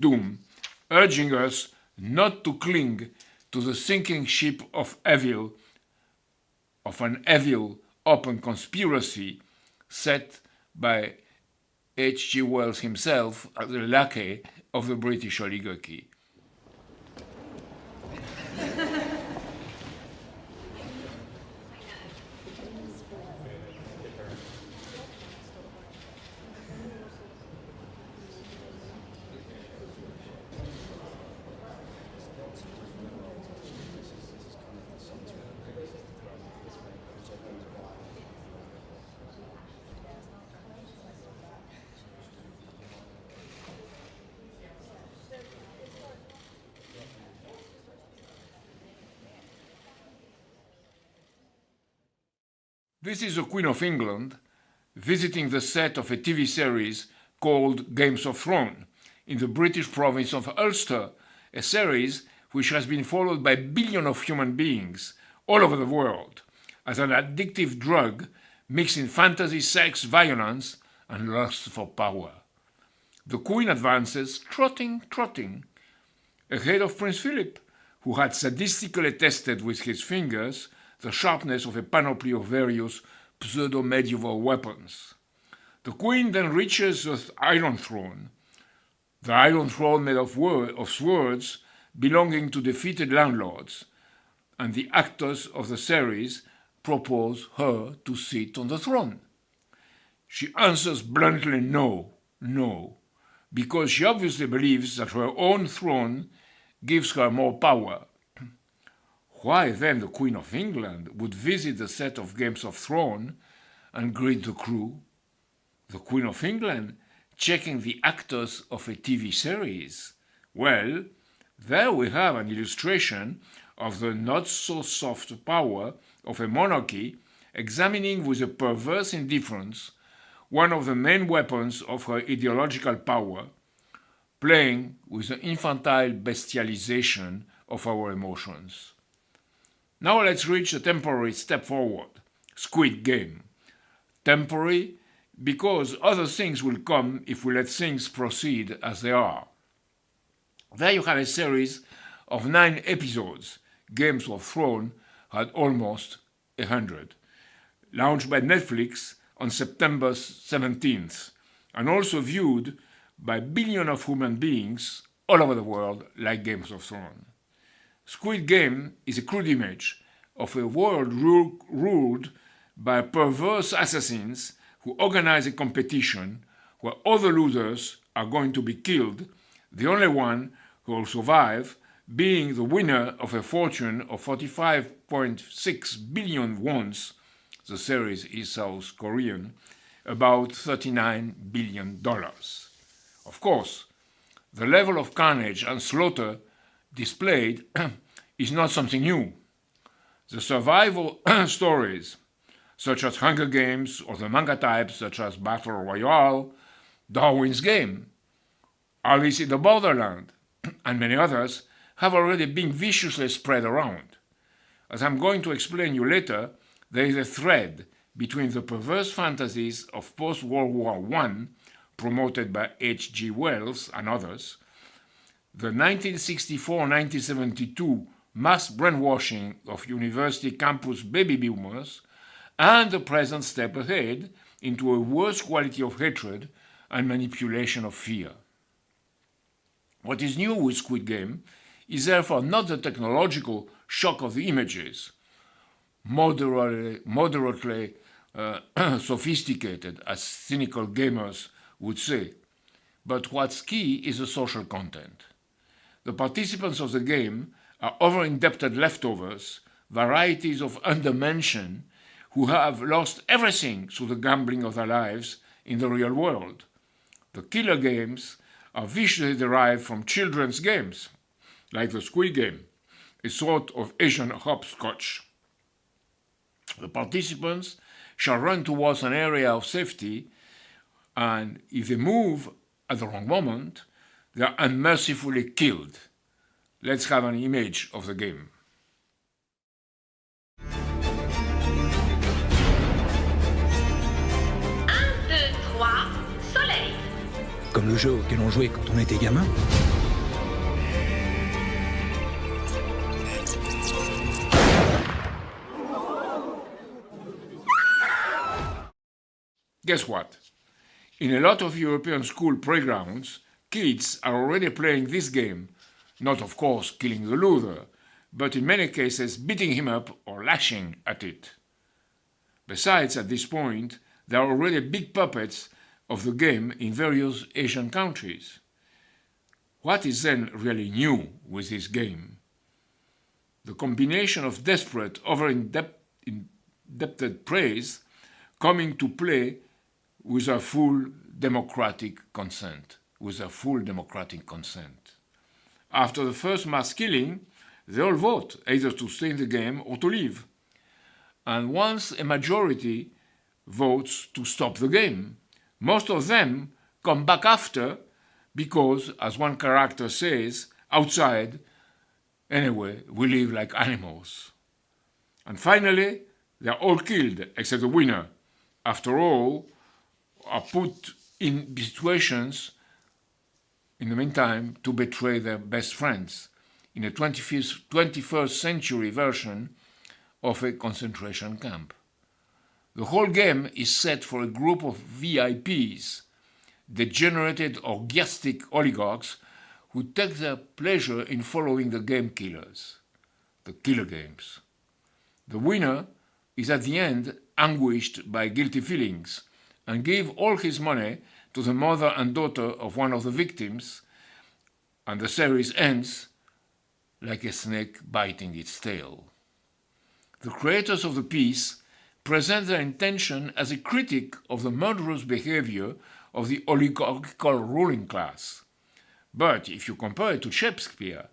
doom, urging us not to cling to the sinking ship of an evil open conspiracy set by H.G. Wells himself as the lackey of the British oligarchy. This is the Queen of England visiting the set of a TV series called Games of Thrones in the British province of Ulster, a series which has been followed by billions of human beings all over the world as an addictive drug mixing fantasy, sex, violence, and lust for power. The Queen advances trotting, ahead of Prince Philip, who had sadistically tested with his fingers the sharpness of a panoply of various pseudo-medieval weapons. The Queen then reaches the Iron Throne made of swords belonging to defeated landlords, and the actors of the series propose her to sit on the throne. She answers bluntly no, because she obviously believes that her own throne gives her more power. Why then the Queen of England would visit the set of Games of Thrones and greet the crew? The Queen of England checking the actors of a TV series? Well, there we have an illustration of the not-so-soft power of a monarchy examining with a perverse indifference one of the main weapons of her ideological power, playing with the infantile bestialization of our emotions. Now let's reach a temporary step forward, Squid Game. Temporary because other things will come if we let things proceed as they are. There you have a series of 9 episodes. Games of Thrones had almost 100. Launched by Netflix on September 17th, and also viewed by billions of human beings all over the world like Games of Thrones. Squid Game is a crude image of a world ruled by perverse assassins who organize a competition where all the losers are going to be killed, the only one who will survive being the winner of a fortune of 45.6 billion wons. The series is South Korean, about $39 billion. Of course, the level of carnage and slaughter displayed is not something new. The survival stories, such as Hunger Games, or the manga types such as Battle Royale, Darwin's Game, Alice in the Borderland, and many others, have already been viciously spread around. As I'm going to explain you later, there is a thread between the perverse fantasies of post-World War I, promoted by H.G. Wells and others, the 1964-1972 mass brainwashing of university campus baby boomers, and the present step ahead into a worse quality of hatred and manipulation of fear. What is new with Squid Game is therefore not the technological shock of the images, moderately sophisticated, as cynical gamers would say, but what's key is the social content. The participants of the game are over-indebted leftovers, varieties of undermention, who have lost everything through the gambling of their lives in the real world. The killer games are viciously derived from children's games, like the Squid Game, a sort of Asian hopscotch. The participants shall run towards an area of safety, and if they move at the wrong moment, they are unmercifully killed. Let's have an image of the game. Comme le jeu auquel on jouait quand on était gamin. Guess what? In a lot of European school playgrounds, kids are already playing this game, not of course killing the loser, but in many cases beating him up or lashing at it. Besides, at this point, there are already big puppets of the game in various Asian countries. What is then really new with this game? The combination of desperate, over-indebted praise coming to play with a full democratic consent. After the first mass killing, they all vote either to stay in the game or to leave. And once a majority votes to stop the game, most of them come back after because, as one character says, outside, anyway, we live like animals. And finally, they are all killed except the winner. After all, are put in situations, in the meantime, to betray their best friends in a 21st century version of a concentration camp. The whole game is set for a group of VIPs, degenerated orgiastic oligarchs who take their pleasure in following the game killers, the killer games. The winner is at the end anguished by guilty feelings and give all his money to the mother and daughter of one of the victims, and the series ends like a snake biting its tail. The creators of the piece present their intention as a critique of the murderous behavior of the oligarchical ruling class. But if you compare it to Shakespeare,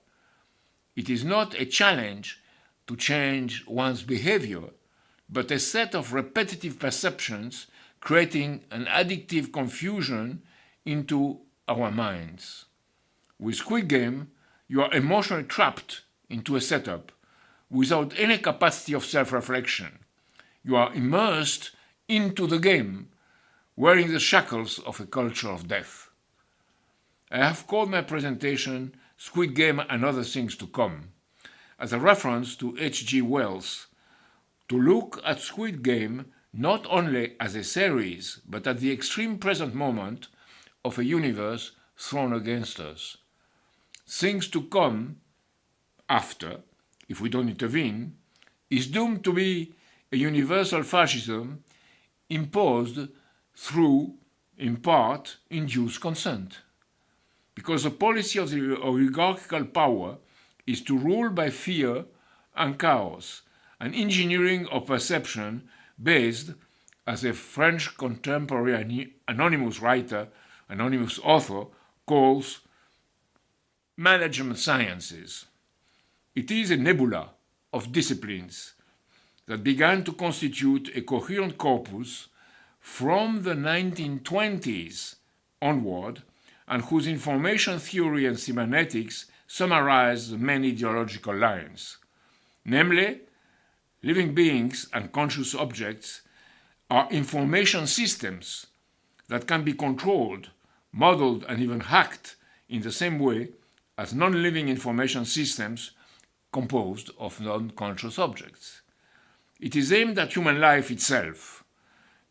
it is not a challenge to change one's behavior, but a set of repetitive perceptions creating an addictive confusion into our minds. With Squid Game, you are emotionally trapped into a setup without any capacity of self-reflection. You are immersed into the game, wearing the shackles of a culture of death. I have called my presentation Squid Game and Other Things to Come, as a reference to H.G. Wells, to look at Squid Game not only as a series, but at the extreme present moment of a universe thrown against us. Things to come after, if we don't intervene, is doomed to be a universal fascism imposed through, in part, induced consent. Because the policy of the oligarchical power is to rule by fear and chaos, an engineering of perception based, as a French contemporary anonymous author, calls management sciences. It is a nebula of disciplines that began to constitute a coherent corpus from the 1920s onward, and whose information theory and cybernetics summarize the main ideological lines. Namely, living beings and conscious objects are information systems that can be controlled, modeled, and even hacked in the same way as non-living information systems composed of non-conscious objects. It is aimed at human life itself,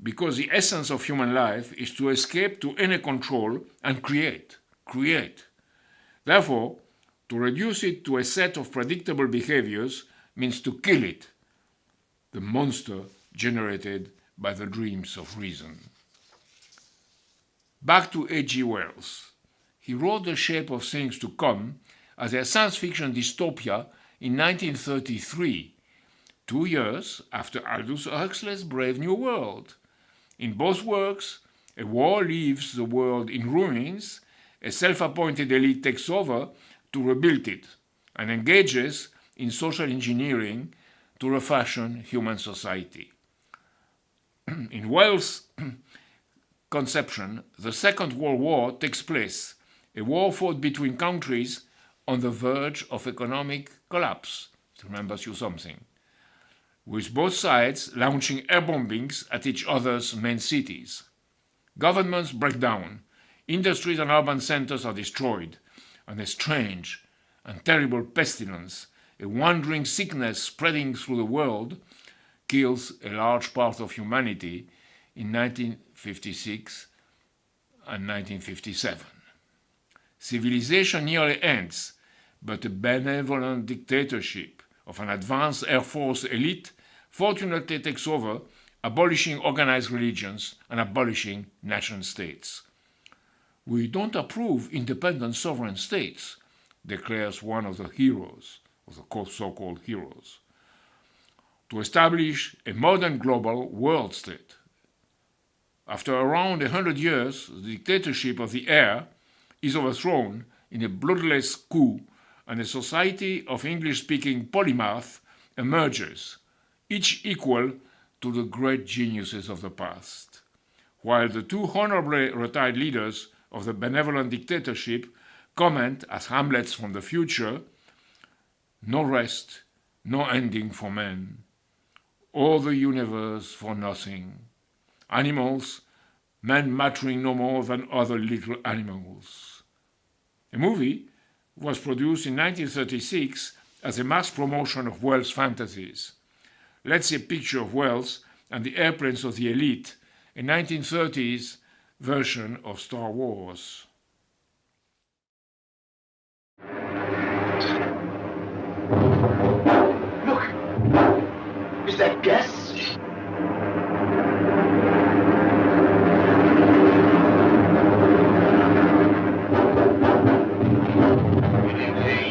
because the essence of human life is to escape to any control and create. Therefore, to reduce it to a set of predictable behaviors means to kill it, the monster generated by the dreams of reason. Back to H.G. Wells. He wrote The Shape of Things to Come as a science fiction dystopia in 1933, 2 years after Aldous Huxley's Brave New World. In both works, a war leaves the world in ruins, a self-appointed elite takes over to rebuild it, and engages in social engineering to refashion human society. In Wells' conception, the Second World War takes place, a war fought between countries on the verge of economic collapse. It remembers you something. With both sides launching air bombings at each other's main cities. Governments break down, industries and urban centers are destroyed, and a strange and terrible pestilence, a wandering sickness spreading through the world, kills a large part of humanity in 1945 1956 and 1957. Civilization nearly ends, but a benevolent dictatorship of an advanced Air Force elite fortunately takes over, abolishing organized religions and abolishing nation states. We don't approve independent sovereign states, declares one of the heroes, of the so-called heroes, to establish a modern global world state. After around 100 years, the dictatorship of the air is overthrown in a bloodless coup, and a society of English-speaking polymath emerges, each equal to the great geniuses of the past, while the two honorably retired leaders of the benevolent dictatorship comment as Hamlets from the future, "No rest, no ending for men, all the universe for nothing, animals, men mattering no more than other little animals." A movie was produced in 1936 as a mass promotion of Wells' fantasies. Let's see a picture of Wells and the airplanes of the elite, a 1930s version of Star Wars. Look! Is that gas?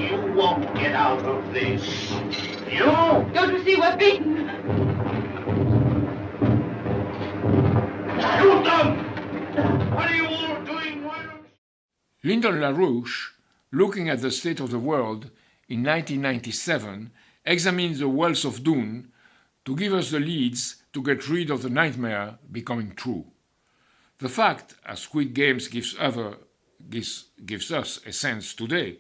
You won't get out of this. You! Don't you see we're beaten? Shoot them! What are you all doing? Lyndon LaRouche, looking at the state of the world in 1997, examines the wells of Doon to give us the leads to get rid of the nightmare becoming true. The fact, as Squid Games gives us a sense today,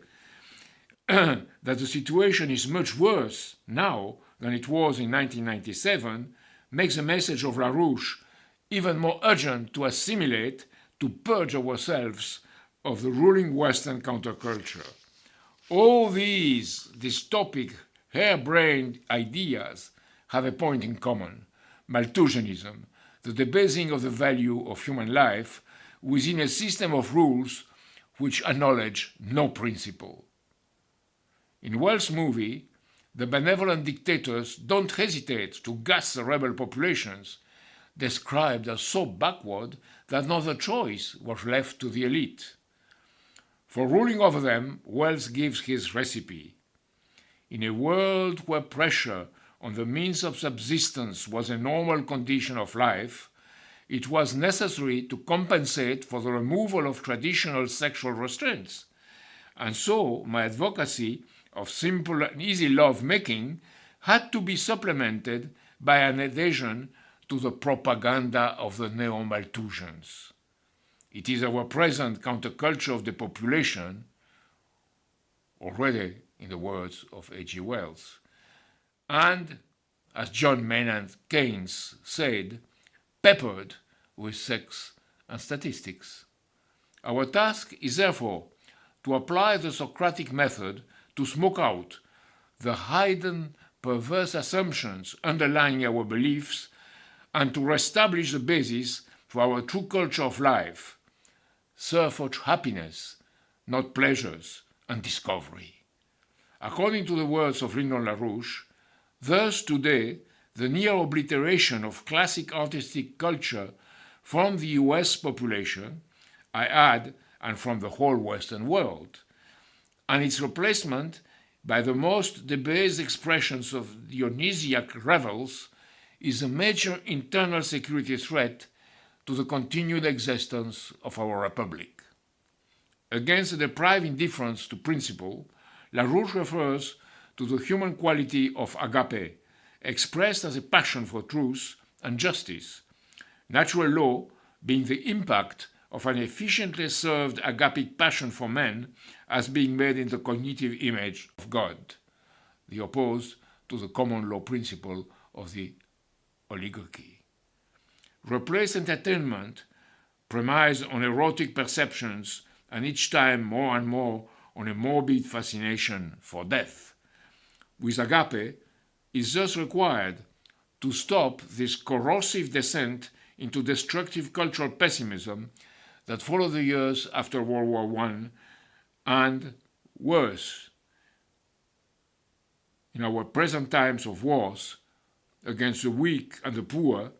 that the situation is much worse now than it was in 1997, makes the message of LaRouche even more urgent to assimilate, to purge ourselves of the ruling Western counterculture. All these dystopic, harebrained ideas have a point in common: Malthusianism, the debasing of the value of human life within a system of rules which acknowledge no principle. In Wells' movie, the benevolent dictators don't hesitate to gas the rebel populations, described as so backward that no other choice was left to the elite. For ruling over them, Wells gives his recipe. In a world where pressure on the means of subsistence was a normal condition of life, it was necessary to compensate for the removal of traditional sexual restraints. And so my advocacy of simple and easy love-making had to be supplemented by an adhesion to the propaganda of the neo-Malthusians. It is our present counterculture of the population, already in the words of H.G. Wells, and, as John Maynard Keynes said, peppered with sex and statistics. Our task is therefore to apply the Socratic method to smoke out the hidden perverse assumptions underlying our beliefs and to reestablish the basis for our true culture of life, serve for happiness, not pleasures and discovery. According to the words of Lyndon LaRouche, thus today the near obliteration of classic artistic culture from the US population, I add, and from the whole Western world, and its replacement by the most debased expressions of Dionysiac revels is a major internal security threat to the continued existence of our republic. Against the deprived indifference to principle, LaRouche refers to the human quality of agape, expressed as a passion for truth and justice, natural law being the impact of an efficiently served agapic passion for men as being made in the cognitive image of God, the opposed to the common law principle of the oligarchy. Replace entertainment premised on erotic perceptions and each time more and more on a morbid fascination for death. With agape is thus required to stop this corrosive descent into destructive cultural pessimism that followed the years after World War I, and worse, in our present times of wars against the weak and the poor,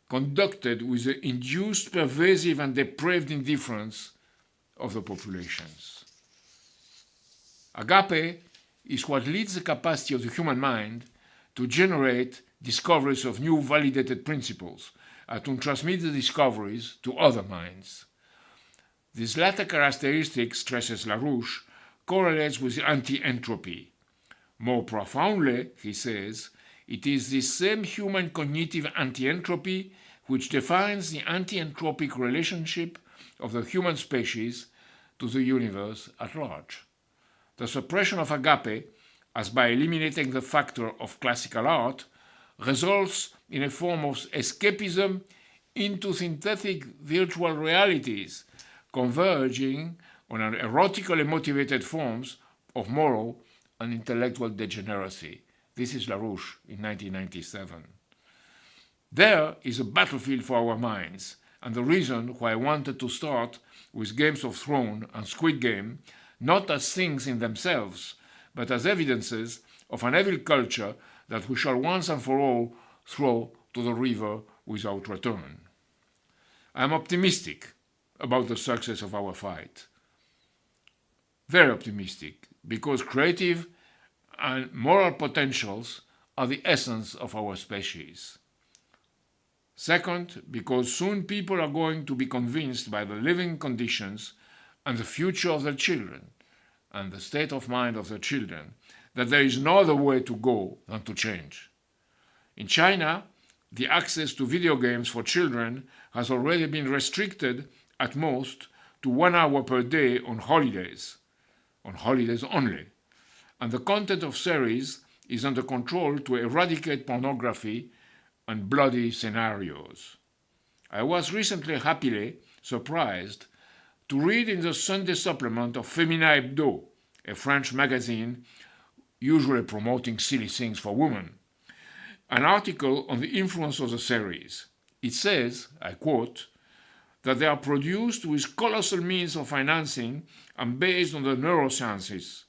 conducted with the induced, pervasive, and depraved indifference of the populations. Agape is what leads the capacity of the human mind to generate discoveries of new validated principles and to transmit the discoveries to other minds. This latter characteristic, stresses LaRouche, correlates with anti-entropy. More profoundly, he says, it is this same human cognitive anti-entropy which defines the anti-entropic relationship of the human species to the universe at large. The suppression of agape, as by eliminating the factor of classical art, results in a form of escapism into synthetic virtual realities, converging on erotically motivated forms of moral and intellectual degeneracy. This is LaRouche in 1997. There is a battlefield for our minds, and the reason why I wanted to start with Games of Thrones and Squid Game, not as things in themselves, but as evidences of an evil culture that we shall once and for all throw to the river without return. I am optimistic about the success of our fight. Very optimistic, because creative and moral potentials are the essence of our species. Second, because soon people are going to be convinced by the living conditions and the future of their children and the state of mind of their children that there is no other way to go than to change. In China, the access to video games for children has already been restricted at most to 1 hour per day on holidays only, and the content of series is under control to eradicate pornography and bloody scenarios. I was recently happily surprised to read in the Sunday supplement of Féminin Hebdo, a French magazine usually promoting silly things for women, an article on the influence of the series. It says, I quote, that they are produced with colossal means of financing and based on the neurosciences.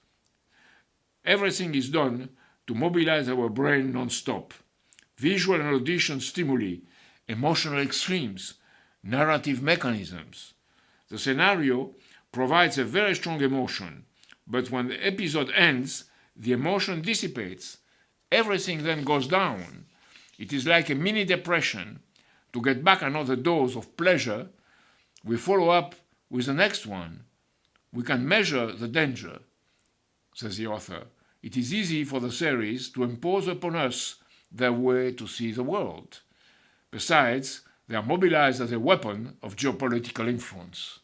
Everything is done to mobilize our brain non-stop. Visual and audition stimuli, emotional extremes, narrative mechanisms. The scenario provides a very strong emotion, but when the episode ends, the emotion dissipates. Everything then goes down. It is like a mini depression. To get back another dose of pleasure, we follow up with the next one. We can measure the danger, says the author. It is easy for the series to impose upon us their way to see the world. Besides, they are mobilized as a weapon of geopolitical influence.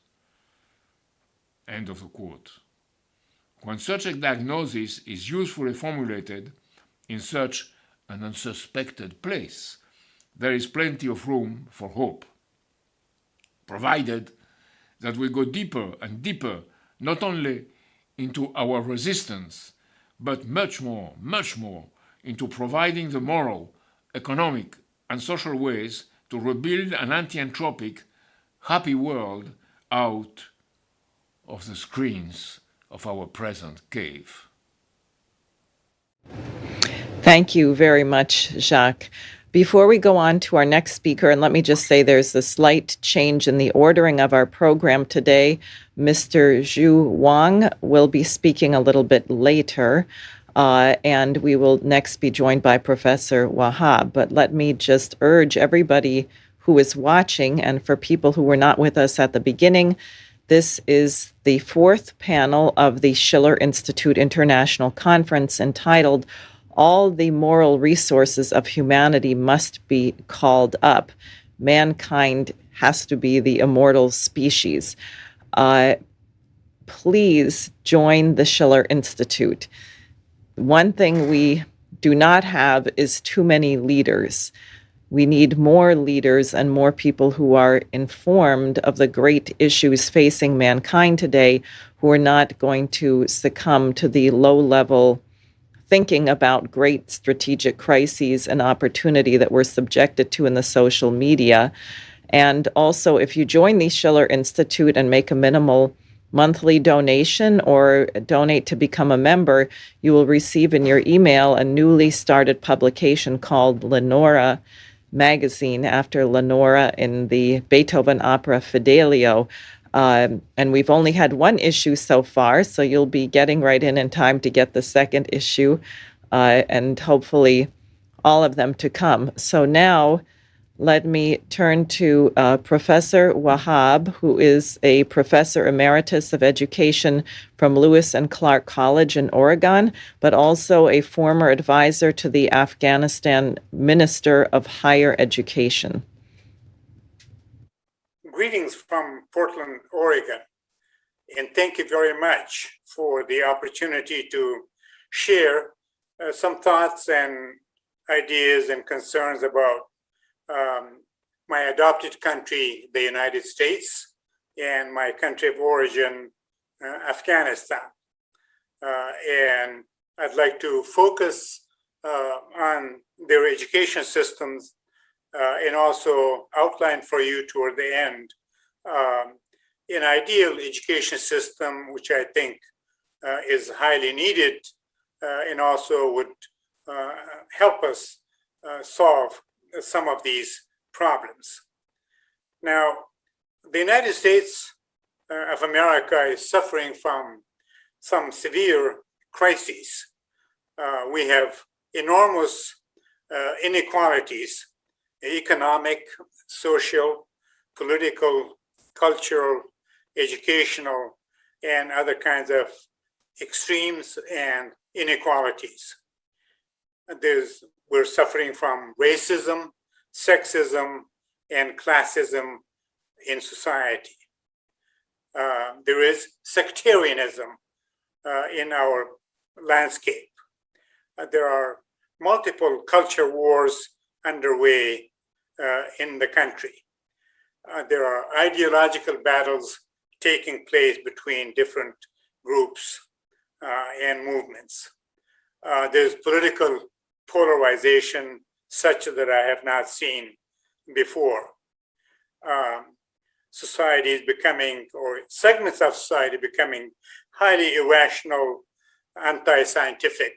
End of the quote. When such a diagnosis is usefully formulated in such an unsuspected place, there is plenty of room for hope, provided that we go deeper and deeper, not only into our resistance, but much more into providing the moral, economic, and social ways to rebuild an anti-entropic, happy world out of the screens of our present cave. Thank you very much, Jacques. Before we go on to our next speaker, and let me just say there's a slight change in the ordering of our program today. Mr. Zhu Wang will be speaking a little bit later, and we will next be joined by Professor Wahab. But let me just urge everybody who is watching, and for people who were not with us at the beginning, this is the fourth panel of the Schiller Institute International Conference entitled All the Moral Resources of Humanity Must Be Called Up. Mankind has to be the immortal species. Please join the Schiller Institute. One thing we do not have is too many leaders. We need more leaders and more people who are informed of the great issues facing mankind today, who are not going to succumb to the low-level thinking about great strategic crises and opportunity that we're subjected to in the social media. And also, if you join the Schiller Institute and make a minimal monthly donation or donate to become a member, you will receive in your email a newly started publication called Lenora magazine, after Lenora in the Beethoven opera Fidelio. And we've only had one issue so far, so you'll be getting right in time to get the second issue, and hopefully all of them to come. So now let me turn to Professor Wahab, who is a professor emeritus of education from Lewis and Clark College in Oregon, but also a former advisor to the Afghanistan Minister of Higher Education. Greetings from Portland, Oregon, and thank you very much for the opportunity to share some thoughts and ideas and concerns about my adopted country, the United States, and my country of origin, Afghanistan. And I'd like to focus on their education systems and also outline for you toward the end an ideal education system, which I think is highly needed and also would help us solve some of these problems. Now, the United States of America is suffering from some severe crises. We have enormous inequalities, economic, social, political, cultural, educational, and other kinds of extremes and inequalities. We're suffering from racism, sexism, and classism in society. There is sectarianism in our landscape. There are multiple culture wars underway in the country. There are ideological battles taking place between different groups and movements. There's political polarization such that I have not seen before. Society is becoming, or segments of society becoming, highly irrational, anti-scientific,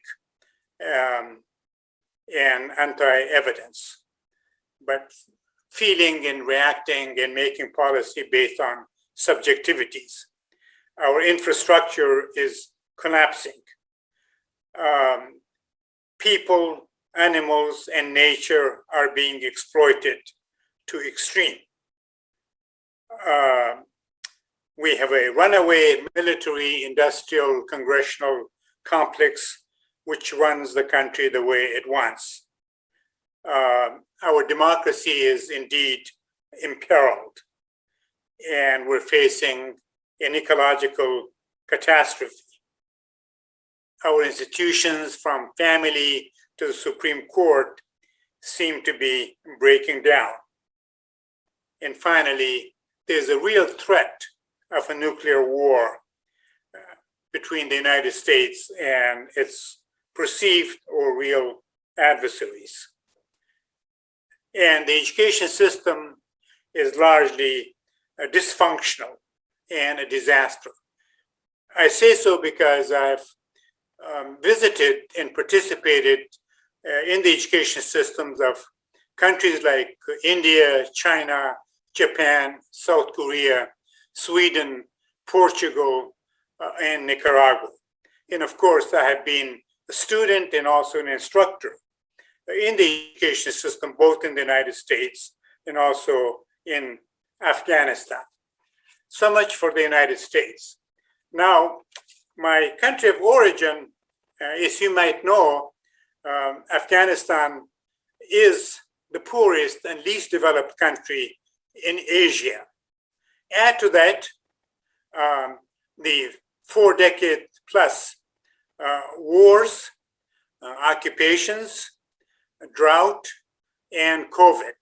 and anti-evidence, but feeling and reacting and making policy based on subjectivities. Our infrastructure is collapsing. People, animals, and nature are being exploited to extreme. We have a runaway military, industrial, congressional complex which runs the country the way it wants. Our democracy is indeed imperiled, and we're facing an ecological catastrophe. Our institutions, from family to the Supreme Court, seem to be breaking down. And finally, there's a real threat of a nuclear war between the United States and its perceived or real adversaries. And the education system is largely dysfunctional and a disaster. I say so because I've visited and participated in the education systems of countries like India, China, Japan, South Korea, Sweden, Portugal, and Nicaragua. And of course, I have been a student and also an instructor in the education system, both in the United States and also in Afghanistan. So much for the United States. Now, my country of origin, as you might know, Afghanistan is the poorest and least developed country in Asia. Add to that the 4-decade plus wars, occupations, drought, and COVID.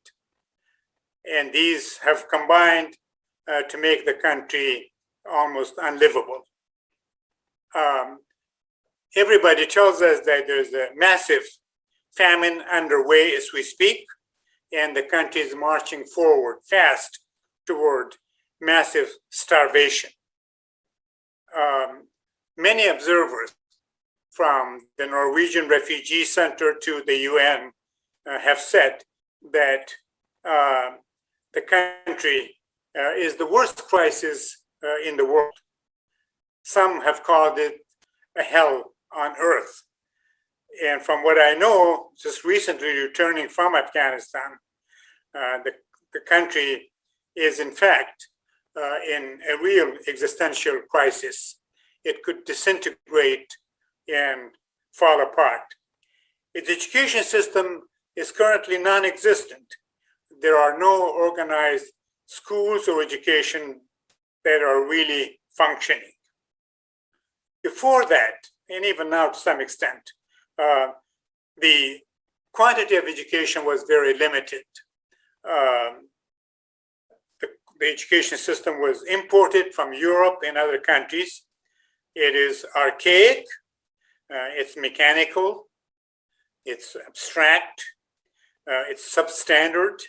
And these have combined to make the country almost unlivable. everybody tells us that there's a massive famine underway as we speak, and the country is marching forward fast toward massive starvation. Many observers, from the Norwegian Refugee Center to the UN, have said that the country is the worst crisis in the world. Some have called it a hell on earth. And from what I know, just recently returning from Afghanistan, the country is in fact in a real existential crisis. It could disintegrate and fall apart. Its education system is currently non-existent. There are no organized schools or education that are really functioning. Before that, and even now to some extent, the quantity of education was very limited. The education system was imported from Europe and other countries. It is archaic, it's mechanical, it's abstract, it's substandard,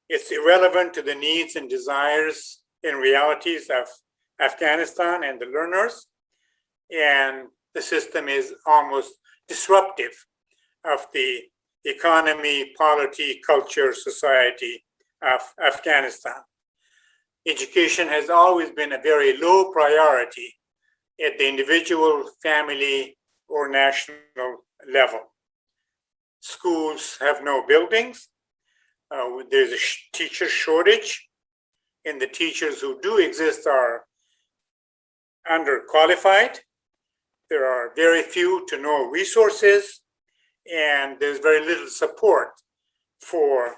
it's irrelevant to the needs and desires and realities of Afghanistan and the learners, and the system is almost disruptive of the economy, polity, culture, society of Afghanistan. Education has always been a very low priority at the individual, family, or national level. Schools have no buildings. There's a teacher shortage, and the teachers who do exist are underqualified. There are very few to no resources, and there's very little support for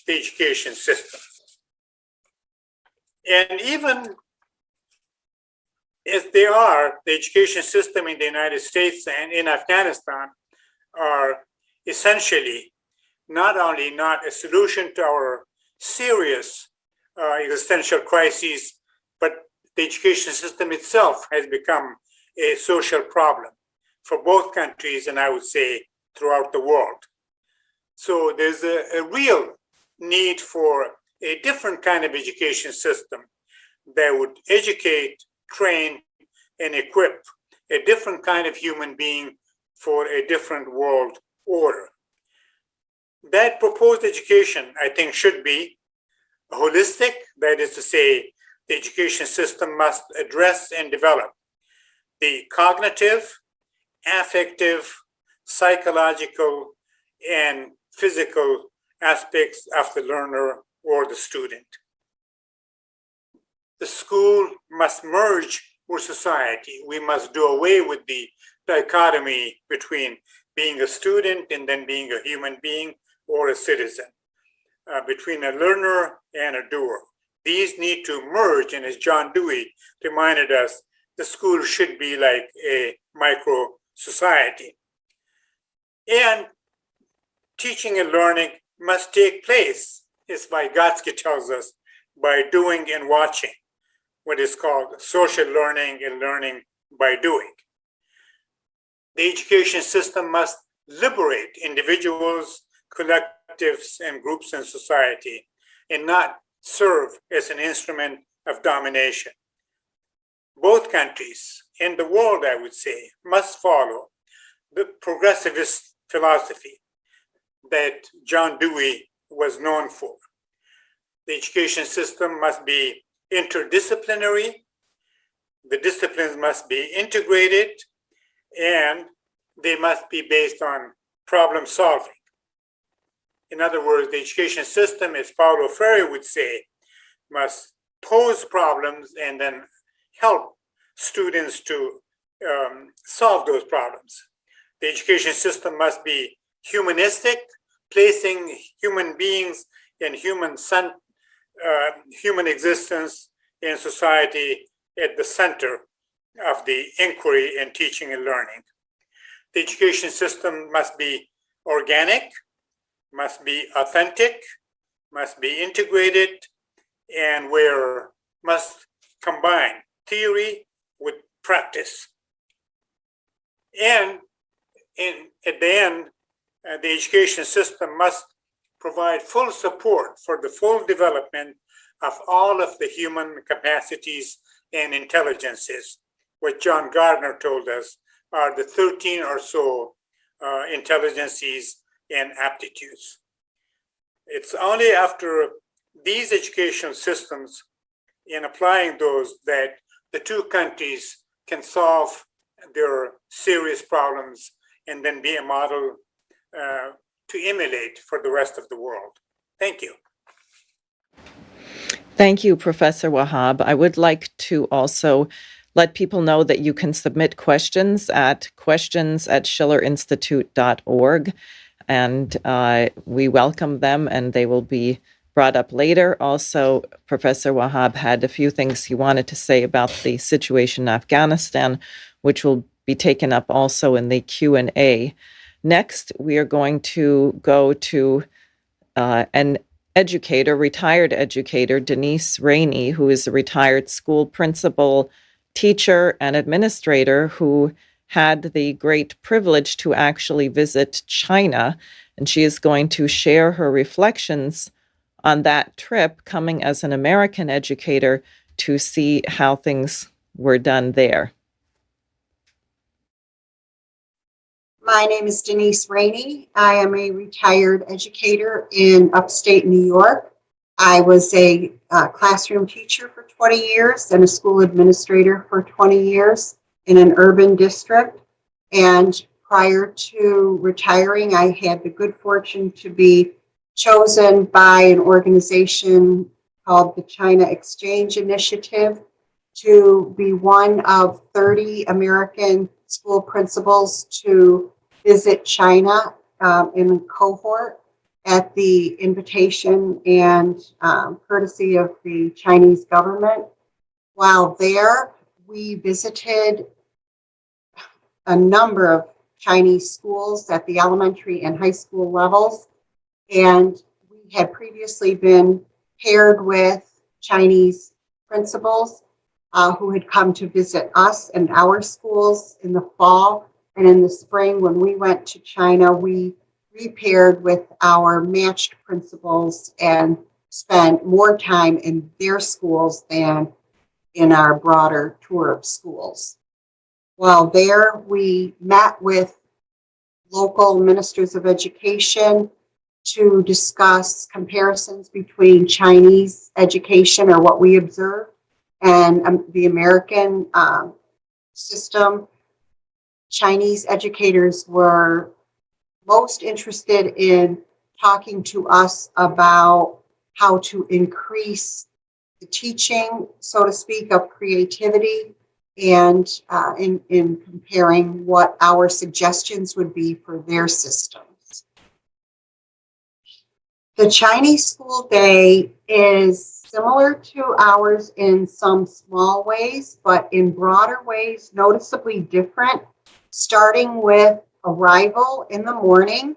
the education system. And even as they are, the education system in the United States and in Afghanistan are essentially not only not a solution to our serious existential crises, but the education system itself has become a social problem for both countries, and I would say throughout the world. So there's a real need for a different kind of education system that would educate, train, and equip a different kind of human being for a different world order. That proposed education, I think, should be holistic. That is to say, the education system must address and develop the cognitive, affective, psychological, and physical aspects of the learner or the student. The school must merge with society. We must do away with the dichotomy between being a student and then being a human being or a citizen, between a learner and a doer. These need to merge, and as John Dewey reminded us, the school should be like a micro society. And teaching and learning must take place, as Vygotsky tells us, by doing and watching, what is called social learning and learning by doing. The education system must liberate individuals, collectives, and groups in society, and not serve as an instrument of domination. Both countries and the world, I would say, must follow the progressivist philosophy that John Dewey was known for. The education system must be interdisciplinary, the disciplines must be integrated, and they must be based on problem solving. In other words, the education system, as Paulo Freire would say, must pose problems and then help students to solve those problems. The education system must be humanistic, placing human beings and human existence in society at the center of the inquiry in teaching and learning. The education system must be organic, must be authentic, must be integrated, and must combine theory with practice. And at the end, the education system must provide full support for the full development of all of the human capacities and intelligences. What John Gardner told us are the 13 or so intelligences and aptitudes. It's only after these educational systems, in applying those, that the two countries can solve their serious problems and then be a model to emulate for the rest of the world. Thank you. Thank you, Professor Wahab. I would like to also let people know that you can submit questions at schillerinstitute.org, and we welcome them, and they will be brought up later. Also, Professor Wahab had a few things he wanted to say about the situation in Afghanistan, which will be taken up also in the Q&A. Next, we are going to go to an educator, retired educator, Denise Rainey, who is a retired school principal, teacher, and administrator who had the great privilege to actually visit China. And she is going to share her reflections on that trip, coming as an American educator to see how things were done there. My name is Denise Rainey. I am a retired educator in upstate New York. I was a classroom teacher for 20 years and a school administrator for 20 years in an urban district. And prior to retiring, I had the good fortune to be chosen by an organization called the China Exchange Initiative to be one of 30 American school principals to visit China in a cohort at the invitation and courtesy of the Chinese government. While there, we visited a number of Chinese schools at the elementary and high school levels, and we had previously been paired with Chinese principals who had come to visit us and our schools in the fall. And in the spring, when we went to China, we repaired with our matched principals and spent more time in their schools than in our broader tour of schools. While there, we met with local ministers of education to discuss comparisons between Chinese education, or what we observed, and the American system. Chinese educators were most interested in talking to us about how to increase the teaching, so to speak, of creativity, and in comparing what our suggestions would be for their systems. The Chinese school day is similar to ours in some small ways, but in broader ways, noticeably different, starting with arrival in the morning.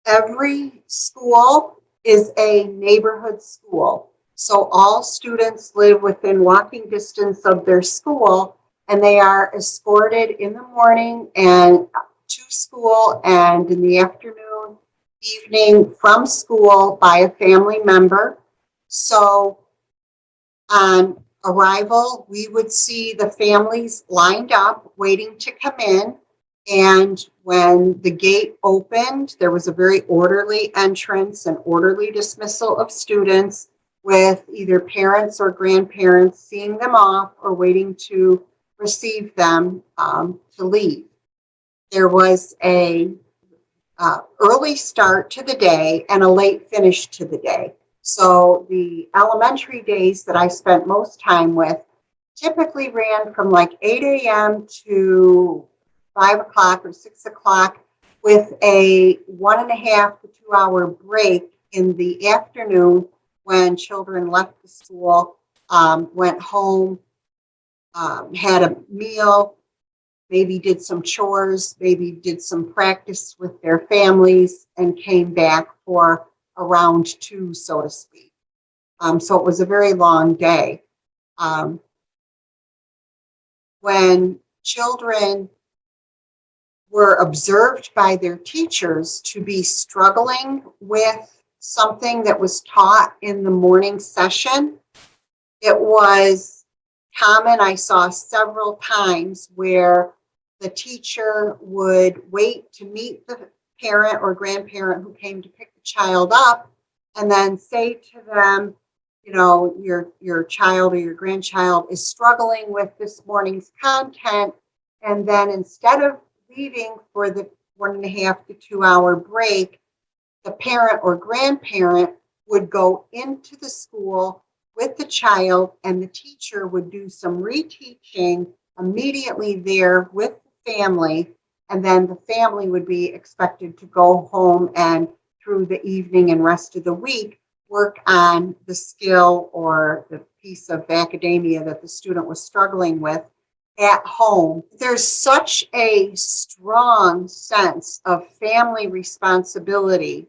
Every school is a neighborhood school. So all students live within walking distance of their school, and they are escorted in the morning and to school, and in the afternoon, evening from school by a family member. So on arrival, we would see the families lined up waiting to come in. And when the gate opened, there was a very orderly entrance and orderly dismissal of students, with either parents or grandparents seeing them off or waiting to receive them to leave. There was a early start to the day and a late finish to the day. So the elementary days that I spent most time with typically ran from like 8 a.m. to 5 o'clock or 6 o'clock, with a 1.5 to 2 hour break in the afternoon when children left the school, went home, had a meal, maybe did some chores, maybe did some practice with their families, and came back for a round two, so to speak. So it was a very long day. When children were observed by their teachers to be struggling with something that was taught in the morning session, it was common. I saw several times where the teacher would wait to meet the parent or grandparent who came to pick the child up and then say to them, you know, your child or your grandchild is struggling with this morning's content. And then instead of leaving for the 1.5 to 2 hour break, the parent or grandparent would go into the school with the child, and the teacher would do some reteaching immediately there with the family. And then the family would be expected to go home and through the evening and rest of the week work on the skill or the piece of academia that the student was struggling with at home. There's such a strong sense of family responsibility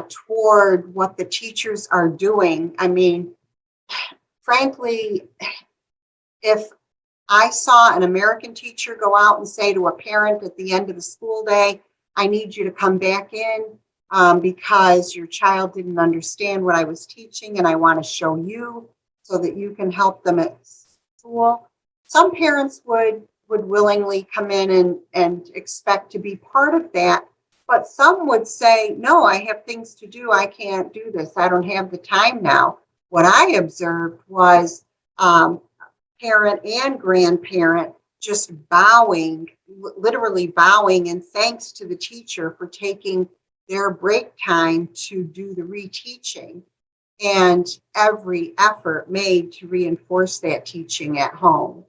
toward what the teachers are doing. I mean, frankly, if I saw an American teacher go out and say to a parent at the end of the school day, I need you to come back in because your child didn't understand what I was teaching and I want to show you so that you can help them at school. Some parents would willingly come in and expect to be part of that, but some would say, no, I have things to do. I can't do this. I don't have the time now. What I observed was parent and grandparent just bowing, literally bowing in thanks to the teacher for taking their break time to do the reteaching, and every effort made to reinforce that teaching at home.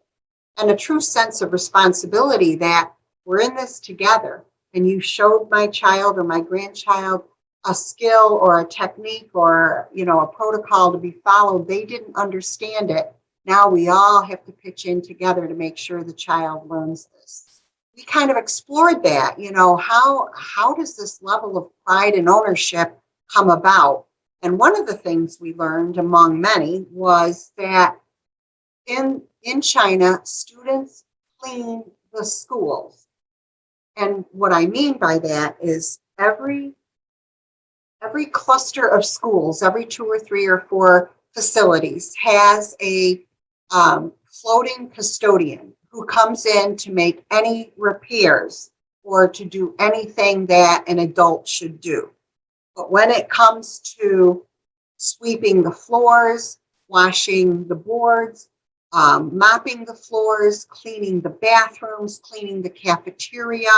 And a true sense of responsibility that we're in this together, and you showed my child or my grandchild a skill or a technique or, you know, a protocol to be followed. They didn't understand it. Now we all have to pitch in together to make sure the child learns this. We kind of explored that, you know, how does this level of pride and ownership come about? And one of the things we learned, among many, was that in China, students clean the schools. And what I mean by that is every cluster of schools, every 2 or 3 or 4 facilities has a floating custodian who comes in to make any repairs or to do anything that an adult should do. But when it comes to sweeping the floors, washing the boards, mopping the floors, cleaning the bathrooms, cleaning the cafeteria,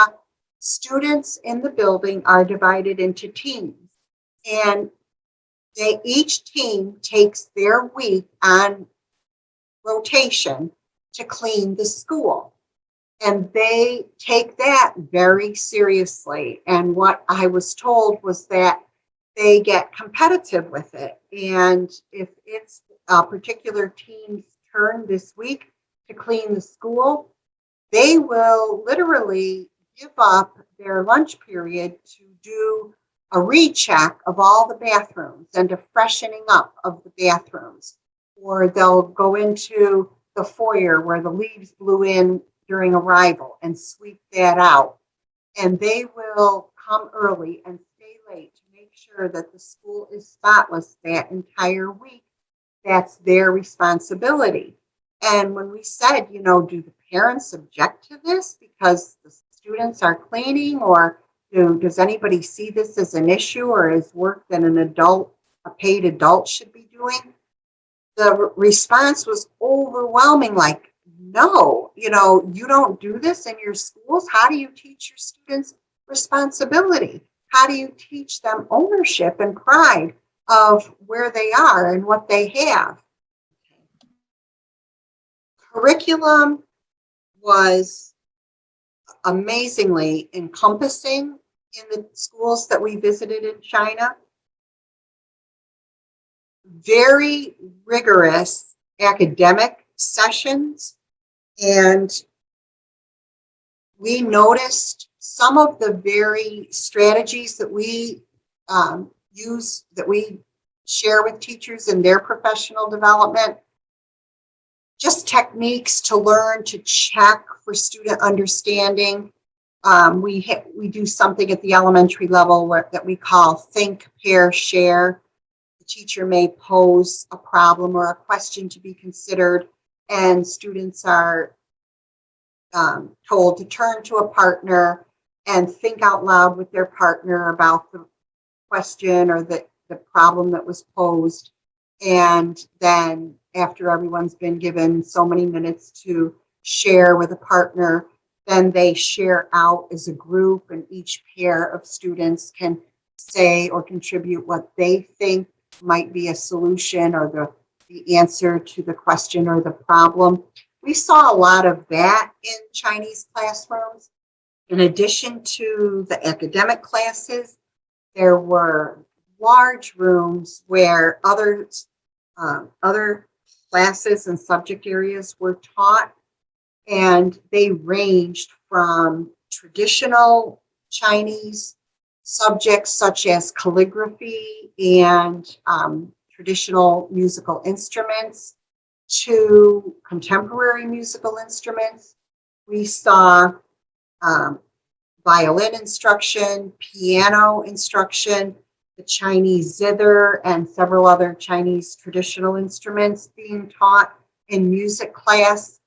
students in the building are divided into teams. And each team takes their week on rotation to clean the school. And they take that very seriously. And what I was told was that they get competitive with it. And if it's a particular team's turn this week to clean the school, they will literally give up their lunch period to do a recheck of all the bathrooms and a freshening up of the bathrooms. Or they'll go into the foyer where the leaves blew in during arrival and sweep that out. And they will come early and stay late to make sure that the school is spotless that entire week. That's their responsibility. And when we said, you know, do the parents object to this because the students are cleaning, or does anybody see this as an issue or as work that a paid adult should be doing? The response was overwhelming, like, no, you know, you don't do this in your schools. How do you teach your students responsibility? How do you teach them ownership and pride of where they are and what they have? Curriculum was amazingly encompassing in the schools that we visited in China. Very rigorous academic sessions, and we noticed some of the very strategies that we use, that we share with teachers in their professional development, just techniques to learn to check for student understanding. We do something at the elementary level that we call think, pair, share. The teacher may pose a problem or a question to be considered, and students are told to turn to a partner and think out loud with their partner about the question or the problem that was posed. And then after everyone's been given so many minutes to share with a partner, then they share out as a group, and each pair of students can say or contribute what they think might be a solution or the answer to the question or the problem. We saw a lot of that in Chinese classrooms. In addition to the academic classes, there were large rooms where other classes and subject areas were taught, and they ranged from traditional Chinese subjects such as calligraphy and traditional musical instruments to contemporary musical instruments. We saw violin instruction, piano instruction, the Chinese zither, and several other Chinese traditional instruments being taught in music class.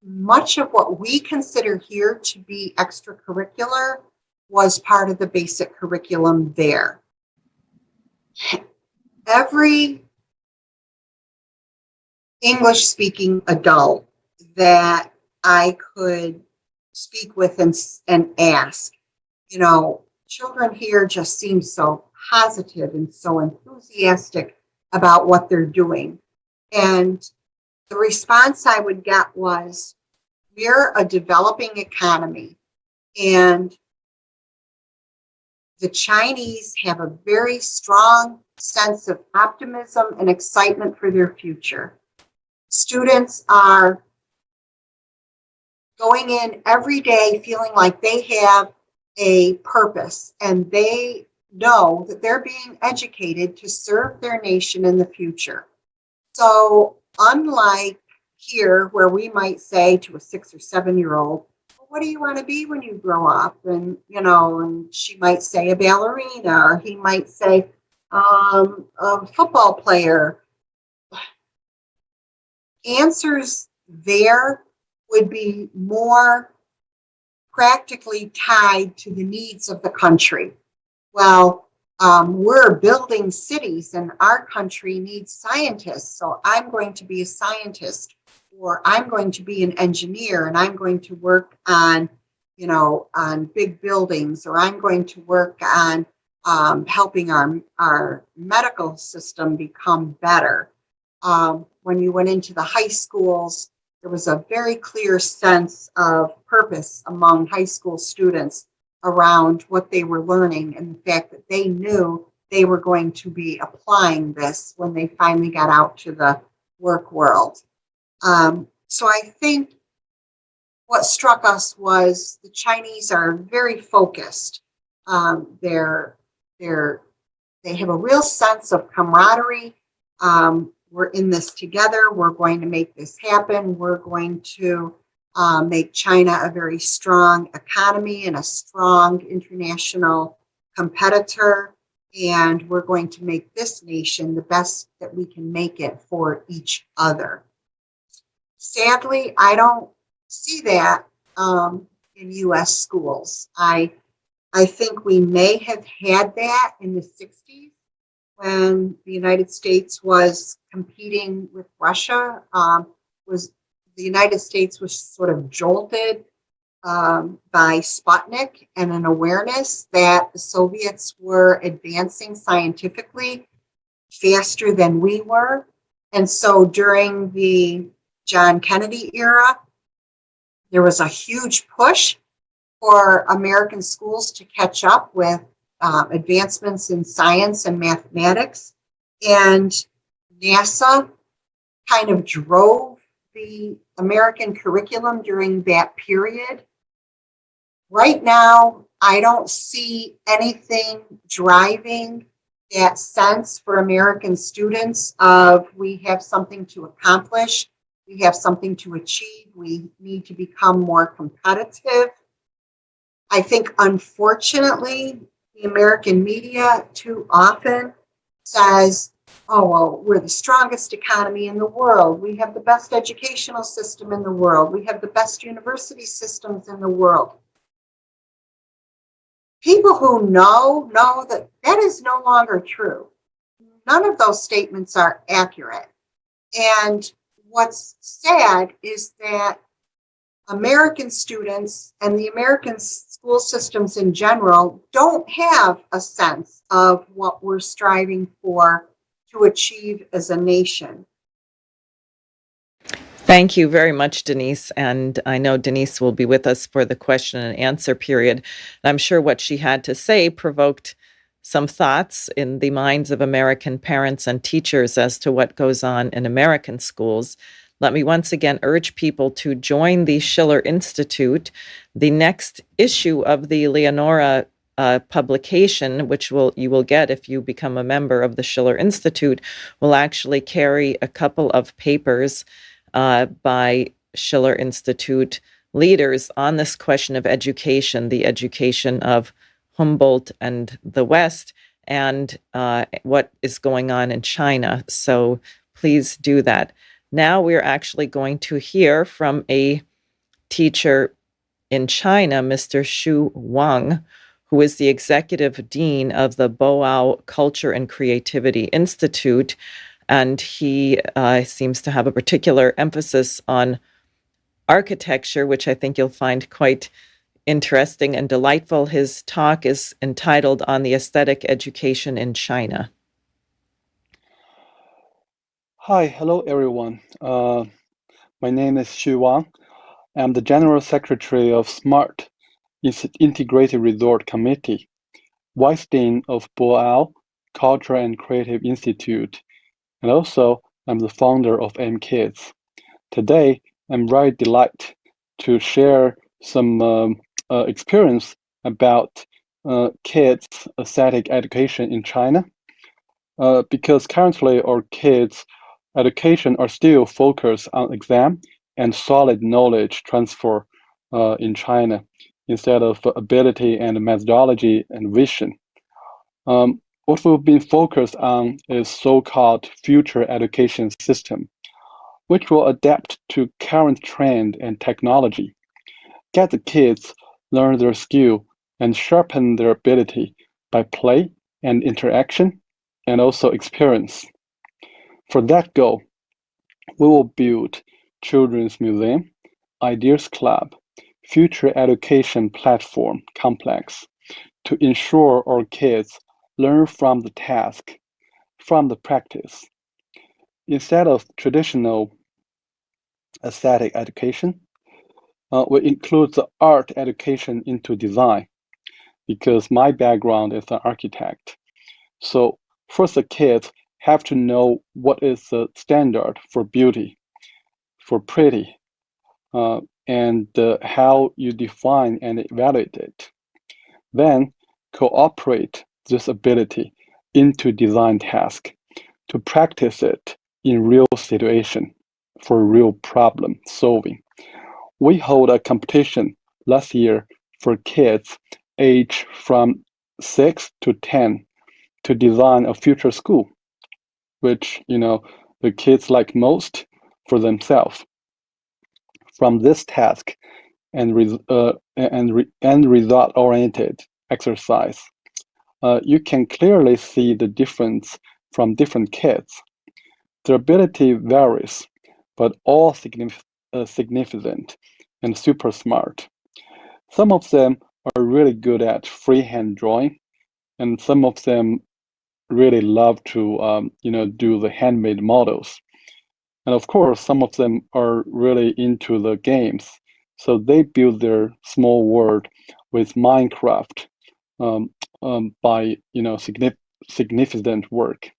Much of what we consider here to be extracurricular was part of the basic curriculum there. Every English-speaking adult that I could speak with and ask, children here just seem so positive and so enthusiastic about what they're doing. And the response I would get was, we're a developing economy, and the Chinese have a very strong sense of optimism and excitement for their future. Students are going in every day feeling like they have a purpose, and they know that they're being educated to serve their nation in the future. So unlike here, where we might say to a 6 or 7-year-old, well, what do you want to be when you grow up? And, and she might say a ballerina, or he might say a football player. Answers there would be more practically tied to the needs of the country. Well, we're building cities, and our country needs scientists, so I'm going to be a scientist, or I'm going to be an engineer, and I'm going to work on, on big buildings, or I'm going to work on helping our medical system become better. When you went into the high schools, there was a very clear sense of purpose among high school students around what they were learning, and the fact that they knew they were going to be applying this when they finally got out to the work world. So I think what struck us was the Chinese are very focused. They have a real sense of camaraderie. We're in this together. We're going to make this happen. We're going to make China a very strong economy and a strong international competitor. And we're going to make this nation the best that we can make it for each other. Sadly, I don't see that in U.S. schools. I think we may have had that in the 60s when the United States was competing with Russia. The United States was sort of jolted by Sputnik and an awareness that the Soviets were advancing scientifically faster than we were. And so during the John Kennedy era, there was a huge push for American schools to catch up with advancements in science and mathematics. And NASA kind of drove the American curriculum during that period. Right now, I don't see anything driving that sense for American students of we have something to accomplish, we have something to achieve, we need to become more competitive. I think, unfortunately, the American media too often says, oh, well, we're the strongest economy in the world. We have the best educational system in the world. We have the best university systems in the world. People who know that that is no longer true. None of those statements are accurate. And what's sad is that American students and the American school systems in general don't have a sense of what we're striving for to achieve as a nation. Thank you very much, Denise. And I know Denise will be with us for the question and answer period. And I'm sure what she had to say provoked some thoughts in the minds of American parents and teachers as to what goes on in American schools. Let me once again urge people to join the Schiller Institute. The next issue of the Leonora publication, which you will get if you become a member of the Schiller Institute, will actually carry a couple of papers by Schiller Institute leaders on this question of education, the education of Humboldt and the West, and what is going on in China. So please do that. Now we're actually going to hear from a teacher in China, Mr. Xu Wang, who is the executive dean of the Boao Culture and Creativity Institute. And he seems to have a particular emphasis on architecture, which I think you'll find quite interesting and delightful. His talk is entitled On the Aesthetic Education in China. Hi, hello everyone. My name is Xu Wang. I'm the General Secretary of SMART, Integrated Resort Committee, Vice Dean of Boao Culture and Creative Institute, and also I'm the founder of MKids. Today, I'm very delighted to share some experience about kids' aesthetic education in China, because currently our kids' education are still focused on exam and solid knowledge transfer in China instead of ability and methodology and vision. What we've been focused on is so-called future education system, which will adapt to current trend and technology, get the kids learn their skill and sharpen their ability by play and interaction and also experience. For that goal, we will build Children's Museum, Ideas Club, Future Education Platform Complex to ensure our kids learn from the task, from the practice. Instead of traditional aesthetic education, we include the art education into design because my background is an architect. So first the kids have to know what is the standard for beauty, for pretty, and how you define and evaluate it. Then cooperate this ability into design task to practice it in real situation for real problem solving. We hold a competition last year for kids aged from 6 to 10 to design a future school, which the kids like most for themselves. From this task and result-oriented exercise, you can clearly see the difference from different kids. Their ability varies, but all significant and super smart. Some of them are really good at freehand drawing, and some of them really love to do the handmade models. And of course, some of them are really into the games, so they build their small world with Minecraft by significant work.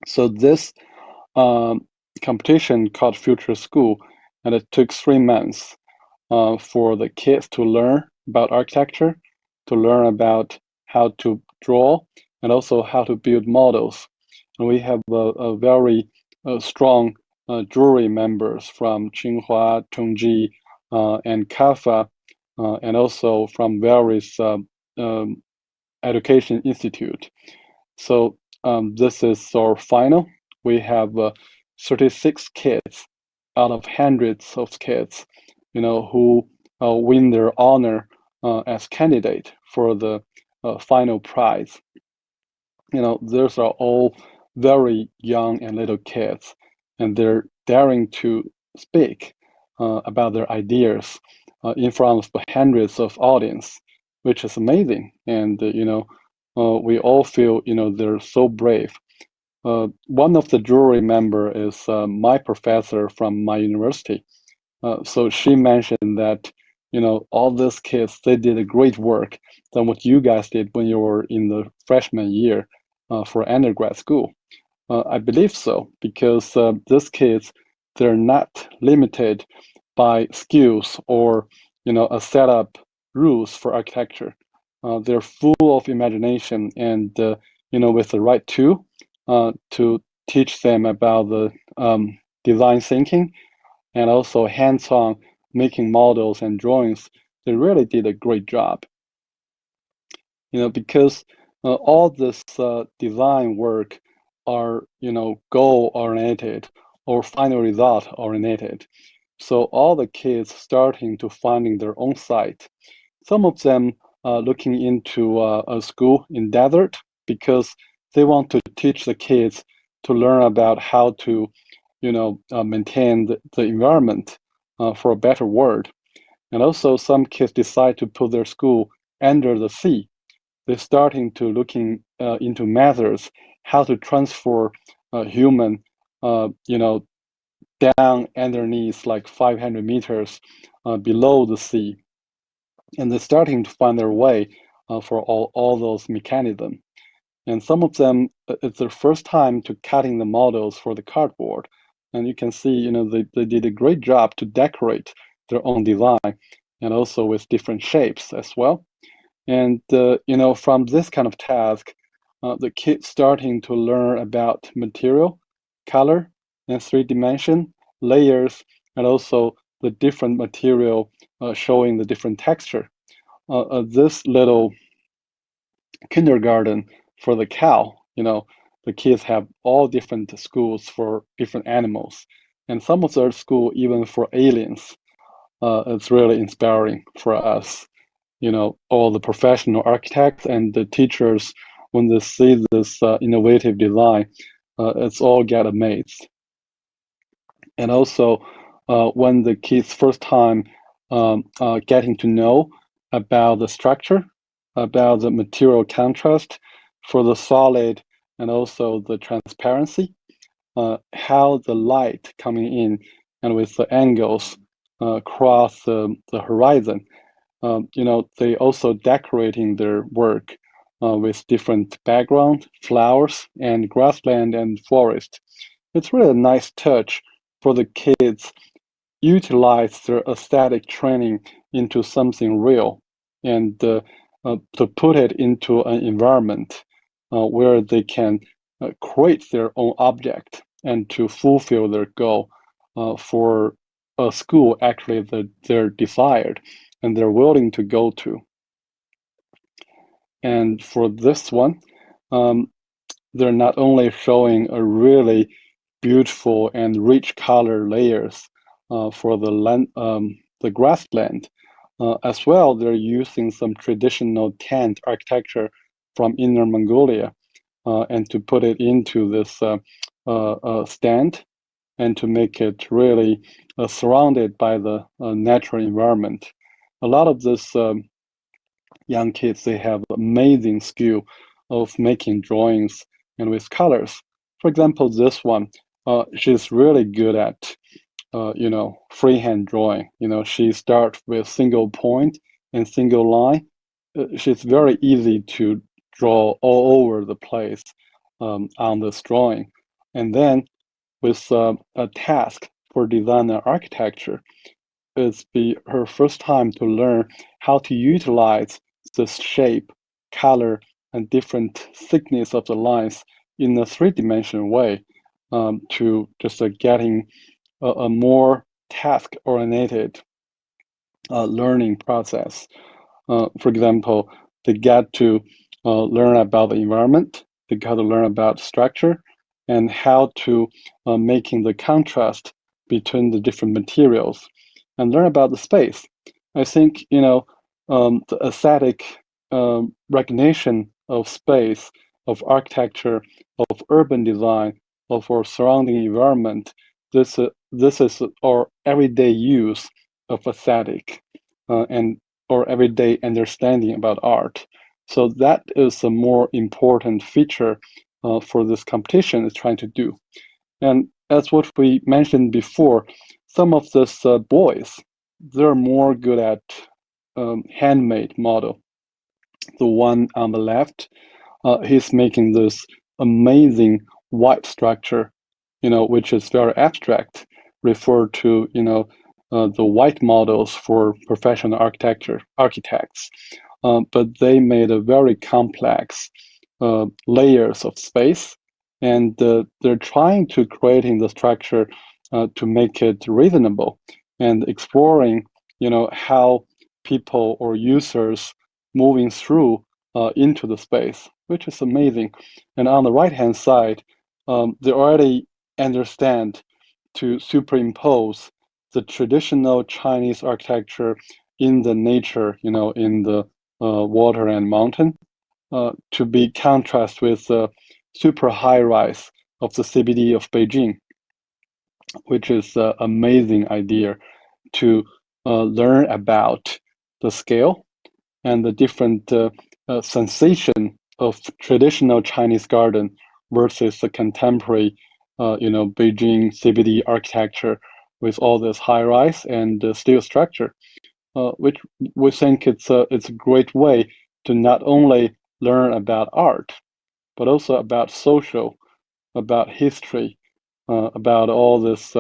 So this competition called Future School, and it took 3 months for the kids to learn about architecture, to learn about how to draw, and also how to build models. And we have a very strong jury members from Tsinghua, Tongji, and CAFA and also from various education institute. So this is our final. We have 36 kids out of hundreds of kids, who win their honor as candidate for the final prize. Those are all very young and little kids, and they're daring to speak about their ideas in front of hundreds of audience, which is amazing. And we all feel they're so brave. One of the jury member is my professor from my university. So she mentioned that all these kids, they did a great work than what you guys did when you were in the freshman year for undergrad school. I believe so, because these kids, they're not limited by skills or a set up rules for architecture. They're full of imagination, and with the right tool to teach them about the design thinking and also hands-on making models and drawings, they really did a great job. Because all this design work are, goal-oriented or final result-oriented. So all the kids starting to finding their own site. Some of them looking into a school in desert because they want to teach the kids to learn about how to, maintain the environment for a better world. And also some kids decide to put their school under the sea. They're starting to looking into methods how to transfer human, down underneath like 500 meters below the sea. And they're starting to find their way for all those mechanisms. And some of them, it's their first time to cutting the models for the cardboard. And you can see, they did a great job to decorate their own design and also with different shapes as well. And, from this kind of task, the kids starting to learn about material, color, and 3D layers, and also the different material showing the different texture. This little kindergarten for the cow, the kids have all different schools for different animals, and some of their school even for aliens. It's really inspiring for us. All the professional architects and the teachers, when they see this innovative design, it's all get amazed. And also, when the kids first time getting to know about the structure, about the material contrast for the solid and also the transparency, how the light coming in and with the angles across the horizon. They also decorating their work with different background, flowers, and grassland and forest. It's really a nice touch for the kids utilize their aesthetic training into something real and to put it into an environment where they can create their own object and to fulfill their goal for a school actually that they're desired and they're willing to go to. And for this one, they're not only showing a really beautiful and rich color layers for the land, the grassland, as well. They're using some traditional tent architecture from Inner Mongolia, and to put it into this stand, and to make it really surrounded by the natural environment. A lot of this young kids, they have amazing skill of making drawings and with colors. For example, this one, she's really good at, freehand drawing. She starts with single point and single line. She's very easy to draw all over the place on this drawing. And then with a task for design and architecture, it's her first time to learn how to utilize the shape, color, and different thickness of the lines in a three-dimensional way to just getting a more task-oriented learning process. For example, they get to learn about the environment, they got to learn about structure, and how to making the contrast between the different materials, and learn about the space. I think the aesthetic recognition of space, of architecture, of urban design, of our surrounding environment. This is our everyday use of aesthetic and our everyday understanding about art. So that is a more important feature for this competition is trying to do. And as what we mentioned before, some of these boys, they're more good at handmade model. The one on the left, he's making this amazing white structure, which is very abstract, referred to, the white models for professional architects. But they made a very complex layers of space, and they're trying to creating the structure to make it reasonable and exploring, how people or users moving through into the space, which is amazing. And on the right-hand side, they already understand to superimpose the traditional Chinese architecture in the nature, in the water and mountain, to be contrast with the super high rise of the CBD of Beijing, which is an amazing idea to learn about the scale and the different sensation of traditional Chinese garden versus the contemporary, Beijing CBD architecture with all this high rise and steel structure, which we think it's a great way to not only learn about art, but also about social, about history, about all this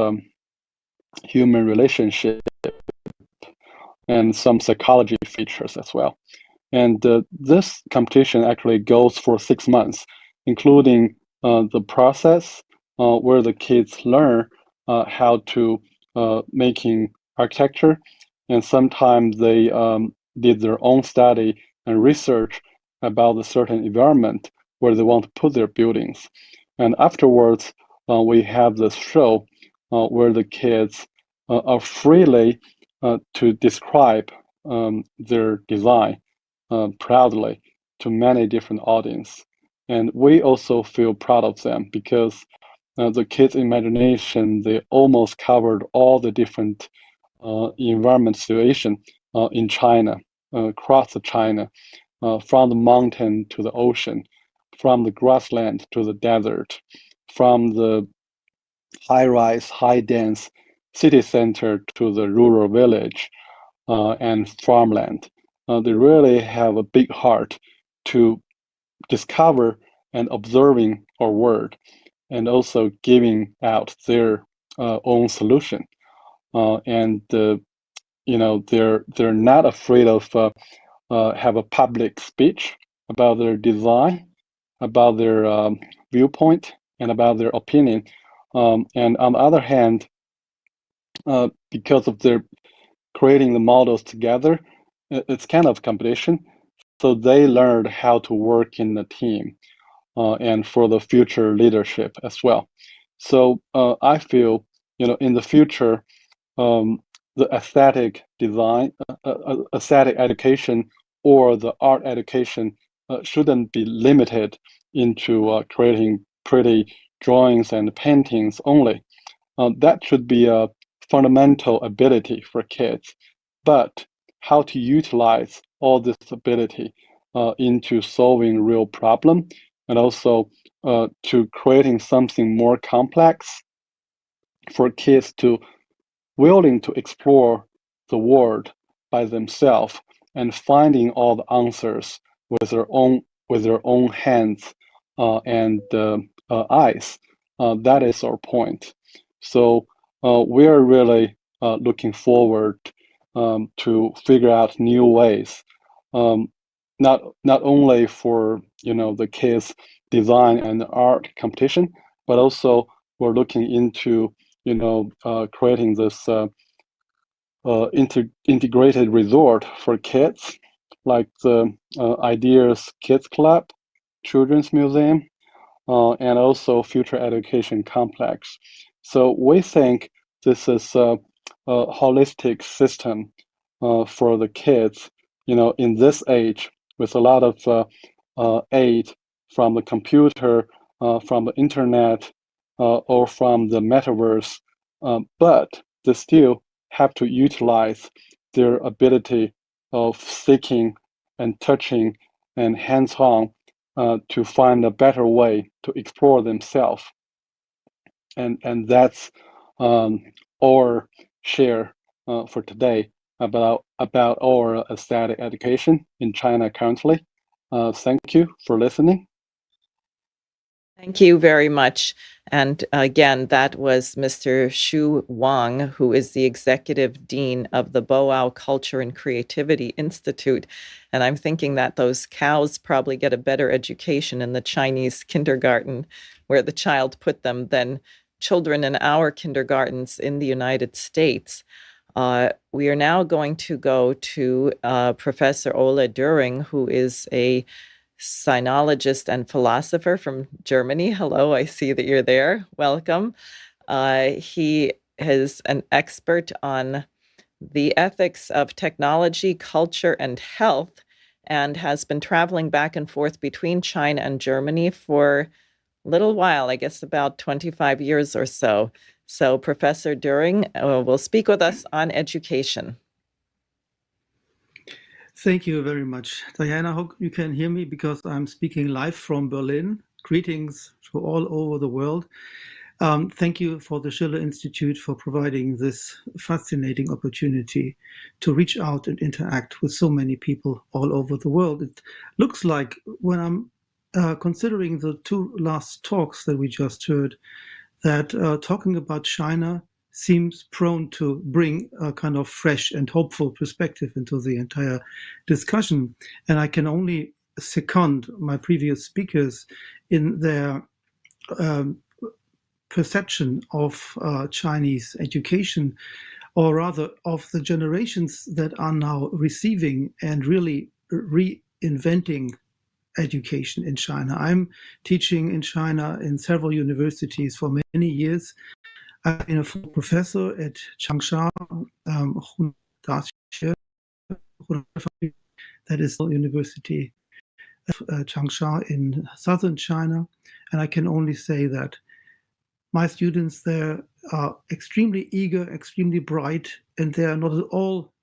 human relationship and some psychology features as well. And this competition actually goes for 6 months, including the process where the kids learn how to making architecture, and sometimes they did their own study and research about a certain environment where they want to put their buildings. And afterwards, we have this show where the kids are freely to describe their design proudly to many different audience. And we also feel proud of them because the kids' imagination, they almost covered all the different environment situation in China, across China, from the mountain to the ocean, from the grassland to the desert, from the high-rise, high-dense city center to the rural village and farmland. They really have a big heart to discover and observing our world, and also giving out their own solution. And they're not afraid of have a public speech about their design, about their viewpoint, and about their opinion. And on the other hand, because of their creating the models together, it's kind of competition. So they learned how to work in a team and for the future leadership as well. So I feel, in the future, the aesthetic design, aesthetic education, or the art education shouldn't be limited into creating pretty drawings and paintings only. That should be a fundamental ability for kids. But how to utilize all this ability into solving real problem, and also to creating something more complex for kids to willing to explore the world by themselves and finding all the answers with their own hands and eyes. That is our point. So we are really looking forward to figure out new ways, not only for the kids' design and art competition, but also we're looking into creating this integrated resort for kids, like the Ideas Kids Club, Children's Museum, and also Future Education Complex. So we think this is a holistic system for the kids, in this age, with a lot of aid from the computer, from the internet, or from the metaverse, but they still have to utilize their ability of seeking and touching and hands-on to find a better way to explore themselves. And that's our share for today about our aesthetic education in China currently. Thank you for listening. Thank you very much. And again, that was Mr. Xu Wang, who is the Executive Dean of the Boao Culture and Creativity Institute. And I'm thinking that those cows probably get a better education in the Chinese kindergarten where the child put them than children in our kindergartens in the United States. We are now going to go to Professor Ole Doering, who is a Sinologist and philosopher from Germany. Hello, I see that you're there. Welcome. He is an expert on the ethics of technology, culture, and health, and has been traveling back and forth between China and Germany for a little while, I guess about 25 years or so. So Professor Doering will speak with us on education. Thank you very much, Diana. I hope you can hear me because I'm speaking live from Berlin. Greetings to all over the world. Thank you for the Schiller Institute for providing this fascinating opportunity to reach out and interact with so many people all over the world. It looks like when I'm considering the two last talks that we just heard, that talking about China seems prone to bring a kind of fresh and hopeful perspective into the entire discussion. And I can only second my previous speakers in their perception of Chinese education, or rather of the generations that are now receiving and really reinventing education in China. I'm teaching in China in several universities for many years. I've been a full professor at Changsha, that is the University of Changsha in southern China. And I can only say that my students there are extremely eager, extremely bright, and they are not at all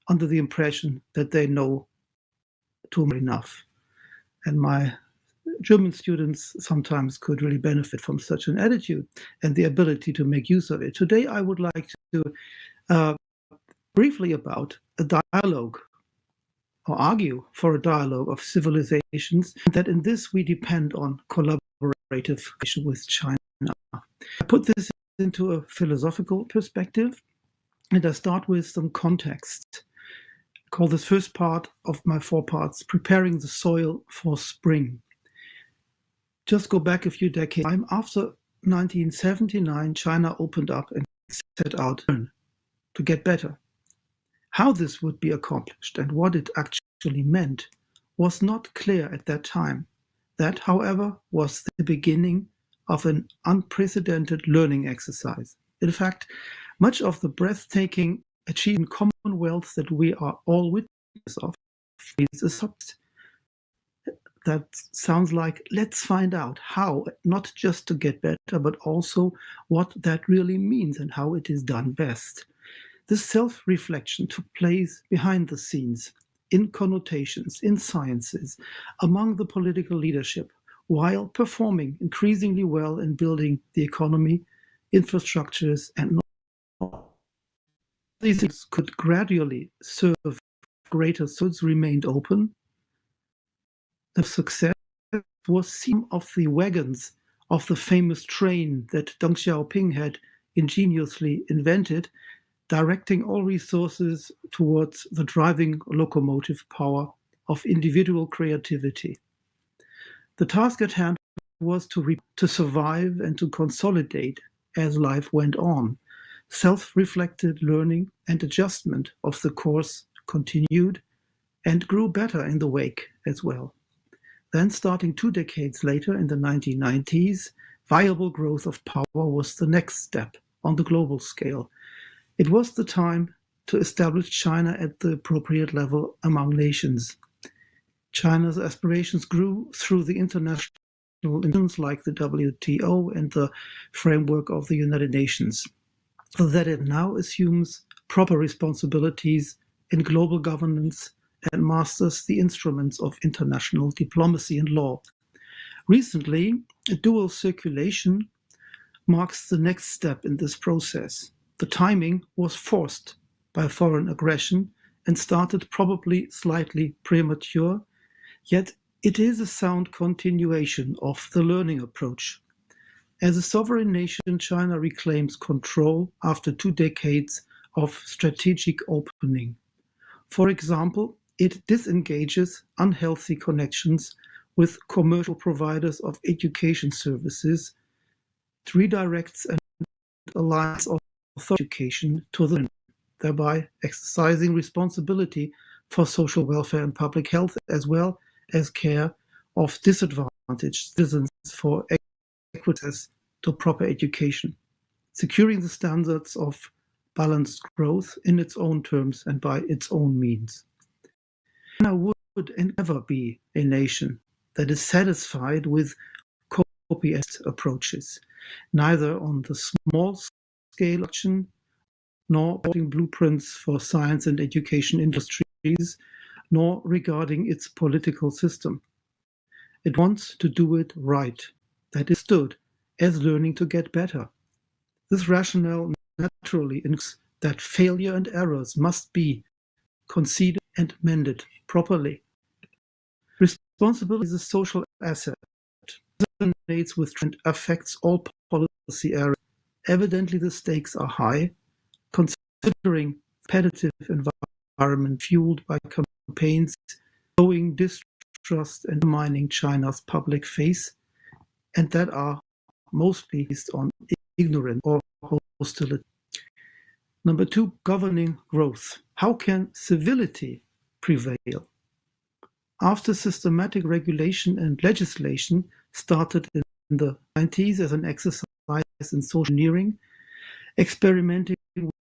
under the impression that they know too much enough. And my German students sometimes could really benefit from such an attitude and the ability to make use of it. Today, I would like to briefly about a dialogue, or argue for a dialogue of civilizations, that in this we depend on collaborative with China. I put this into a philosophical perspective, and I start with some context. I call this first part of my 4 parts, Preparing the Soil for Spring. Just go back a few decades. After 1979, China opened up and set out to get better. How this would be accomplished and what it actually meant was not clear at that time. That, however, was the beginning of an unprecedented learning exercise. In fact, much of the breathtaking achievement commonwealth that we are all witnesses of is a subject that sounds like, let's find out how, not just to get better, but also what that really means and how it is done best. This self-reflection took place behind the scenes, in connotations, in sciences, among the political leadership, while performing increasingly well in building the economy, infrastructures, and these things could gradually serve greater souls remained open. The success was some of the wagons of the famous train that Deng Xiaoping had ingeniously invented, directing all resources towards the driving locomotive power of individual creativity. The task at hand was to survive and to consolidate as life went on. Self-reflected learning and adjustment of the course continued and grew better in the wake as well. Then, starting 2 decades later in the 1990s, viable growth of power was the next step on the global scale. It was the time to establish China at the appropriate level among nations. China's aspirations grew through the international institutions like the WTO and the framework of the United Nations, so that it now assumes proper responsibilities in global governance and masters the instruments of international diplomacy and law. Recently, a dual circulation marks the next step in this process. The timing was forced by foreign aggression and started probably slightly premature, yet it is a sound continuation of the learning approach. As a sovereign nation, China reclaims control after 2 decades of strategic opening. For example, it disengages unhealthy connections with commercial providers of education services. It redirects and aligns authority education to the thereby exercising responsibility for social welfare and public health, as well as care of disadvantaged citizens for access to proper education, securing the standards of balanced growth in its own terms and by its own means. China would never be a nation that is satisfied with copy-paste approaches, neither on the small-scale action nor building blueprints for science and education industries, nor regarding its political system. It wants to do it right, that is stood as learning to get better. This rationale naturally indicates that failure and errors must be conceded and mended properly. Responsibility is a social asset. It resonates with and affects all policy areas. Evidently, the stakes are high, considering competitive environment fueled by campaigns showing distrust and undermining China's public face, and that are mostly based on ignorance or hostility. Number 2, governing growth. How can civility prevail? After systematic regulation and legislation started in the 90s as an exercise in social engineering, experimenting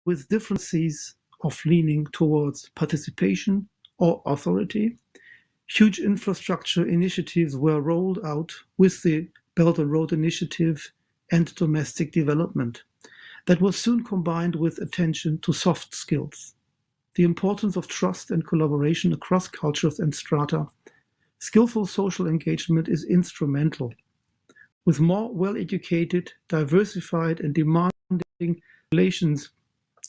with differences of leaning towards participation or authority, huge infrastructure initiatives were rolled out with the Belt and Road Initiative and domestic development. That was soon combined with attention to soft skills. The importance of trust and collaboration across cultures and strata. Skillful social engagement is instrumental. With more well-educated, diversified, and demanding relations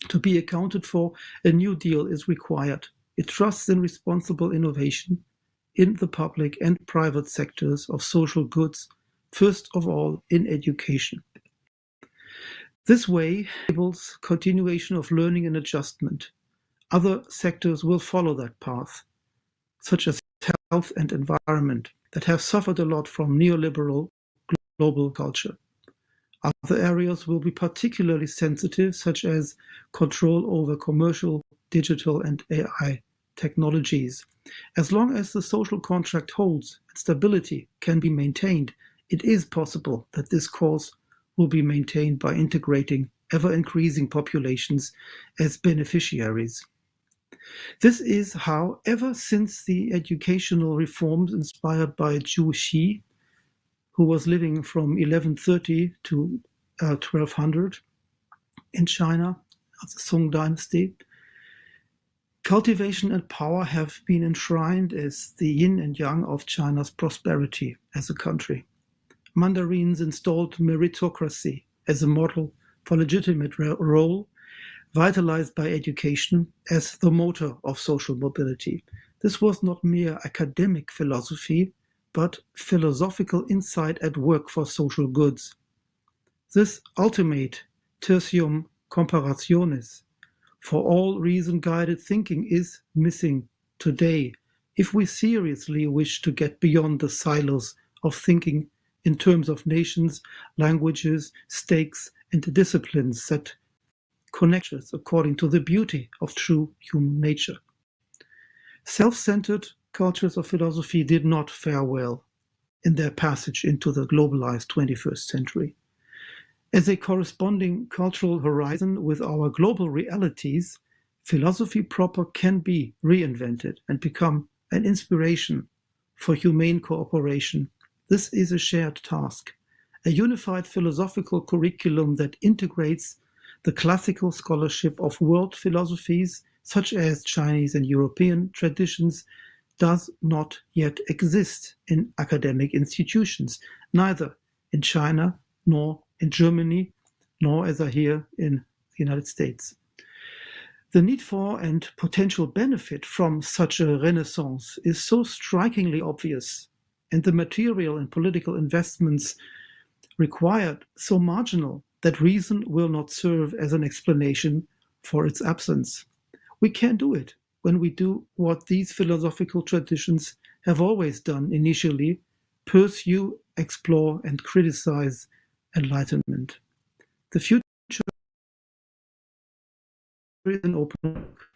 to be accounted for, a new deal is required. It trusts in responsible innovation in the public and private sectors of social goods, first of all in education. This way enables continuation of learning and adjustment. Other sectors will follow that path, such as health and environment, that have suffered a lot from neoliberal global culture. Other areas will be particularly sensitive, such as control over commercial, digital, and AI technologies. As long as the social contract holds and stability can be maintained, it is possible that this course will be maintained by integrating ever-increasing populations as beneficiaries. This is how, ever since the educational reforms inspired by Zhu Xi, who was living from 1130 to 1200 in China, of the Song dynasty, cultivation and power have been enshrined as the yin and yang of China's prosperity as a country. Mandarins installed meritocracy as a model for legitimate role, vitalized by education as the motor of social mobility. This was not mere academic philosophy, but philosophical insight at work for social goods. This ultimate tertium comparationis for all reason-guided thinking is missing today if we seriously wish to get beyond the silos of thinking in terms of nations, languages, stakes, and disciplines that connections according to the beauty of true human nature. Self-centered cultures of philosophy did not fare well in their passage into the globalized 21st century. As a corresponding cultural horizon with our global realities, philosophy proper can be reinvented and become an inspiration for humane cooperation. This is a shared task, a unified philosophical curriculum that integrates the classical scholarship of world philosophies, such as Chinese and European traditions, does not yet exist in academic institutions, neither in China nor in Germany, nor, as I hear, in the United States. The need for and potential benefit from such a renaissance is so strikingly obvious, and the material and political investments required so marginal that reason will not serve as an explanation for its absence. We can do it when we do what these philosophical traditions have always done initially: pursue, explore, and criticize enlightenment. The future is an open book,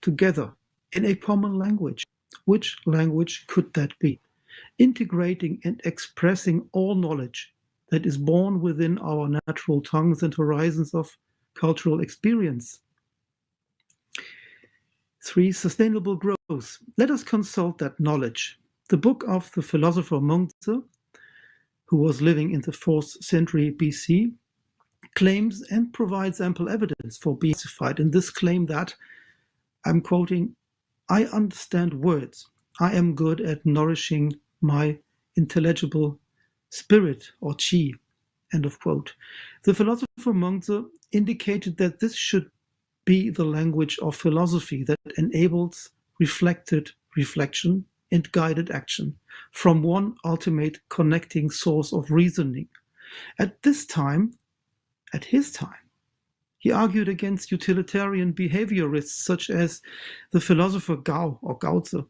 together in a common language. Which language could that be? Integrating and expressing all knowledge that is born within our natural tongues and horizons of cultural experience. 3. Sustainable growth. Let us consult that knowledge. The book of the philosopher Mengzi, who was living in the 4th century BC, claims and provides ample evidence for being justified in this claim that, I'm quoting, "I understand words. I am good at nourishing my intelligible spirit or qi." End of quote. The philosopher Mengzi indicated that this should be the language of philosophy that enables reflected reflection and guided action from one ultimate connecting source of reasoning. At his time, he argued against utilitarian behaviorists such as the philosopher Gao or Gaozi.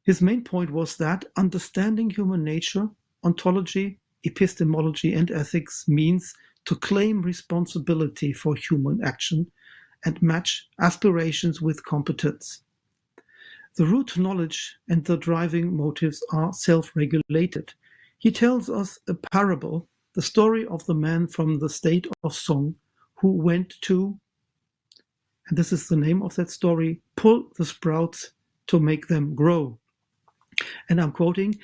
His main point was that understanding human nature, ontology, epistemology, and ethics means to claim responsibility for human action and match aspirations with competence. The root knowledge and the driving motives are self-regulated. He tells us a parable, the story of the man from the state of Song who went to, and this is the name of that story, pull the sprouts to make them grow. And I'm quoting,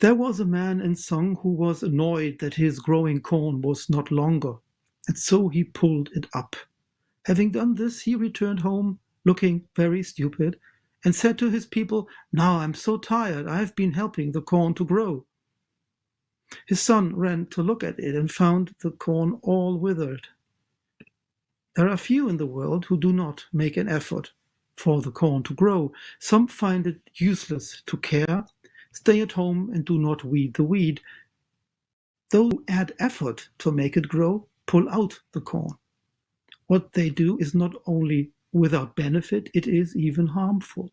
"There was a man in Song who was annoyed that his growing corn was not longer, and so he pulled it up. Having done this, he returned home looking very stupid and said to his people, 'Now I'm so tired, I have been helping the corn to grow.' His son ran to look at it and found the corn all withered. There are few in the world who do not make an effort for the corn to grow. Some find it useless to care, stay at home and do not weed the weed. Those who add effort to make it grow pull out the corn. What they do is not only without benefit, it is even harmful.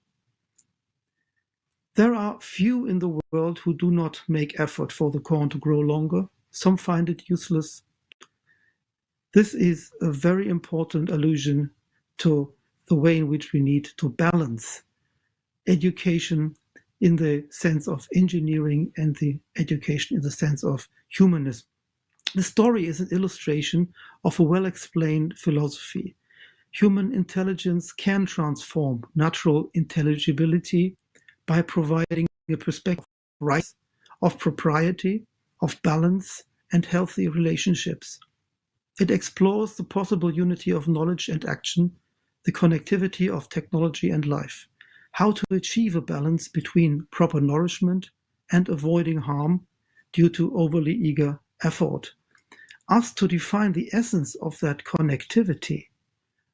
There are few in the world who do not make effort for the corn to grow longer. Some find it useless. This is a very important allusion to the way in which we need to balance education in the sense of engineering and the education in the sense of humanism. The story is an illustration of a well-explained philosophy. Human intelligence can transform natural intelligibility by providing a perspective of rights, of propriety, of balance, and healthy relationships. It explores the possible unity of knowledge and action, the connectivity of technology and life, how to achieve a balance between proper nourishment and avoiding harm due to overly eager effort. Asked to define the essence of that connectivity,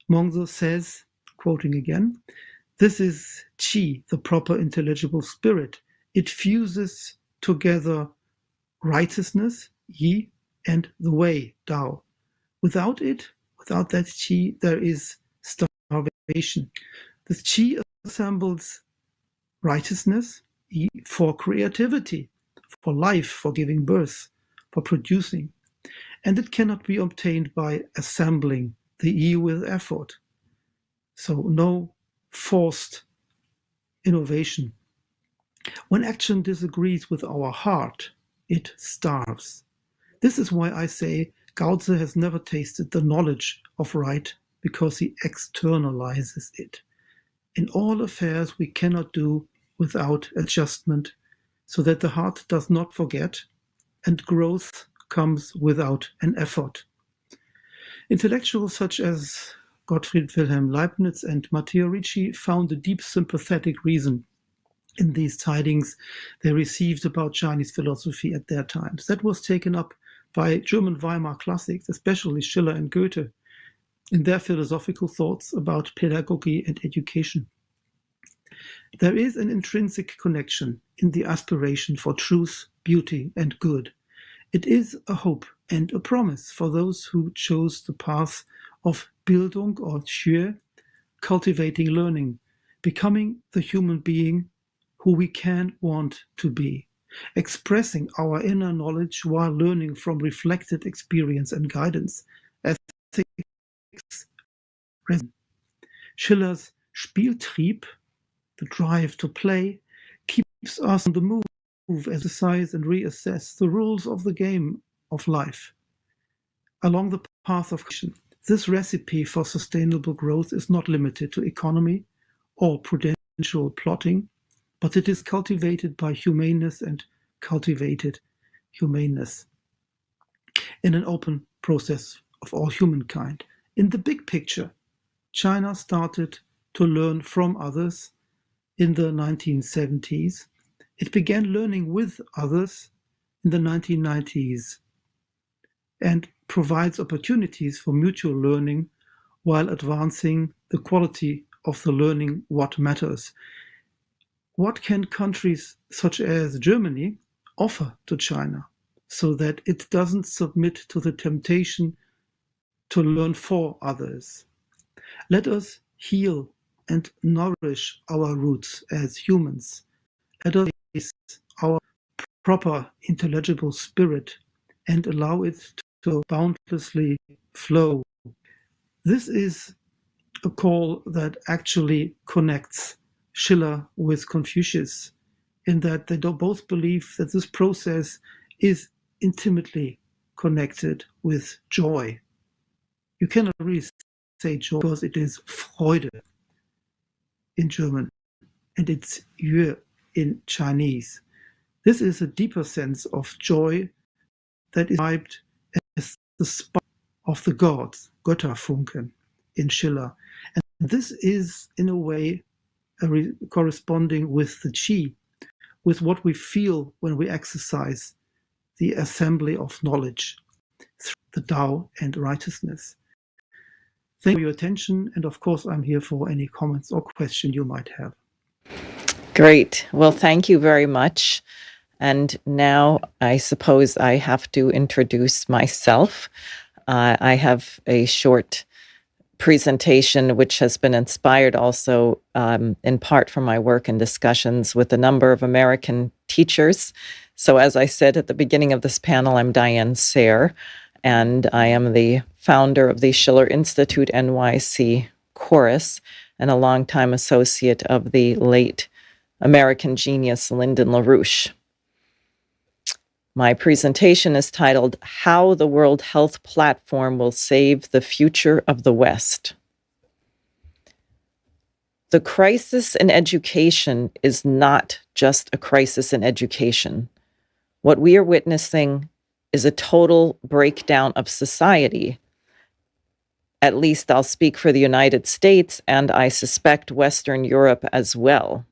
Mengzi says, quoting again, "This is qi, the proper intelligible spirit. It fuses together righteousness, yi, and the way, Tao. Without it, without that qi, there is starvation. This qi assembles righteousness, yi, for creativity, for life, for giving birth, for producing. And it cannot be obtained by assembling the E with effort. So no forced innovation. When action disagrees with our heart, it starves. This is why I say Gaozi has never tasted the knowledge of right, because he externalizes it. In all affairs we cannot do without adjustment, so that the heart does not forget, and growth comes without an effort. Intellectuals such as Gottfried Wilhelm Leibniz and Matteo Ricci found a deep sympathetic reason in these tidings they received about Chinese philosophy at their times. That was taken up by German Weimar classics, especially Schiller and Goethe, in their philosophical thoughts about pedagogy and education. There is an intrinsic connection in the aspiration for truth, beauty, and good. It is a hope and a promise for those who chose the path of Bildung or Xue, cultivating learning, becoming the human being who we can want to be, expressing our inner knowledge while learning from reflected experience and guidance. Ethics. Schiller's Spieltrieb, the drive to play, keeps us on the move, exercise and reassess the rules of the game of life. Along the path of action, this recipe for sustainable growth is not limited to economy or prudential plotting, but it is cultivated by humaneness and cultivated humaneness in an open process of all humankind. In the big picture, China started to learn from others in the 1970s. It began learning with others in the 1990s and provides opportunities for mutual learning while advancing the quality of the learning what matters. What can countries such as Germany offer to China so that it doesn't submit to the temptation to learn for others? Let us heal and nourish our roots as humans. Let us raise our proper intelligible spirit and allow it to boundlessly flow. This is a call that actually connects Schiller with Confucius, in that they both believe that this process is intimately connected with joy. You cannot really say joy because it is Freude in German and it's Yue in Chinese. This is a deeper sense of joy that is described as the spark of the gods, Götterfunken in Schiller. And this is, in a way, corresponding with the Qi, with what we feel when we exercise the assembly of knowledge through the Tao and righteousness. Thank you for your attention, and of course I'm here for any comments or questions you might have. Great. Well, thank you very much. And now I suppose I have to introduce myself. I have a short presentation which has been inspired also in part from my work and discussions with a number of American teachers. So as I said at the beginning of this panel, I'm Diane Sayre, and I am the founder of the Schiller Institute NYC Chorus and a longtime associate of the late American genius Lyndon LaRouche. My presentation is titled, How the World Health Platform Will Save the Future of the West. The crisis in education is not just a crisis in education. What we are witnessing is a total breakdown of society. At least I'll speak for the United States, and I suspect Western Europe as well.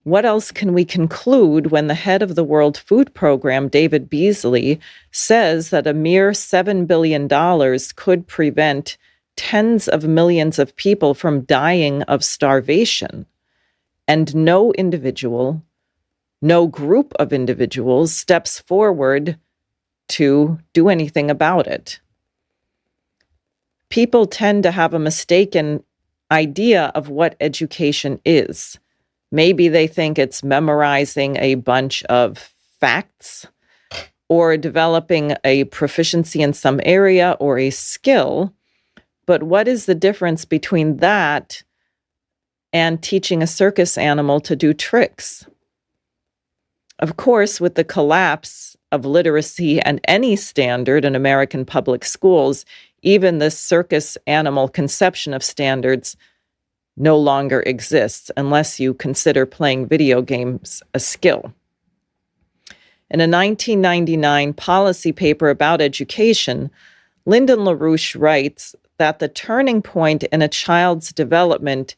What else can we conclude when the head of the World Food Program, David Beasley, says that a mere $7 billion could prevent tens of millions of people from dying of starvation, and no individual, no group of individuals steps forward to do anything about it? People tend to have a mistaken idea of what education is. Maybe they think it's memorizing a bunch of facts or developing a proficiency in some area or a skill, But what is the difference between that and teaching a circus animal to do tricks? Of course, with the collapse of literacy and any standard in American public schools, even the circus animal conception of standards no longer exists unless you consider playing video games a skill. In a 1999 policy paper about education, Lyndon LaRouche writes that the turning point in a child's development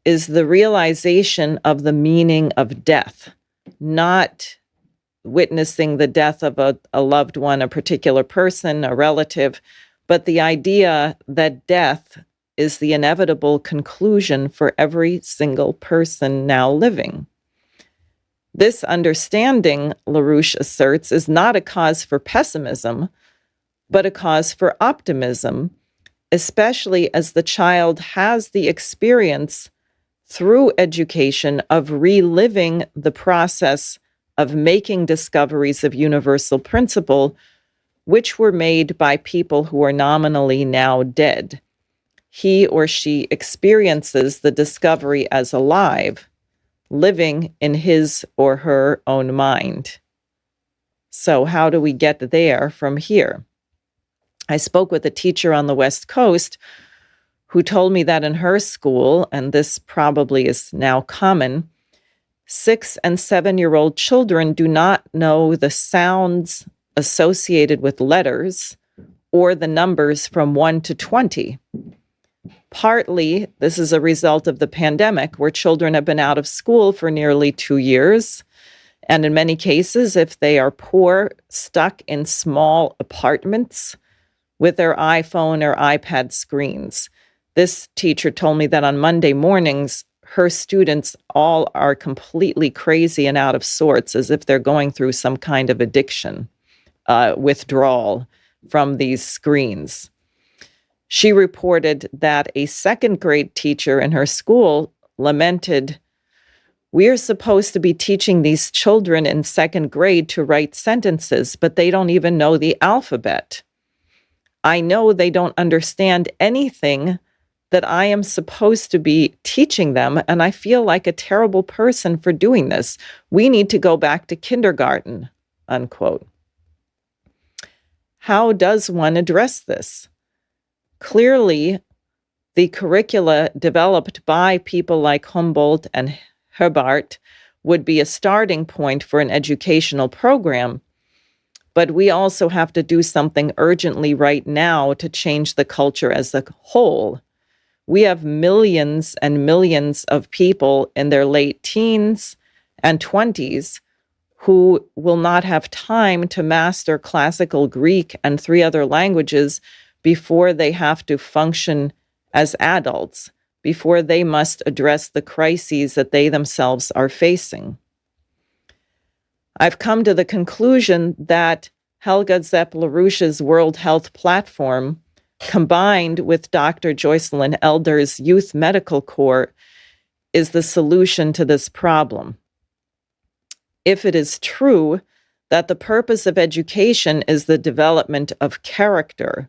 is the realization of the meaning of death, not witnessing the death of a loved one, a particular person, a relative, but the idea that death is the inevitable conclusion for every single person now living. This understanding, LaRouche asserts, is not a cause for pessimism, but a cause for optimism, especially as the child has the experience through education of reliving the process of making discoveries of universal principle, which were made by people who are nominally now dead. He or she experiences the discovery as alive, living in his or her own mind. So how do we get there from here? I spoke with a teacher on the West Coast who told me that in her school, and this probably is now common, 6- and 7-year-old children do not know the sounds associated with letters or the numbers from 1 to 20. Partly, this is a result of the pandemic, where children have been out of school for nearly 2 years, and in many cases, if they are poor, stuck in small apartments with their iPhone or iPad screens. This teacher told me that on Monday mornings, her students all are completely crazy and out of sorts, as if they're going through some kind of addiction, withdrawal from these screens. She reported that a 2nd grade teacher in her school lamented, "We are supposed to be teaching these children in 2nd grade to write sentences, but they don't even know the alphabet. I know they don't understand anything that I am supposed to be teaching them, and I feel like a terrible person for doing this. We need to go back to kindergarten," unquote. How does one address this? Clearly, the curricula developed by people like Humboldt and Herbart would be a starting point for an educational program, but we also have to do something urgently right now to change the culture as a whole. We have millions and millions of people in their late teens and 20s who will not have time to master classical Greek and 3 other languages before they have to function as adults, before they must address the crises that they themselves are facing. I've come to the conclusion that Helga Zepp-LaRouche's World Health Platform, combined with Dr. Joycelyn Elder's Youth Medical Corps, is the solution to this problem. If it is true that the purpose of education is the development of character,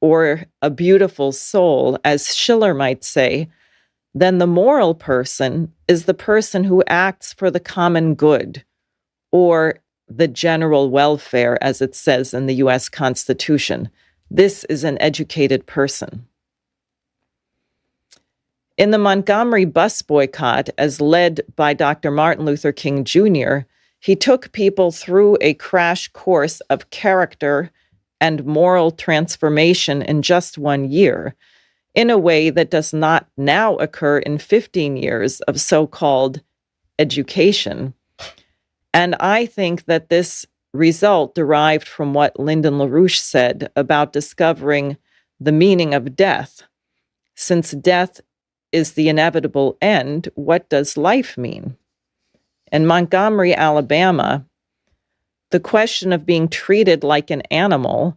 or a beautiful soul, as Schiller might say, then the moral person is the person who acts for the common good, or the general welfare, as it says in the US Constitution. This is an educated person. In the Montgomery bus boycott, as led by Dr. Martin Luther King Jr., he took people through a crash course of character and moral transformation in just 1 year, in a way that does not now occur in 15 years of so-called education. And I think that this result derived from what Lyndon LaRouche said about discovering the meaning of death. Since death is the inevitable end, what does life mean? In Montgomery, Alabama, the question of being treated like an animal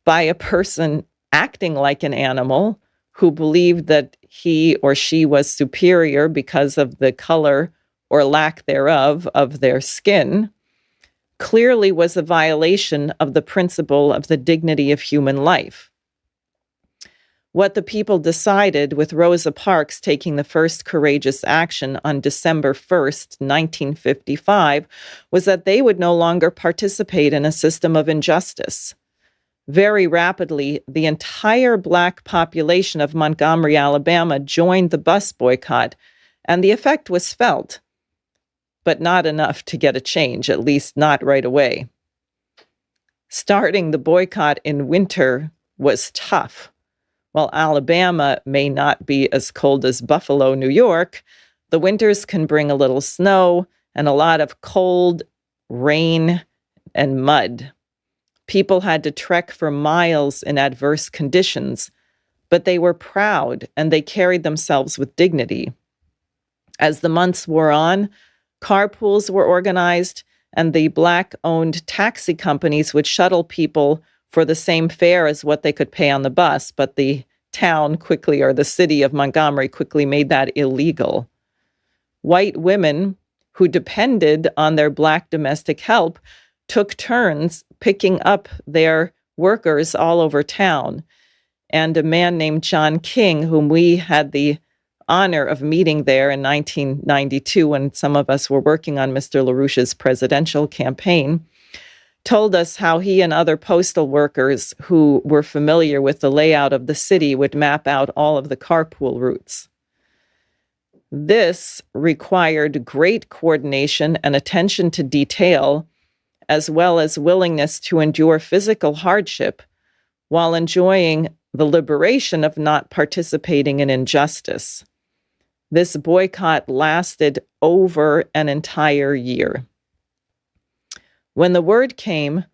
by a person acting like an animal who believed that he or she was superior because of the color or lack thereof of their skin clearly was a violation of the principle of the dignity of human life. What the people decided, with Rosa Parks taking the first courageous action on December 1st, 1955, was that they would no longer participate in a system of injustice. Very rapidly, the entire Black population of Montgomery, Alabama, joined the bus boycott, and the effect was felt, but not enough to get a change, at least not right away. Starting the boycott in winter was tough. While Alabama may not be as cold as Buffalo, New York, the winters can bring a little snow and a lot of cold, rain, and mud. People had to trek for miles in adverse conditions, but they were proud and they carried themselves with dignity. As the months wore on, carpools were organized, and the Black-owned taxi companies would shuttle people for the same fare as what they could pay on the bus, but the town quickly, or the city of Montgomery, quickly made that illegal. White women who depended on their Black domestic help took turns picking up their workers all over town. And a man named John King, whom we had the honor of meeting there in 1992 when some of us were working on Mr. LaRouche's presidential campaign, told us how he and other postal workers who were familiar with the layout of the city would map out all of the carpool routes. This required great coordination and attention to detail, as well as willingness to endure physical hardship while enjoying the liberation of not participating in injustice. This boycott lasted over an entire year. When the word came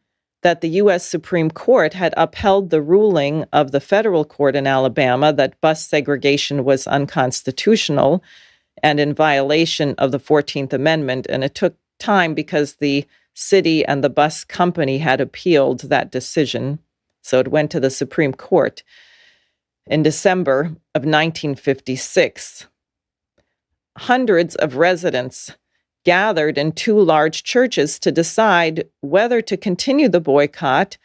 that the U.S. Supreme Court had upheld the ruling of the federal court in Alabama that bus segregation was unconstitutional and in violation of the 14th Amendment, and it took time because the city and the bus company had appealed that decision, so it went to the Supreme Court in December of 1956. Hundreds of residents gathered in two large churches to decide whether to continue the boycott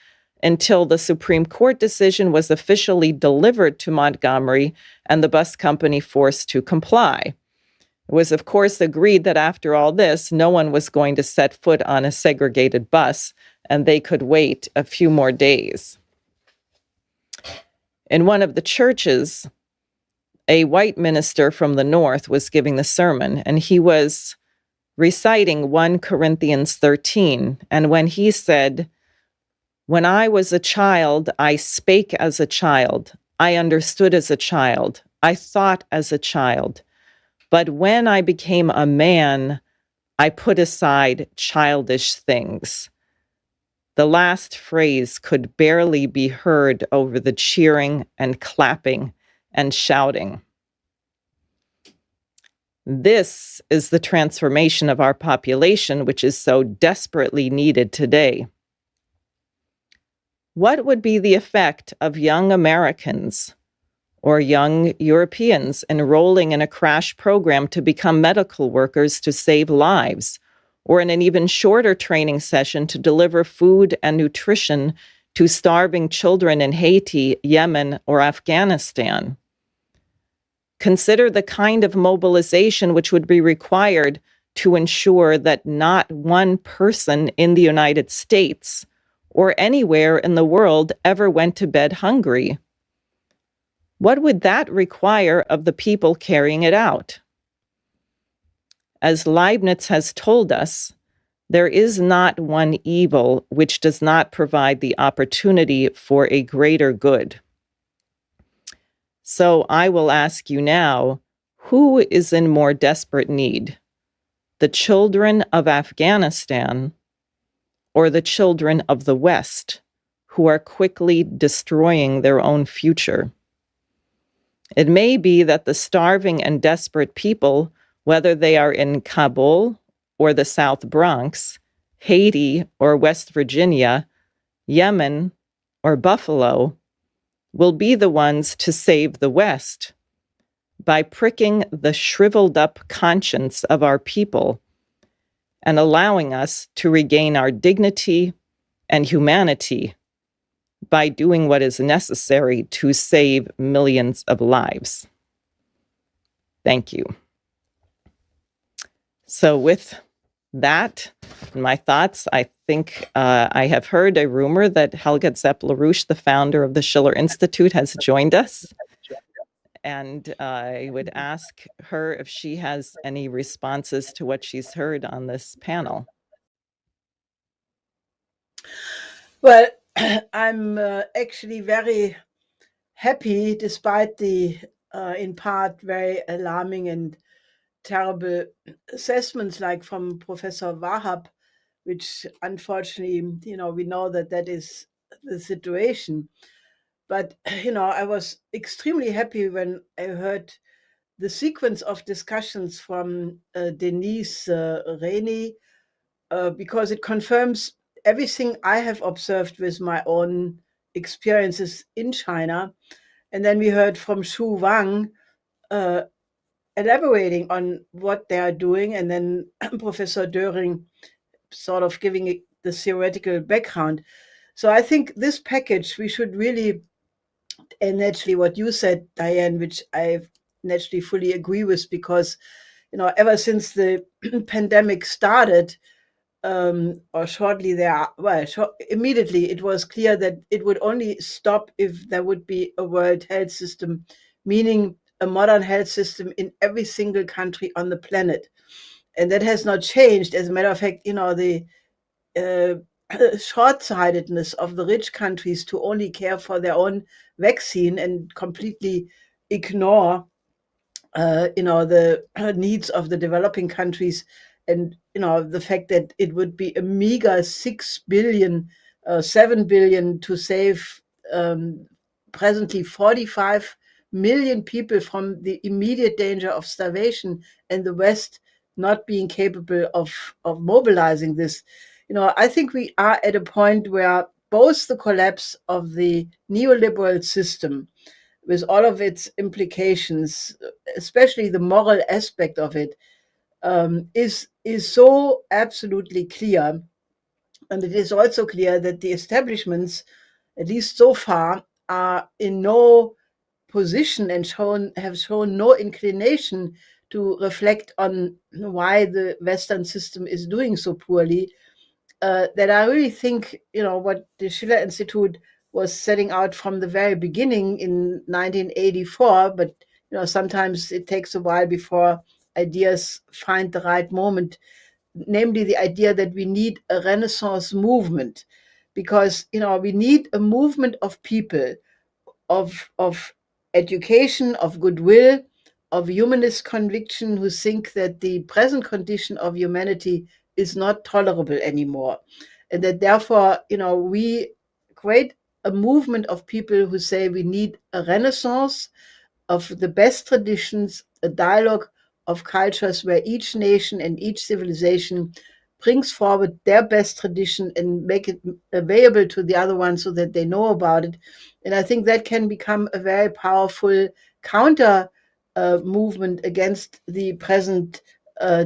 until the Supreme Court decision was officially delivered to Montgomery and the bus company forced to comply. It was, of course, agreed that after all this, no one was going to set foot on a segregated bus, and they could wait a few more days. In one of the churches, a white minister from the North was giving the sermon, and he was reciting 1 Corinthians 13. And when he said, "When I was a child, I spake as a child. I understood as a child. I thought as a child. But when I became a man, I put aside childish things." The last phrase could barely be heard over the cheering and clapping and shouting. This is the transformation of our population, which is so desperately needed today. What would be the effect of young Americans or young Europeans enrolling in a crash program to become medical workers to save lives, or in an even shorter training session to deliver food and nutrition to starving children in Haiti, Yemen, or Afghanistan? Consider the kind of mobilization which would be required to ensure that not one person in the United States or anywhere in the world ever went to bed hungry. What would that require of the people carrying it out? As Leibniz has told us, there is not one evil which does not provide the opportunity for a greater good. So I will ask you now, who is in more desperate need? The children of Afghanistan or the children of the West, who are quickly destroying their own future? It may be that the starving and desperate people, whether they are in Kabul or the South Bronx, Haiti or West Virginia, Yemen or Buffalo, will be the ones to save the West by pricking the shriveled up conscience of our people and allowing us to regain our dignity and humanity by doing what is necessary to save millions of lives. Thank you. So with that, my thoughts, I think I have heard a rumor that Helga Zepp-LaRouche, the founder of the Schiller Institute, has joined us. And I would ask her if she has any responses to what she's heard on this panel. Well, I'm actually very happy, despite the, in part, very alarming and terrible assessments, like from Professor Wahab, which unfortunately, we know that that is the situation. But, I was extremely happy when I heard the sequence of discussions from Denise Rainey, because it confirms everything I have observed with my own experiences in China. And then we heard from Xu Wang elaborating on what they are doing, and then Professor Doering sort of giving it the theoretical background. So I think this package, we should really, and naturally what you said, Diane, which I naturally fully agree with, because, ever since the pandemic started, or shortly there, immediately it was clear that it would only stop if there would be a world health system, meaning a modern health system in every single country on the planet. And that has not changed. As a matter of fact, the short-sightedness of the rich countries to only care for their own vaccine and completely ignore, the needs of the developing countries, and the fact that it would be a meager 6 billion, 7 billion to save presently 45 million people from the immediate danger of starvation, and the West not being capable of mobilizing this. I think we are at a point where both the collapse of the neoliberal system, with all of its implications, especially the moral aspect of it, is so absolutely clear. And it is also clear that the establishments, at least so far, are in no position and have shown no inclination to reflect on why the Western system is doing so poorly, that I really think, what the Schiller Institute was setting out from the very beginning in 1984, but, sometimes it takes a while before ideas find the right moment, namely the idea that we need a Renaissance movement, because, we need a movement of people, of education, of goodwill, of humanist conviction, who think that the present condition of humanity is not tolerable anymore. And that therefore, we create a movement of people who say we need a renaissance of the best traditions, a dialogue of cultures where each nation and each civilization brings forward their best tradition and make it available to the other ones so that they know about it. And I think that can become a very powerful counter movement against the present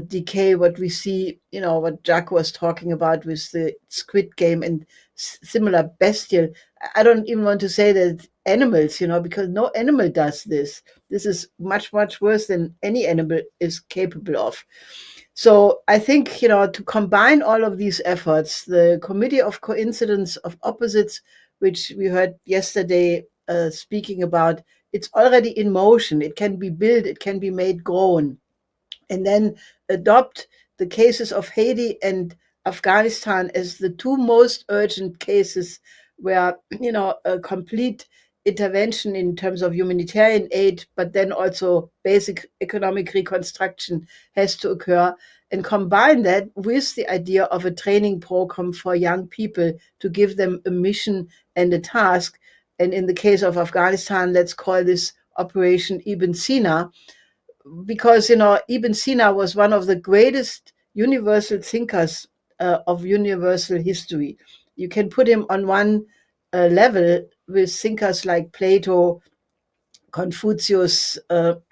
decay, what we see, what Jacques was talking about with the Squid Game and similar bestial. I don't even want to say that animals, because no animal does this. This is much, much worse than any animal is capable of. So I think, to combine all of these efforts, the Committee of Coincidence of Opposites, which we heard yesterday speaking about, it's already in motion. It can be built, it can be made grown. And then adopt the cases of Haiti and Afghanistan as the two most urgent cases where, a complete intervention in terms of humanitarian aid, but then also basic economic reconstruction has to occur, and combine that with the idea of a training program for young people to give them a mission and a task. And in the case of Afghanistan, let's call this Operation Ibn Sina, because, Ibn Sina was one of the greatest universal thinkers of universal history. You can put him on one level with thinkers like Plato, Confucius, Schiller,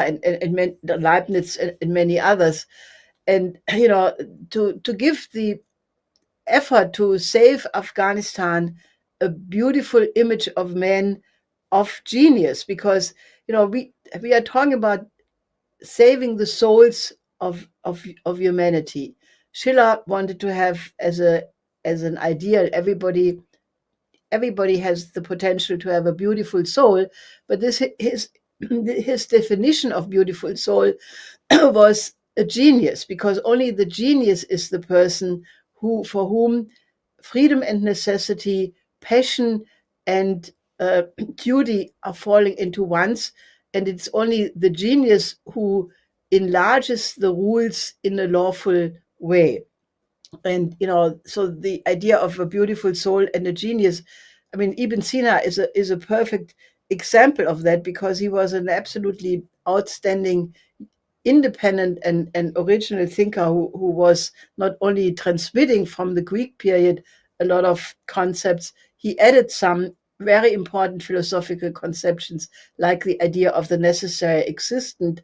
and Leibniz, and many others. And, to give the effort to save Afghanistan a beautiful image of man of genius, because we are talking about saving the souls of humanity. Schiller wanted to have as an ideal, everybody has the potential to have a beautiful soul, but his definition of beautiful soul was a genius, because only the genius is the person for whom freedom and necessity, passion and duty are falling into once, and it's only the genius who enlarges the rules in a lawful way. And so the idea of a beautiful soul and a genius, I mean, Ibn Sina is a perfect example of that, because he was an absolutely outstanding independent and original thinker who was not only transmitting from the Greek period a lot of concepts, he added some very important philosophical conceptions, like the idea of the necessary existent,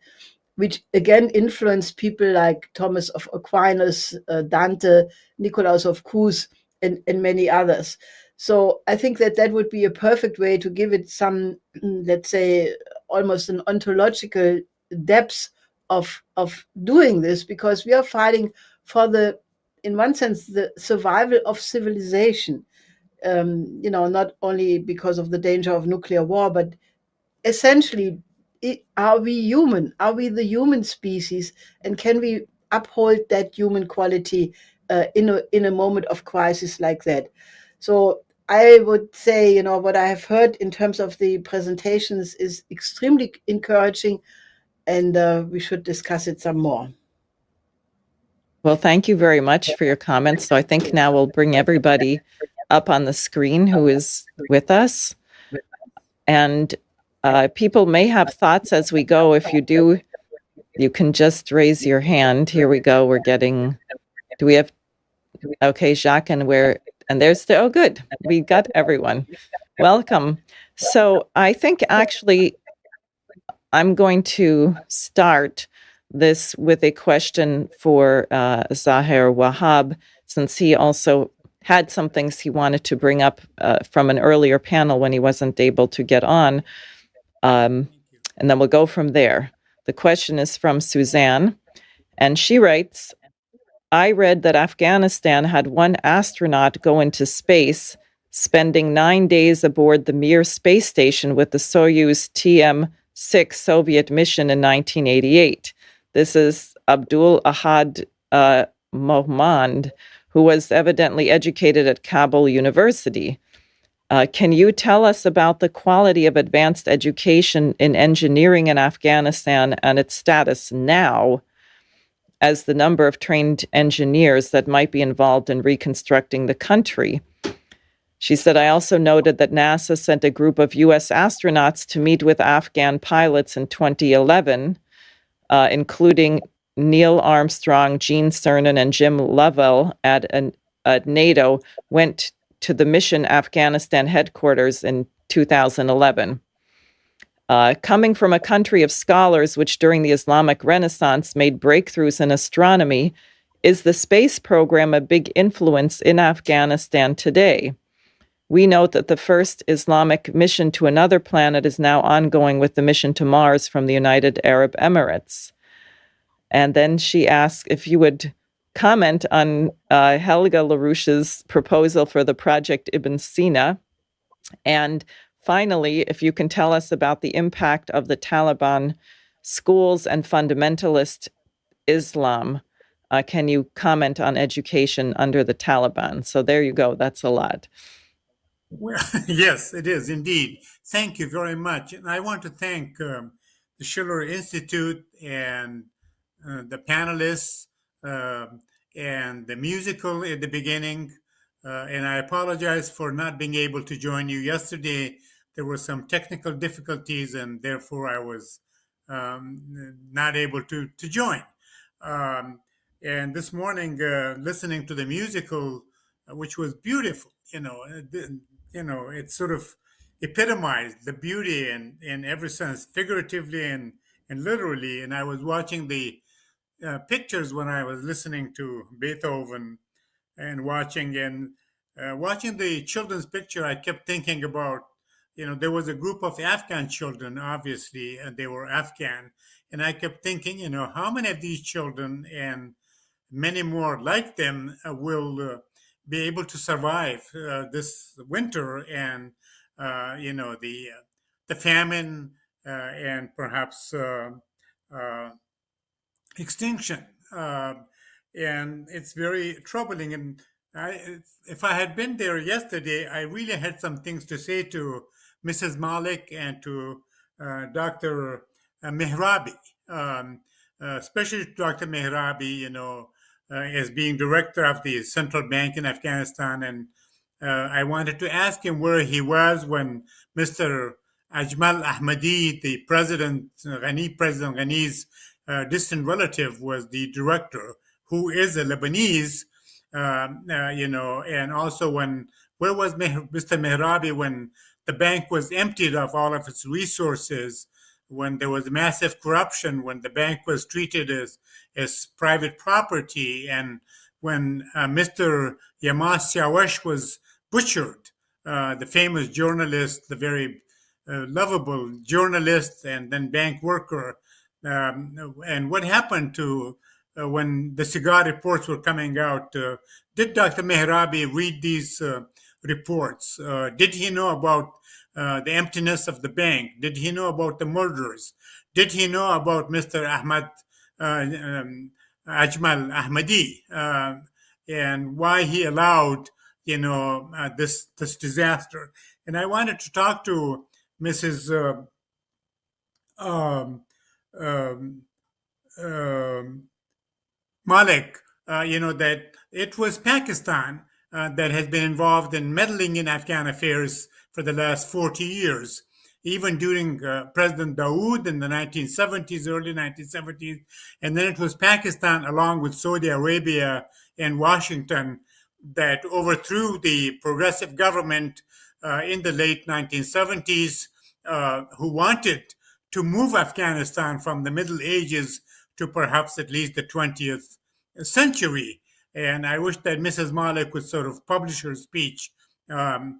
which again influenced people like Thomas of Aquinas, Dante, Nicolaus of Cruz, and many others. So I think that would be a perfect way to give it some, let's say, almost an ontological depth of doing this, because we are fighting for in one sense, the survival of civilization. Not only because of the danger of nuclear war, but essentially, are we human? Are we the human species? And can we uphold that human quality in a moment of crisis like that? So I would say, what I have heard in terms of the presentations is extremely encouraging, and we should discuss it some more. Well, thank you very much for your comments. So I think now we'll bring everybody up on the screen who is with us. And people may have thoughts as we go. If you do, you can just raise your hand. Here we go. Do we have, okay, Jacques, and there's oh, good. We got everyone. Welcome. So I think actually I'm going to start this with a question for Zahir Wahab, since he also had some things he wanted to bring up from an earlier panel when he wasn't able to get on. And then we'll go from there. The question is from Suzanne, and she writes, I read that Afghanistan had one astronaut go into space, spending 9 days aboard the Mir space station with the Soyuz TM-6 Soviet mission in 1988. This is Abdul Ahad Mohmand, who was evidently educated at Kabul University. Can you tell us about the quality of advanced education in engineering in Afghanistan and its status now, as the number of trained engineers that might be involved in reconstructing the country? She said, I also noted that NASA sent a group of U.S. astronauts to meet with Afghan pilots in 2011, including Neil Armstrong, Gene Cernan, and Jim Lovell at NATO, went to the mission Afghanistan headquarters in 2011. Coming from a country of scholars which during the Islamic Renaissance made breakthroughs in astronomy, is the space program a big influence in Afghanistan today? We note that the first Islamic mission to another planet is now ongoing with the mission to Mars from the United Arab Emirates. And then she asked if you would comment on Helga LaRouche's proposal for the Project Ibn Sina. And finally, if you can tell us about the impact of the Taliban schools and fundamentalist Islam. Can you comment on education under the Taliban? So there you go. That's a lot. Well, yes, it is indeed. Thank you very much. And I want to thank the Schiller Institute and the panelists and the musical at the beginning. And I apologize for not being able to join you yesterday. There were some technical difficulties, and therefore I was not able to join. And this morning, listening to the musical, which was beautiful, it sort of epitomized the beauty in every sense, figuratively and literally. And I was watching the pictures when I was listening to Beethoven and watching the children's picture. I kept thinking about, there was a group of Afghan children, obviously, and they were Afghan. And I kept thinking, how many of these children and many more like them will be able to survive this winter and, the famine and perhaps extinction. And it's very troubling. And if I had been there yesterday, I really had some things to say to Mrs. Malik and to Dr. Mehrabi, especially to Dr. Mehrabi, as being director of the central bank in Afghanistan. And I wanted to ask him where he was when Mr. Ajmal Ahmadi, the President Ghani's distant relative, was the director, who is a Lebanese, and also where was Mr. Mehrabi when the bank was emptied of all of its resources, when there was massive corruption, when the bank was treated as private property, and when Mr. Yamas Siawash was butchered, the famous journalist, the very lovable journalist and then bank worker. And what happened to when the cigar reports were coming out? Did Dr. Mehrabi read these reports? Did he know about the emptiness of the bank? Did he know about the murders? Did he know about Mr. Ajmal Ahmadi and why he allowed this disaster? And I wanted to talk to Mrs. Malik, that it was Pakistan that has been involved in meddling in Afghan affairs for the last 40 years, even during President Dawood in the 1970s, early 1970s. And then it was Pakistan, along with Saudi Arabia and Washington, that overthrew the progressive government in the late 1970s, who wanted to move Afghanistan from the Middle Ages to perhaps at least the 20th century. And I wish that Mrs. Malik would sort of publish her speech in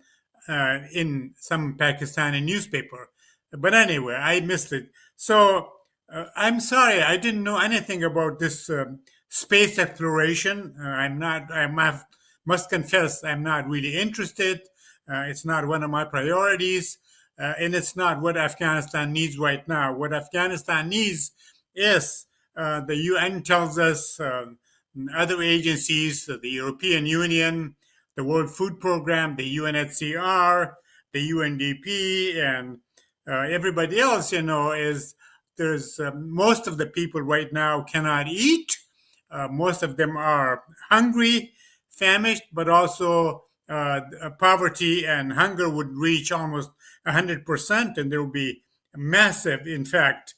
some Pakistani newspaper. But anyway, I missed it. So I'm sorry, I didn't know anything about this space exploration. Must confess, I'm not really interested. It's not one of my priorities. And it's not what Afghanistan needs right now. What Afghanistan needs is the UN tells us, other agencies, the European Union, the World Food Program, the UNHCR, the UNDP, and everybody else, is there's most of the people right now cannot eat. Most of them are hungry, famished, but also poverty and hunger would reach almost 100%, and there will be massive, in fact,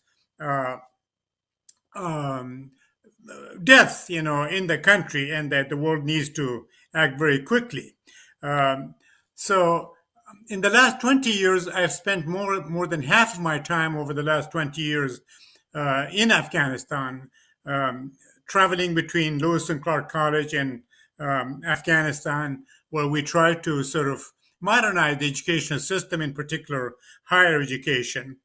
death, in the country, and that the world needs to act very quickly. So, in the last 20 years, I've spent more than half of my time over the last 20 years in Afghanistan, traveling between Lewis and Clark College and Afghanistan, where we try to sort of modernize the educational system, in particular higher education.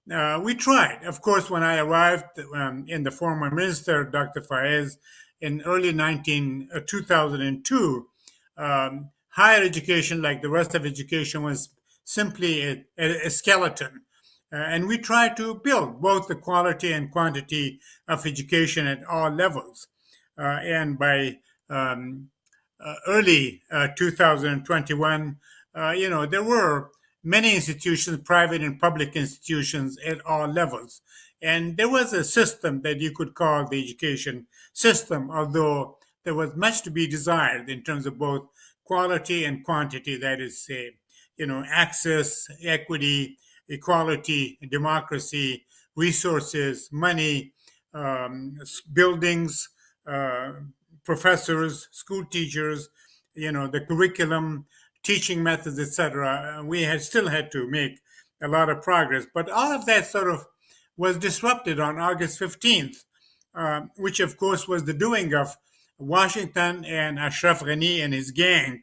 We tried. Of course, when I arrived in the former minister, Dr. Fayez, in early 2002, higher education, like the rest of education, was simply a skeleton. And we tried to build both the quality and quantity of education at all levels. And by early 2021, there were many institutions, private and public institutions at all levels. And there was a system that you could call the education system, although there was much to be desired in terms of both quality and quantity. That is, access, equity, equality, democracy, resources, money, buildings, professors, school teachers, the curriculum, teaching methods, etc. We still had to make a lot of progress, but all of that sort of was disrupted on August 15th, which of course was the doing of Washington and Ashraf Ghani and his gang.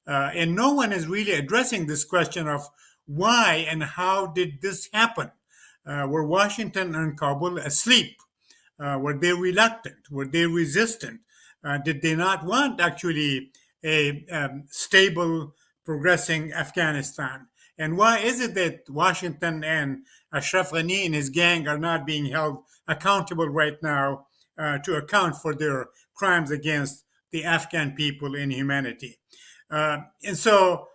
And no one is really addressing this question of why and how did this happen? Were Washington and Kabul asleep? Were they reluctant? Were they resistant? Did they not want actually a stable, progressing Afghanistan? And why is it that Washington and Ashraf Ghani and his gang are not being held accountable right now to account for their crimes against the Afghan people and humanity? And so,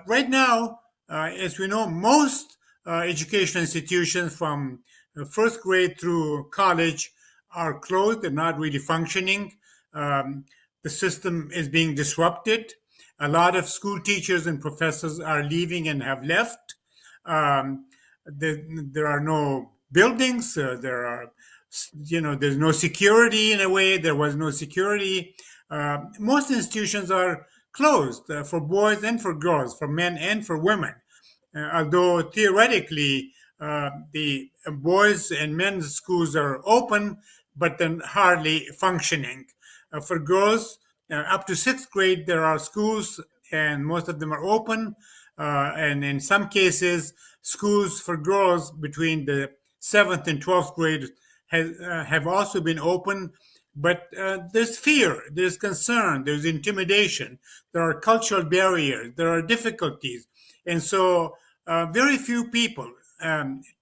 right now, as we know, most educational institutions from first grade through college are closed. They're not really functioning. The system is being disrupted. A lot of school teachers and professors are leaving and have left. There are no buildings. There's no security in a way. There was no security. Most institutions are closed for boys and for girls, for men and for women. Although theoretically, the boys and men's schools are open, but then hardly functioning. For girls, up to sixth grade, there are schools, and most of them are open. And in some cases, schools for girls between the seventh and 12th grade have also been open. But there's fear, there's concern, there's intimidation, there are cultural barriers, there are difficulties. And so very few people,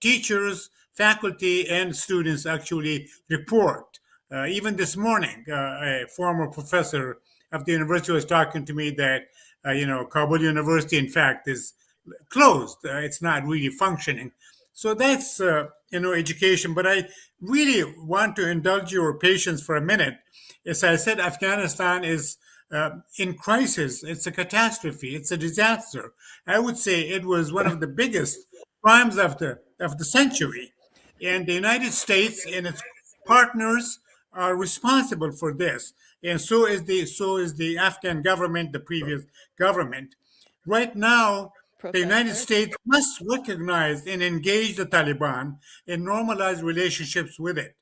teachers, faculty, and students actually report. Even this morning, a former professor of the university was talking to me that, Kabul University, in fact, is closed. It's not really functioning. So that's, education. But I really want to indulge your patience for a minute. As I said, Afghanistan is in crisis. It's a catastrophe. It's a disaster. I would say it was one of the biggest crimes of the century. And the United States and its partners are responsible for this. And so is the Afghan government, the previous government. Right now, the United Professor? States must recognize and engage the Taliban and normalize relationships with it.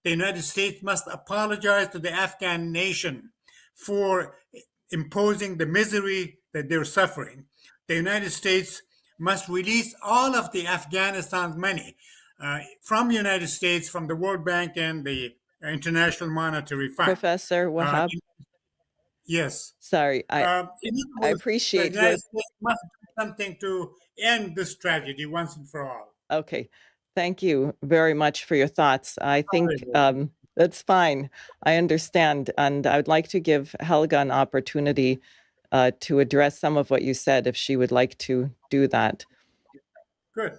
The United States must apologize to the Afghan nation for imposing the misery that they're suffering. The United States must release all of the Afghanistan's money from the United States, from the World Bank and the International Monetary Fund. Professor Uh, Wahab, yes. sorry, In other I words, the appreciate your United States must do something to end this tragedy once and for all. Okay. Thank you very much for your thoughts. I think that's fine. I understand. And I would like to give Helga an opportunity to address some of what you said, if she would like to do that. Good.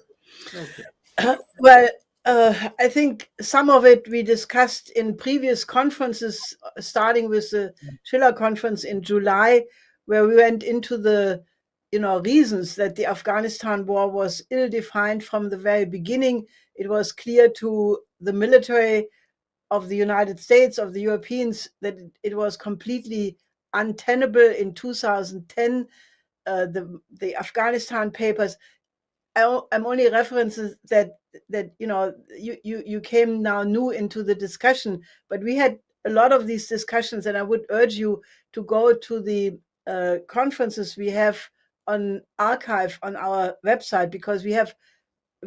Okay. Well, I think some of it we discussed in previous conferences, starting with the Schiller conference in July, where we went into the reasons that the Afghanistan war was ill-defined from the very beginning. It was clear to the military of the United States, of the Europeans, that it was completely untenable in 2010. The Afghanistan papers, I'm only references that you came now new into the discussion, but we had a lot of these discussions, and I would urge you to go to the conferences we have on archive on our website, because we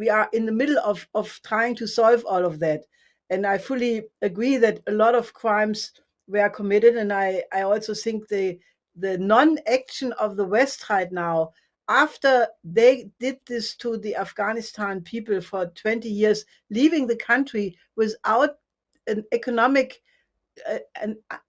are in the middle of trying to solve all of that. And I fully agree that a lot of crimes were committed, and I also think the non-action of the West right now, after they did this to the Afghanistan people for 20 years, leaving the country without an economic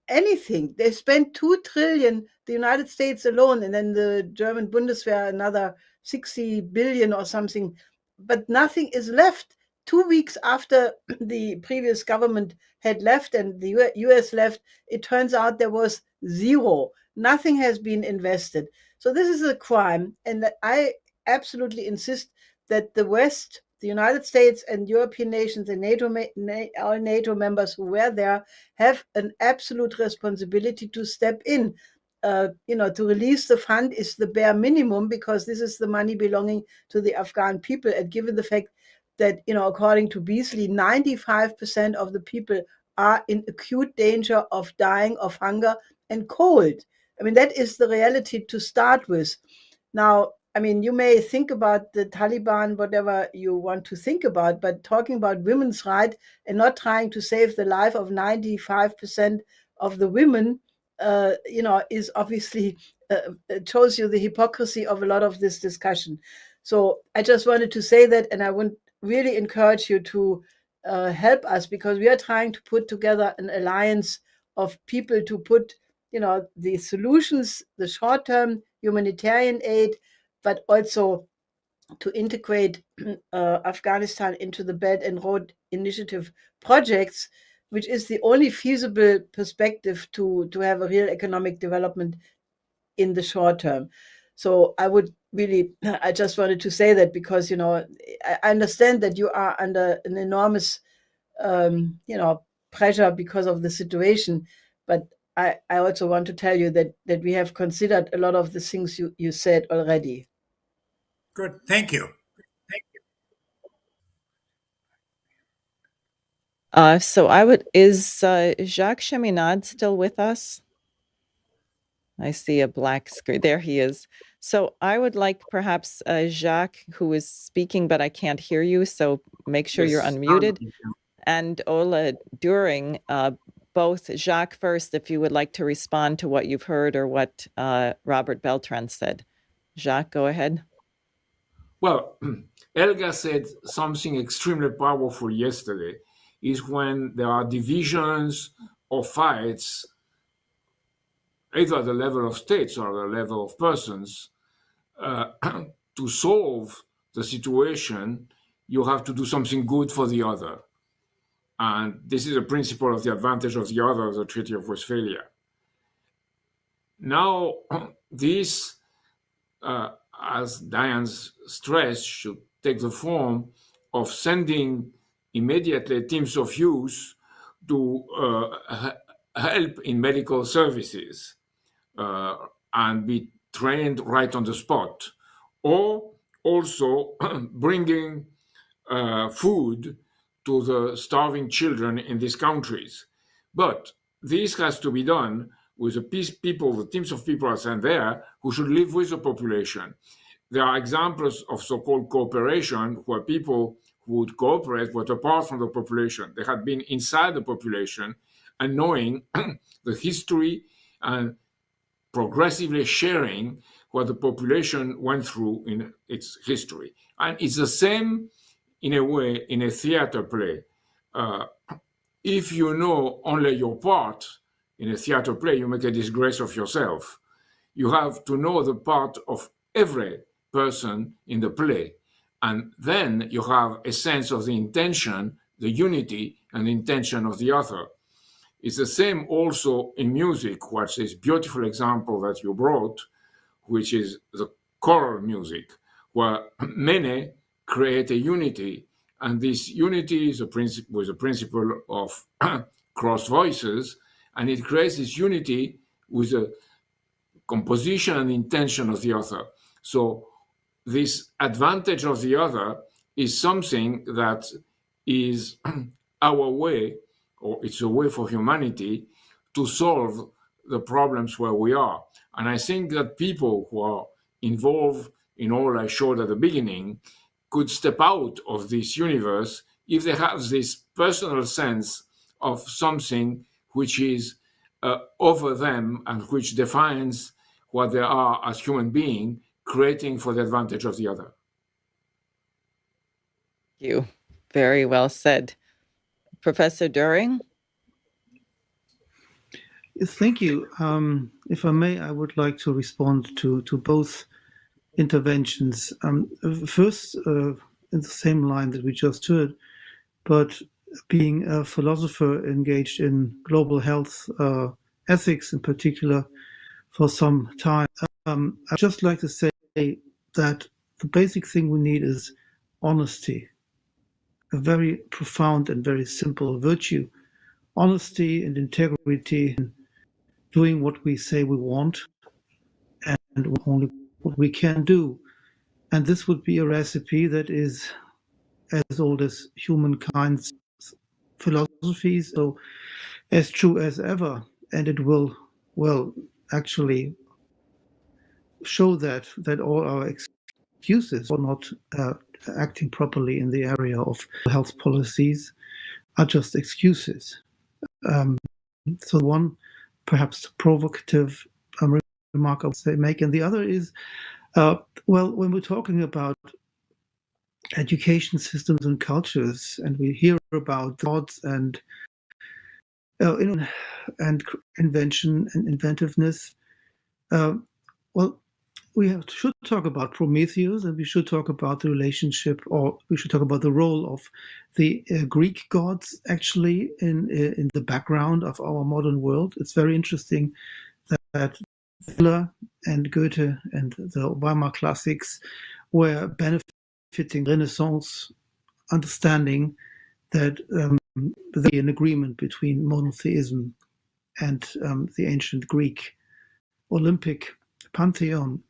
anything. They spent 2 trillion, the United States alone, and then the German Bundeswehr another 60 billion or something, but nothing is left. 2 weeks after the previous government had left and the US left, it turns out there was zero. Nothing has been invested. So this is a crime, and I absolutely insist that the West, the United States and European nations and all NATO members who were there, have an absolute responsibility to step in. To release the fund is the bare minimum, because this is the money belonging to the Afghan people. And given the fact that, according to Beasley, 95% of the people are in acute danger of dying of hunger and cold. I mean, that is the reality to start with. Now, I mean, you may think about the Taliban, whatever you want to think about, but talking about women's rights and not trying to save the life of 95% of the women, is obviously it shows you the hypocrisy of a lot of this discussion. So I just wanted to say that, and I would really encourage you to help us, because we are trying to put together an alliance of people to put, the solutions, the short-term humanitarian aid, but also to integrate Afghanistan into the Belt and Road Initiative projects, which is the only feasible perspective to have a real economic development in the short term. So I just wanted to say that, because, I understand that you are under an enormous, pressure because of the situation, but I also want to tell you that we have considered a lot of the things you said already. Good. Thank you. Is Jacques Cheminade still with us? I see a black screen. There he is. So I would like perhaps Jacques, who is speaking, but I can't hear you. So make sure you're unmuted. And Ola Doering, both Jacques first, if you would like to respond to what you've heard or what Robert Beltran said. Jacques, go ahead. Well, Helga said something extremely powerful yesterday, is when there are divisions or fights, either at the level of states or at the level of persons, to solve the situation, you have to do something good for the other. And this is a principle of the advantage of the other of the Treaty of Westphalia. Now, this, as Diane's stress, should take the form of sending immediately teams of youth to help in medical services and be trained right on the spot, or also bringing food to the starving children in these countries. But this has to be done with the teams of people are sent there who should live with the population. There are examples of so-called cooperation where people who would cooperate were apart from the population. They had been inside the population and knowing the history and progressively sharing what the population went through in its history. And it's the same, in a way, in a theater play. If you know only your part in a theater play, you make a disgrace of yourself. You have to know the part of every person in the play. And then you have a sense of the intention, the unity and the intention of the other. It's the same also in music, what's this beautiful example that you brought, which is the choral music, where many create a unity. And this unity is a principle of cross voices, and it creates this unity with the composition and intention of the other. So this advantage of the other is something that is our way, or it's a way for humanity to solve the problems where we are. And I think that people who are involved in all I showed at the beginning could step out of this universe if they have this personal sense of something which is over them and which defines what they are as human beings, creating for the advantage of the other. Thank you. Very well said. Professor Doering? Thank you. If I may, I would like to respond to both interventions. First, in the same line that we just heard, but being a philosopher engaged in global health ethics in particular for some time, I'd just like to say that the basic thing we need is honesty, a very profound and very simple virtue. Honesty and integrity in doing what we say we want and only what we can do. And this would be a recipe that is as old as humankind's philosophy, so as true as ever, and it will, well, actually show that all our excuses for not acting properly in the area of health policies are just excuses. So one perhaps provocative remark I would say make, and the other is, well, when we're talking about education systems and cultures, and we hear about gods and invention and inventiveness, well, we should talk about Prometheus, and we should talk about the relationship, or we should talk about the role of the Greek gods actually in the background of our modern world. It's very interesting that Schiller and Goethe and the Weimar classics were benefiting Renaissance understanding that there's an agreement between monotheism and the ancient Greek Olympic pantheon.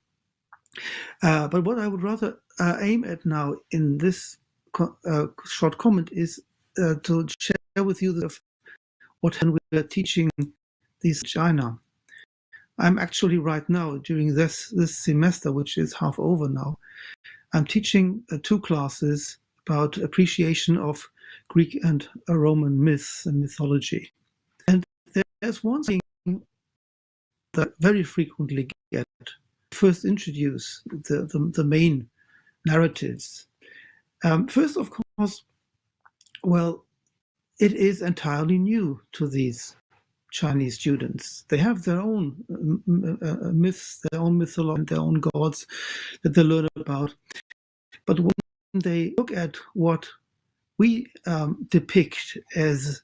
But what I would rather aim at now in this short comment is to share with you what we are teaching these in China. I'm actually right now, during this semester, which is half over now, I'm teaching 2 classes about appreciation of Greek and Roman myths and mythology. And there's one thing that very frequently get first introduce the main narratives. First, of course, well, it is entirely new to these Chinese students. They have their own myths, their own mythology, their own gods that they learn about. But when they look at what we depict as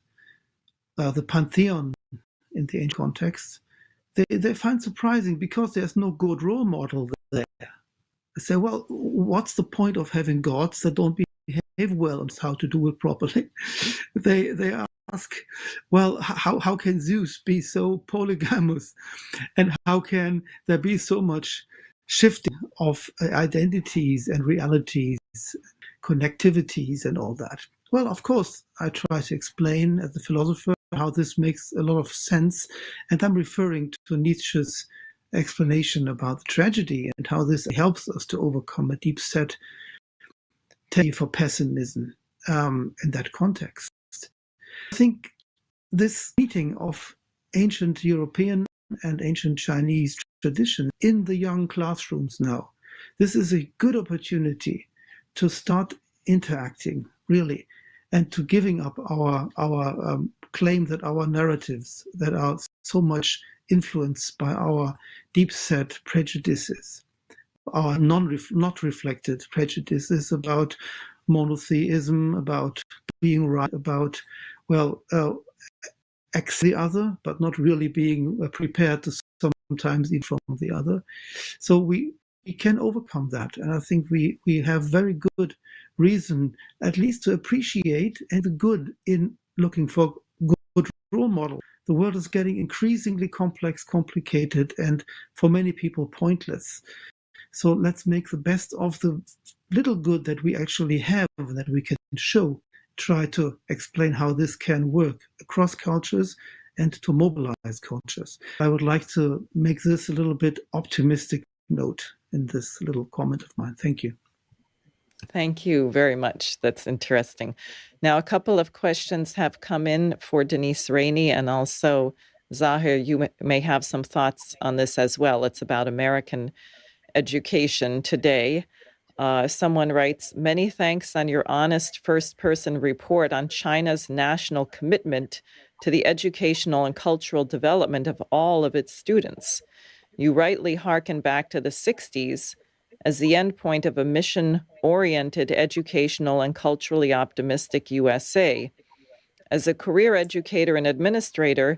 the pantheon in the ancient context, they find surprising because there's no good role model there. They say, well, what's the point of having gods that don't behave well and how to do it properly? They ask, well, how can Zeus be so polygamous? And how can there be so much shifting of identities and realities, connectivities and all that? Well, of course, I try to explain as a philosopher how this makes a lot of sense. And I'm referring to Nietzsche's explanation about the tragedy and how this helps us to overcome a deep set for pessimism in that context. I think this meeting of ancient European and ancient Chinese tradition in the young classrooms now, this is a good opportunity to start interacting, really, and to giving up our claim that our narratives that are so much influenced by our deep-set prejudices, our not reflected prejudices about monotheism, about being right, about, well, the other, but not really being prepared to sometimes eat from the other. So we can overcome that. And I think we have very good reason, at least to appreciate and the good in looking for good role model. The world is getting increasingly complex, complicated, and for many people pointless. So let's make the best of the little good that we actually have, that we can show, try to explain how this can work across cultures and to mobilize cultures. I would like to make this a little bit optimistic note in this little comment of mine. Thank you. Thank you very much. That's interesting. Now, a couple of questions have come in for Denise Rainey, and also Zahir, you may have some thoughts on this as well. It's about American education today. Someone writes, many thanks on your honest first-person report on China's national commitment to the educational and cultural development of all of its students. You rightly hearken back to the 60s as the endpoint of a mission-oriented, educational, and culturally optimistic USA. As a career educator and administrator,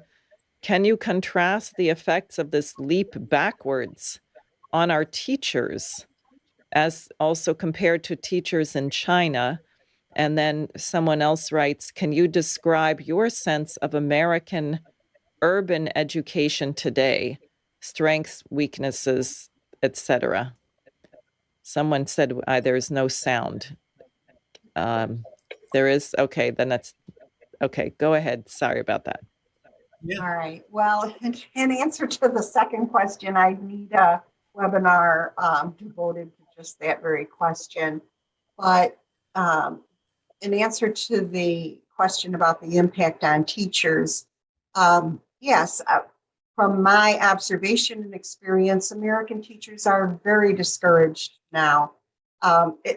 can you contrast the effects of this leap backwards on our teachers, as also compared to teachers in China? And then someone else writes, can you describe your sense of American urban education today, strengths, weaknesses, etc.? Someone said there is no sound. There is, okay, then that's Okay, go ahead. Sorry about that. Yeah. All right. Well, in answer to the second question, I need a webinar devoted to just that very question. But in answer to the question about the impact on teachers, yes, from my observation and experience, American teachers are very discouraged now.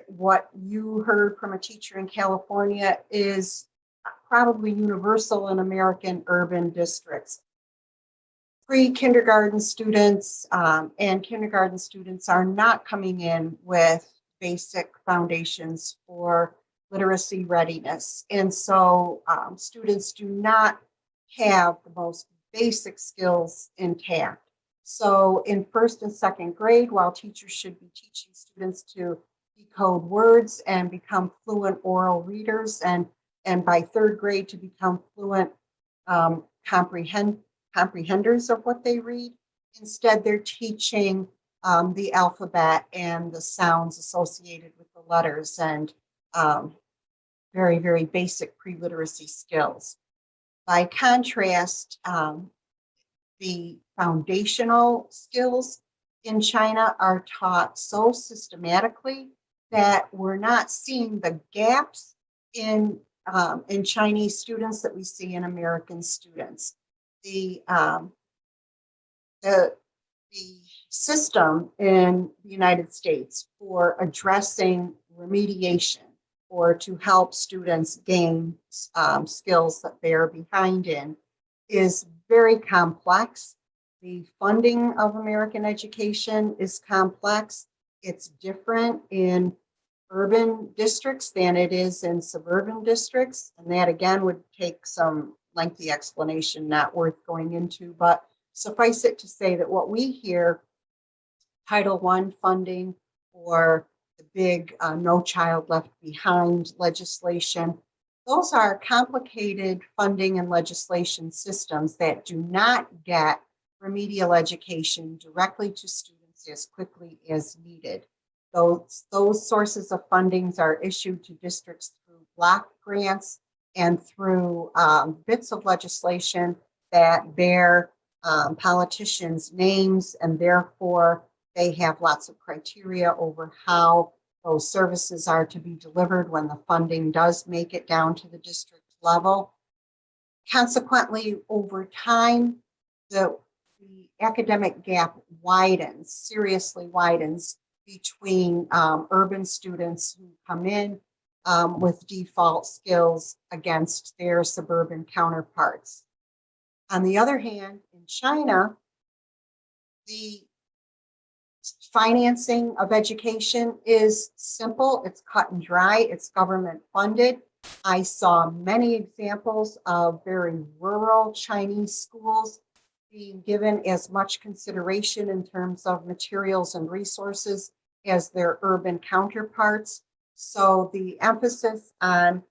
What you heard from a teacher in California is probably universal in American urban districts. Pre-kindergarten students and kindergarten students are not coming in with basic foundations for literacy readiness. And so students do not have the most basic skills intact. So in first and second grade, while teachers should be teaching students to decode words and become fluent oral readers, and by third grade to become fluent comprehenders of what they read, instead they're teaching the alphabet and the sounds associated with the letters and very, very basic pre-literacy skills. By contrast, the foundational skills in China are taught so systematically that we're not seeing the gaps in Chinese students that we see in American students. The system in the United States for addressing remediation or to help students gain skills that they're behind in is very complex. The funding of American education is complex. It's different in urban districts than it is in suburban districts. And that again would take some lengthy explanation, not worth going into, but suffice it to say that what we hear, Title I funding or the big No Child Left Behind legislation, those are complicated funding and legislation systems that do not get remedial education directly to students as quickly as needed. Those sources of fundings are issued to districts through block grants and through bits of legislation that bear politicians' names, and therefore they have lots of criteria over how those services are to be delivered when the funding does make it down to the district level. Consequently, over time, the academic gap widens, seriously widens, between urban students who come in with default skills against their suburban counterparts. On the other hand, in China, the financing of education is simple, it's cut and dry, it's government funded. I saw many examples of very rural Chinese schools being given as much consideration in terms of materials and resources as their urban counterparts. So the emphasis on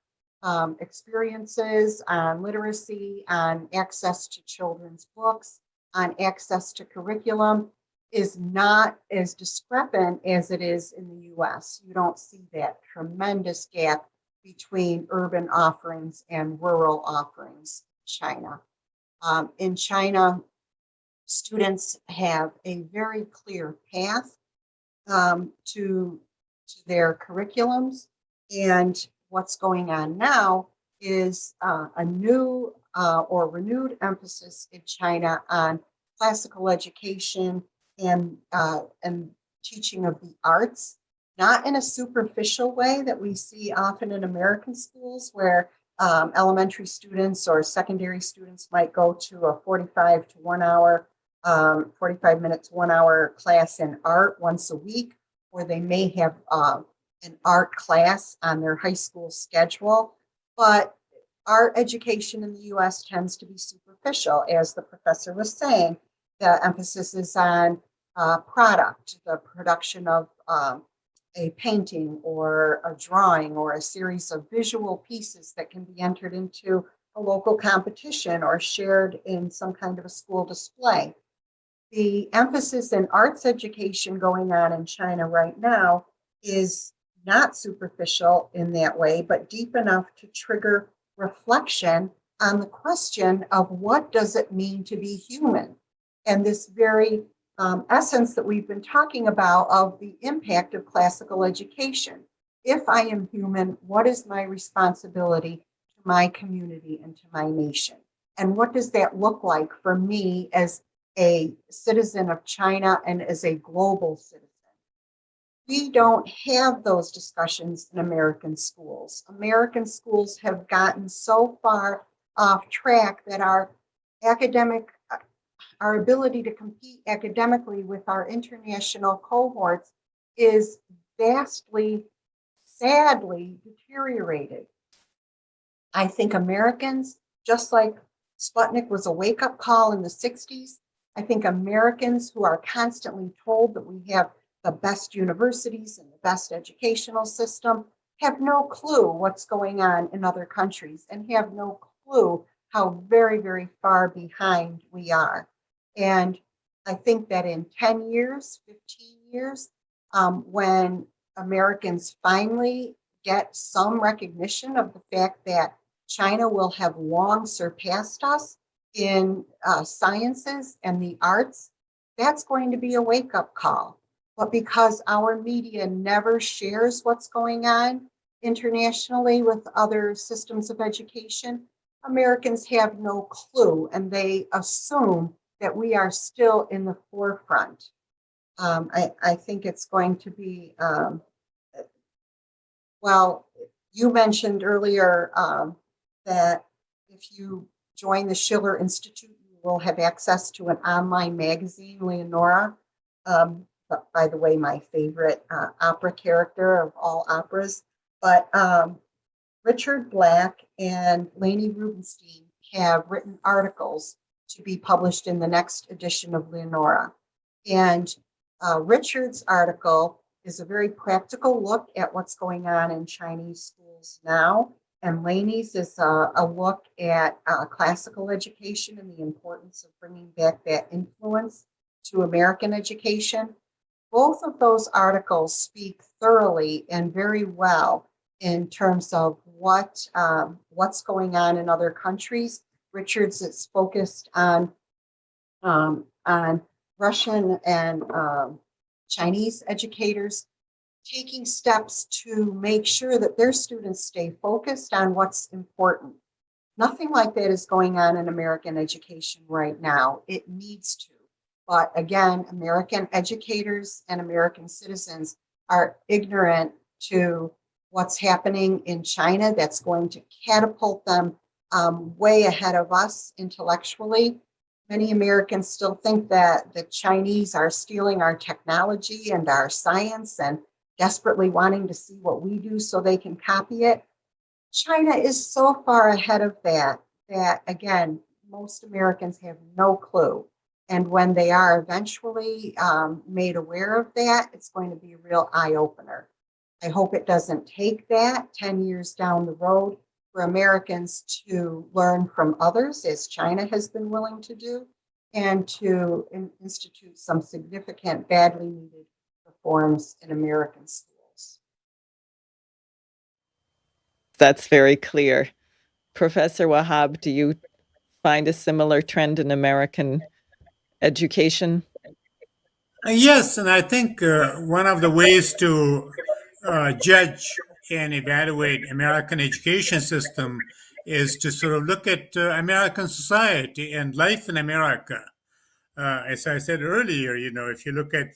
experiences, on literacy, on access to children's books, on access to curriculum is not as discrepant as it is in the US. You don't see that tremendous gap between urban offerings and rural offerings in China. In China, students have a very clear path to their curriculums. And what's going on now is a new or renewed emphasis in China on classical education and teaching of the arts, not in a superficial way that we see often in American schools where elementary students or secondary students might go to a 45 minutes, 1 hour class in art once a week, or they may have an art class on their high school schedule. But art education in the US tends to be superficial, as the professor was saying. The emphasis is on product, the production of a painting or a drawing or a series of visual pieces that can be entered into a local competition or shared in some kind of a school display. The emphasis in arts education going on in China right now is not superficial in that way, but deep enough to trigger reflection on the question of what does it mean to be human? And this very essence that we've been talking about of the impact of classical education. If I am human, what is my responsibility to my community and to my nation? And what does that look like for me as a citizen of China and as a global citizen? We don't have those discussions in American schools. American schools have gotten so far off track that our ability to compete academically with our international cohorts is vastly, sadly deteriorated. I think Americans, just like Sputnik was a wake-up call in the 60s, I think Americans who are constantly told that we have the best universities and the best educational system have no clue what's going on in other countries and have no clue how very, very far behind we are. And I think that in 10 years, 15 years, when Americans finally get some recognition of the fact that China will have long surpassed us in sciences and the arts, that's going to be a wake-up call. But because our media never shares what's going on internationally with other systems of education, Americans have no clue, and they assume that we are still in the forefront. I think it's going to be, well, you mentioned earlier that if you join the Schiller Institute, you will have access to an online magazine, Leonora. By the way, my favorite opera character of all operas. But Richard Black and Leni Rubinstein have written articles to be published in the next edition of Leonora. And Richard's article is a very practical look at what's going on in Chinese schools now. And Leni's is a look at classical education and the importance of bringing back that influence to American education. Both of those articles speak thoroughly and very well in terms of what's going on in other countries. Richard's is focused on Russian and Chinese educators taking steps to make sure that their students stay focused on what's important. Nothing like that is going on in American education right now. It needs to. But again, American educators and American citizens are ignorant to what's happening in China that's going to catapult them way ahead of us intellectually. Many Americans still think that the Chinese are stealing our technology and our science and desperately wanting to see what we do so they can copy it. China is so far ahead of that, again, most Americans have no clue. And when they are eventually made aware of that, it's going to be a real eye-opener. I hope it doesn't take that 10 years down the road for Americans to learn from others, as China has been willing to do, and to institute some significant, badly needed reforms in American schools. That's very clear. Professor Wahab, do you find a similar trend in American education? Yes, and I think one of the ways to judge and evaluate American education system is to sort of look at American society and life in America. As I said earlier, if you look at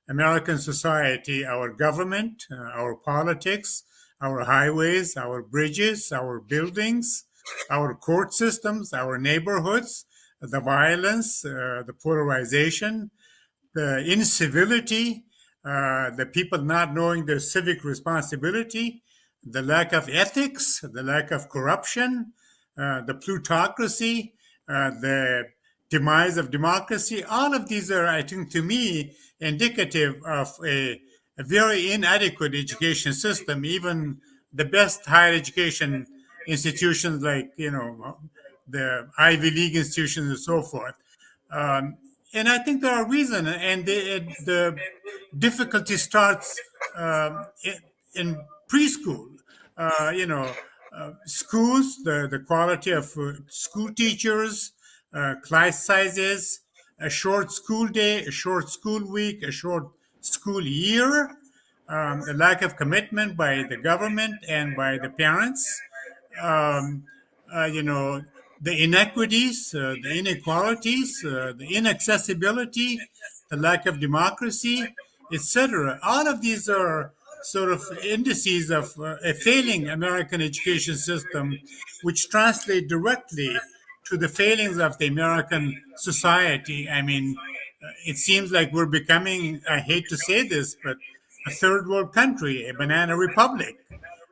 American society, our government, our politics, our highways, our bridges, our buildings, our court systems, our neighborhoods, the violence, the polarization, the incivility, the people not knowing their civic responsibility, the lack of ethics, the lack of corruption, the plutocracy, the demise of democracy. All of these are, I think, to me, indicative of a very inadequate education system. Even the best higher education institutions like, the Ivy League institutions and so forth. And I think there are reasons, and the difficulty starts in preschool. schools, the quality of school teachers, class sizes, a short school day, a short school week, a short school year, the lack of commitment by the government and by the parents, um, you know, the inequities, the inequalities, the inaccessibility, the lack of democracy, etc. All of these are sort of indices of a failing American education system, which translate directly to the failings of the American society. I mean, it seems like we're becoming, I hate to say this, but a third world country, a banana republic.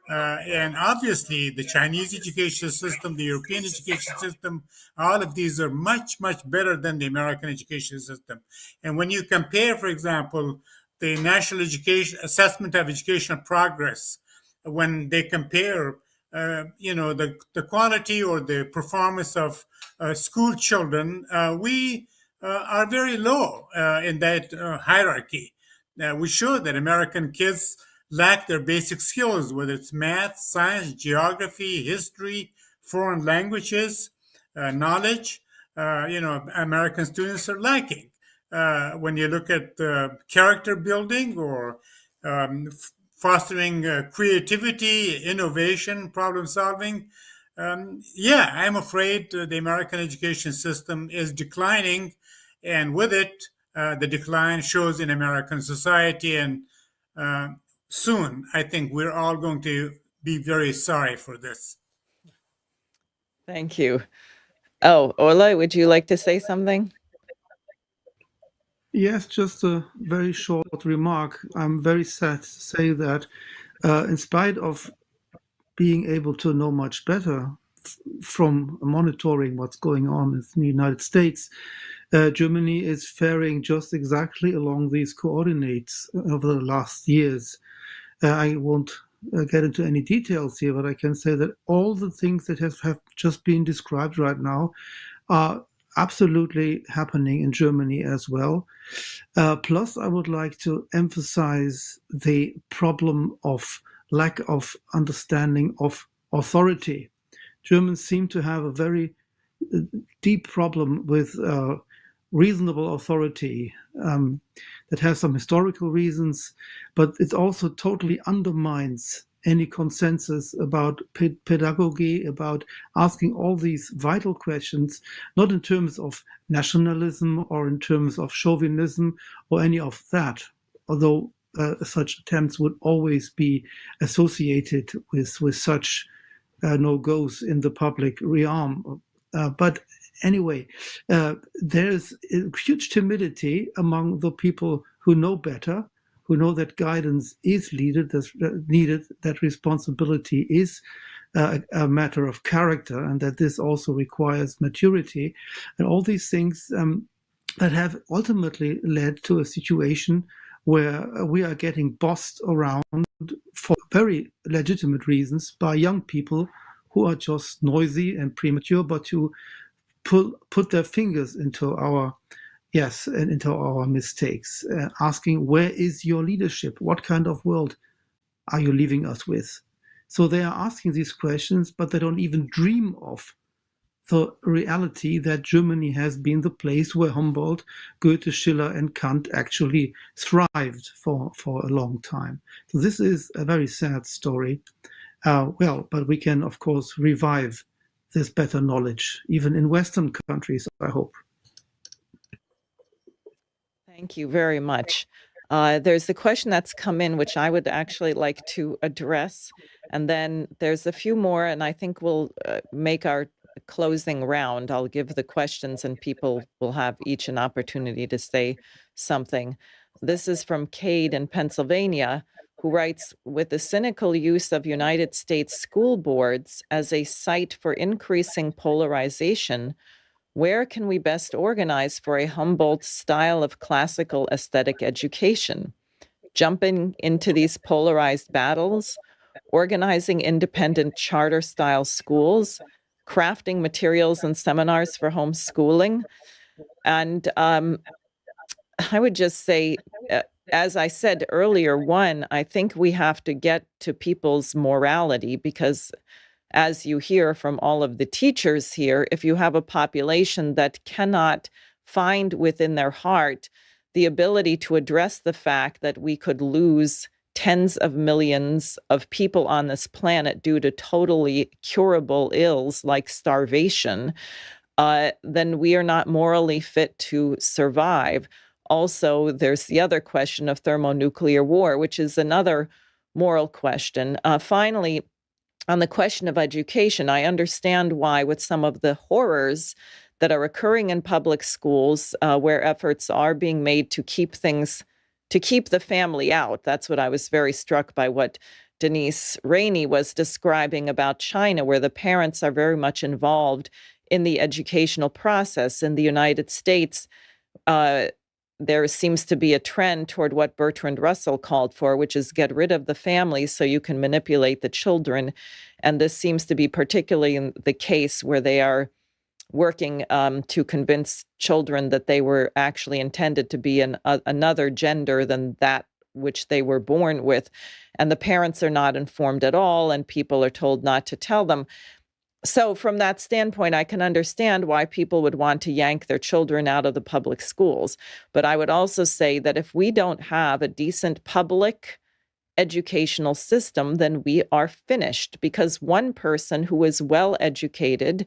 And obviously, the Chinese education system, the European education system, all of these are much, much better than the American education system. And when you compare, for example, the National Education Assessment of Educational Progress, when they compare, the quality or the performance of school children, we are very low in that hierarchy. We show that American kids lack their basic skills, whether it's math, science, geography, history, foreign languages, knowledge. American students are lacking. When you look at character building or fostering creativity, innovation, problem solving, I'm afraid the American education system is declining, and with it, the decline shows in American society. And soon, I think we're all going to be very sorry for this. Thank you. Oh, Ola, would you like to say something? Yes, just a very short remark. I'm very sad to say that in spite of being able to know much better from monitoring what's going on in the United States, Germany is faring just exactly along these coordinates over the last years. I won't get into any details here, but I can say that all the things that have just been described right now are absolutely happening in Germany as well. Plus, I would like to emphasize the problem of lack of understanding of authority. Germans seem to have a very deep problem with reasonable authority that has some historical reasons, but it also totally undermines any consensus about pedagogy, about asking all these vital questions, not in terms of nationalism or in terms of chauvinism or any of that, although such attempts would always be associated with such no-goes in the public realm. But anyway, there's a huge timidity among the people who know better, who know that guidance is needed, that responsibility is a matter of character, and that this also requires maturity, and all these things that have ultimately led to a situation where we are getting bossed around for very legitimate reasons by young people who are just noisy and premature, but who put their fingers into our mistakes, asking, where is your leadership? What kind of world are you leaving us with? So they are asking these questions, but they don't even dream of the reality that Germany has been the place where Humboldt, Goethe, Schiller, and Kant actually thrived for a long time. So this is a very sad story. But we can, of course, revive this better knowledge, even in Western countries, I hope. Thank you very much. There's a question that's come in, which I would actually like to address. And then there's a few more, and I think we'll make our closing round. I'll give the questions and people will have each an opportunity to say something. This is from Cade in Pennsylvania, who writes, with the cynical use of United States school boards as a site for increasing polarization, where can we best organize for a Humboldt style of classical aesthetic education? Jumping into these polarized battles, organizing independent charter style schools, crafting materials and seminars for homeschooling. And I would just say, as I said earlier, I think we have to get to people's morality, because as you hear from all of the teachers here, if you have a population that cannot find within their heart the ability to address the fact that we could lose tens of millions of people on this planet due to totally curable ills like starvation, then we are not morally fit to survive. Also, there's the other question of thermonuclear war, which is another moral question. Finally, on the question of education, I understand why, with some of the horrors that are occurring in public schools, where efforts are being made to keep the family out. That's what I was very struck by what Denise Rainey was describing about China, where the parents are very much involved in the educational process. In the United States, there seems to be a trend toward what Bertrand Russell called for, which is get rid of the family so you can manipulate the children. And this seems to be particularly in the case where they are working to convince children that they were actually intended to be another gender than that which they were born with. And the parents are not informed at all, and people are told not to tell them. So from that standpoint, I can understand why people would want to yank their children out of the public schools. But I would also say that if we don't have a decent public educational system, then we are finished, because one person who is well educated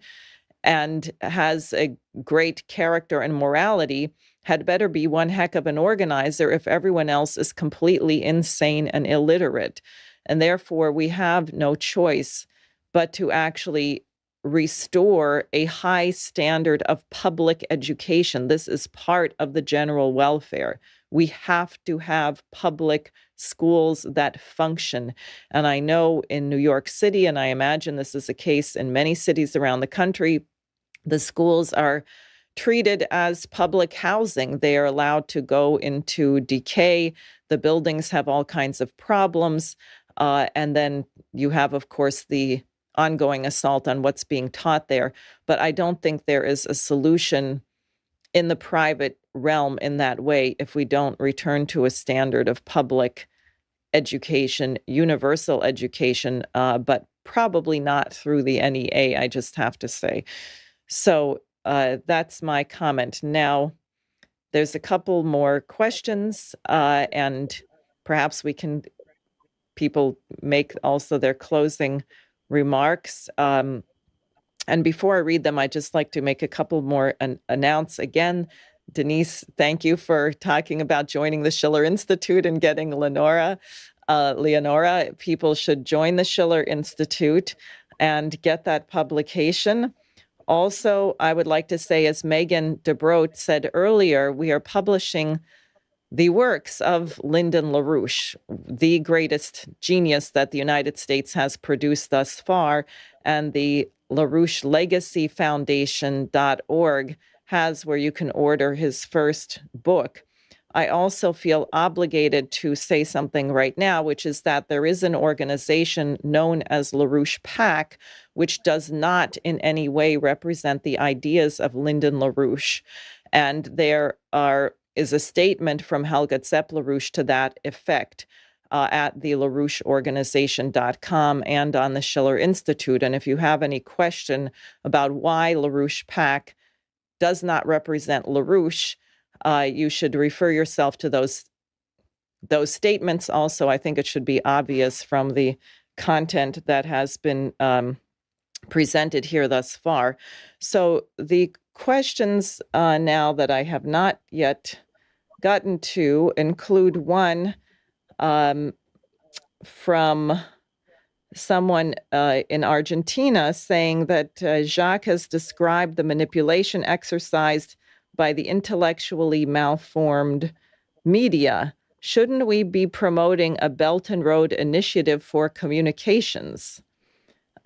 and has a great character and morality had better be one heck of an organizer if everyone else is completely insane and illiterate. And therefore, we have no choice but to actually restore a high standard of public education. This is part of the general welfare. We have to have public schools that function. And I know in New York City, and I imagine this is a case in many cities around the country, the schools are treated as public housing. They are allowed to go into decay. The buildings have all kinds of problems. And then you have, of course, the ongoing assault on what's being taught there. But I don't think there is a solution in the private realm in that way if we don't return to a standard of public education, universal education, but probably not through the NEA, I just have to say. So that's my comment. Now, there's a couple more questions, and perhaps people make also their closing remarks. And before I read them, I'd just like to make a couple more announce again. Denise, thank you for talking about joining the Schiller Institute and getting Leonora. People should join the Schiller Institute and get that publication. Also, I would like to say, as Megan DeBroat said earlier, we are publishing the works of Lyndon LaRouche, the greatest genius that the United States has produced thus far, and the LaRouche Legacy Foundation.org has where you can order his first book. I also feel obligated to say something right now, which is that there is an organization known as LaRouche PAC, which does not in any way represent the ideas of Lyndon LaRouche. And there is a statement from Helga Zepp-LaRouche to that effect at the LaRoucheOrganization.com and on the Schiller Institute. And if you have any question about why LaRouche PAC does not represent LaRouche, you should refer yourself to those statements. Also, I think it should be obvious from the content that has been presented here thus far. So the questions now that I have not yet gotten to include one from someone in Argentina saying that Jacques has described the manipulation exercised by the intellectually malformed media. Shouldn't we be promoting a Belt and Road initiative for communications?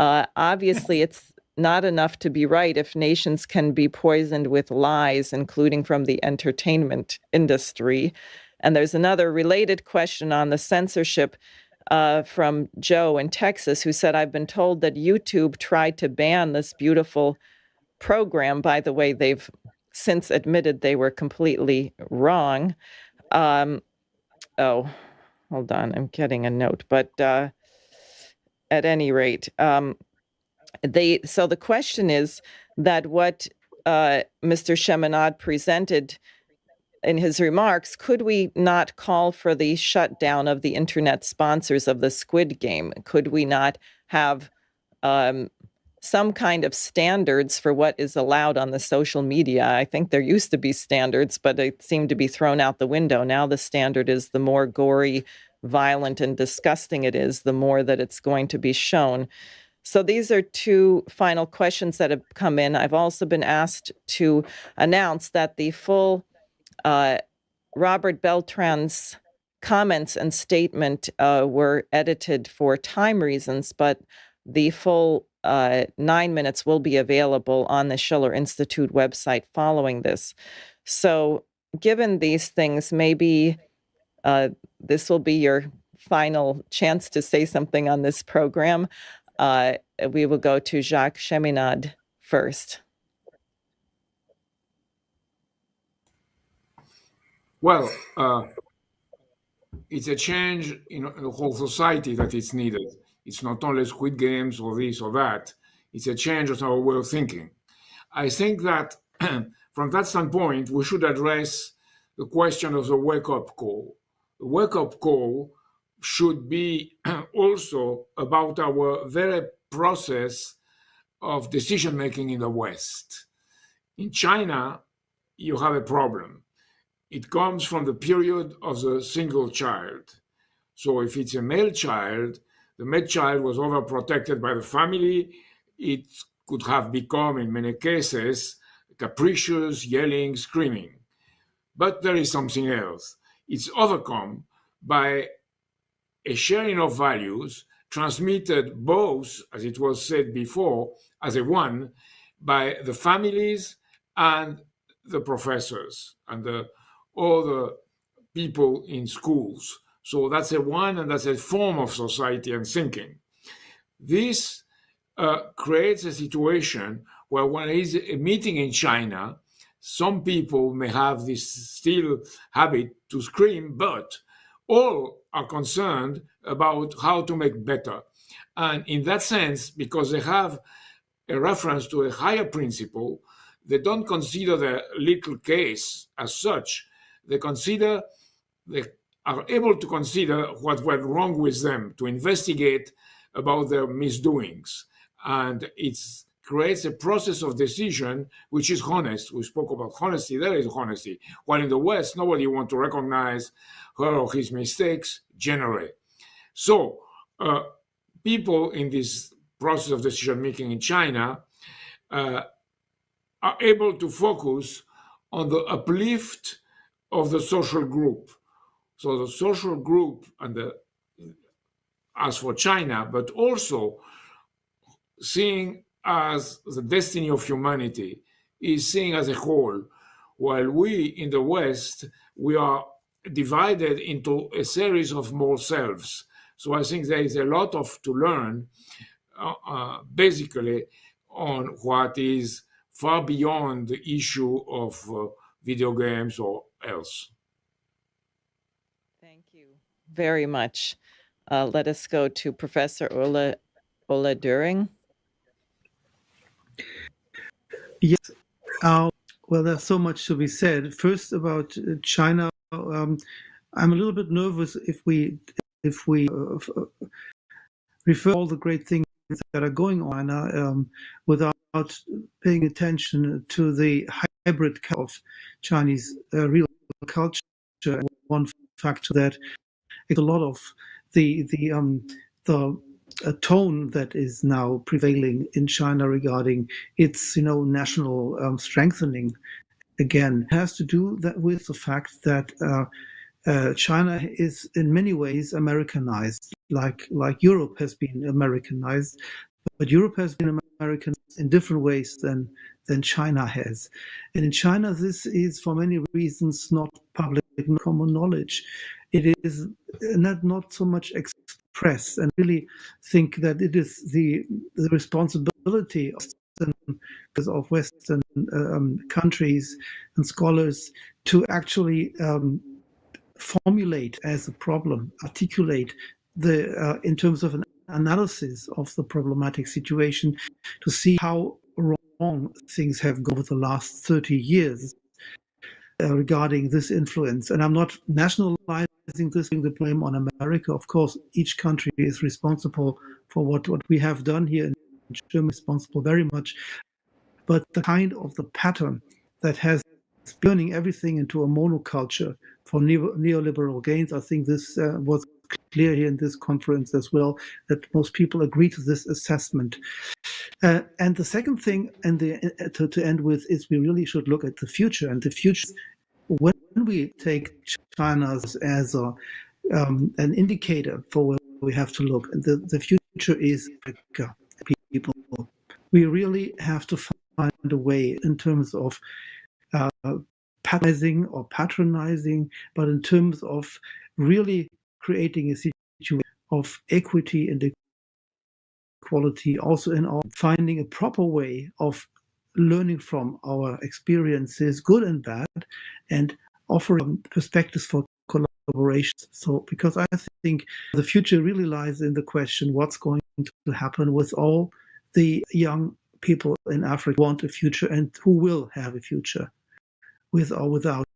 Obviously, it's not enough to be right if nations can be poisoned with lies, including from the entertainment industry. And there's another related question on the censorship from Joe in Texas, who said, I've been told that YouTube tried to ban this beautiful program. By the way, they've since admitted they were completely wrong. Oh, hold on, I'm getting a note. But at any rate, So the question is that what Mr. Cheminade presented in his remarks, could we not call for the shutdown of the internet sponsors of the Squid Game? Could we not have some kind of standards for what is allowed on the social media? I think there used to be standards, but they seem to be thrown out the window. Now the standard is the more gory, violent, and disgusting it is, the more that it's going to be shown. So these are two final questions that have come in. I've also been asked to announce that the full Robert Beltran's comments and statement were edited for time reasons, but the full 9 minutes will be available on the Schiller Institute website following this. So given these things, maybe this will be your final chance to say something on this program. We will go to Jacques Cheminade first. Well, it's a change in the whole society that is needed. It's not only Squid Games or this or that. It's a change of our way of thinking. I think that from that standpoint, we should address the question of the wake-up call. The wake-up call should be also about our very process of decision-making in the West. In China, you have a problem. It comes from the period of the single child. So if it's a male child, the male child was overprotected by the family. It could have become, in many cases, capricious, yelling, screaming. But there is something else. It's overcome by a sharing of values transmitted both, as it was said before, as a one, by the families and the professors and all the people in schools. So that's a one, and that's a form of society and thinking. This creates a situation where when there is a meeting in China, some people may have this still habit to scream, but all are concerned about how to make better. And in that sense, because they have a reference to a higher principle, they don't consider the little case as such. They are able to consider what went wrong with them, to investigate about their misdoings. And it creates a process of decision which is honest. We spoke about honesty. There is honesty. While in the West, nobody wants to recognize her or his mistakes generally. So people in this process of decision making in China are able to focus on the uplift of the social group. So the social group, and as for China, but also seeing as the destiny of humanity, is seen as a whole, while we in the West, we are divided into a series of more selves. So I think there is a lot to learn, basically, on what is far beyond the issue of video games or else. Thank you very much. Let us go to Professor Ola Doering. Yes. Well, there's so much to be said. First, about China, I'm a little bit nervous if we refer all the great things that are going on without paying attention to the hybrid of Chinese real culture. One factor that is a lot of the tone that is now prevailing in China regarding its national strengthening again has to do with the fact that China is in many ways Americanized, like Europe has been Americanized, but Europe has been Americanized in different ways than China has. And in China, this is for many reasons not public common knowledge. It is not so much expressed, and really think that it is the responsibility of Western countries and scholars to actually formulate as a problem, articulate in terms of an analysis of the problematic situation to see how wrong things have gone over the last 30 years regarding this influence. And I'm not nationalizing this, the blame on America. Of course, each country is responsible for what we have done here in Germany, responsible very much. But the kind of the pattern that has turning everything into a monoculture for neoliberal gains, I think this was clear here in this conference as well, that most people agree to this assessment. And the second thing, and to end with, is we really should look at the future. And the future, when we take China as an indicator for where we have to look, and the future is Africa, people. We really have to find a way in terms of patronizing, but in terms of really creating a situation of equity and equality, also in our finding a proper way of learning from our experiences, good and bad, and offering perspectives for collaboration. So, because I think the future really lies in the question, what's going to happen with all the young people in Africa who want a future and who will have a future, with or without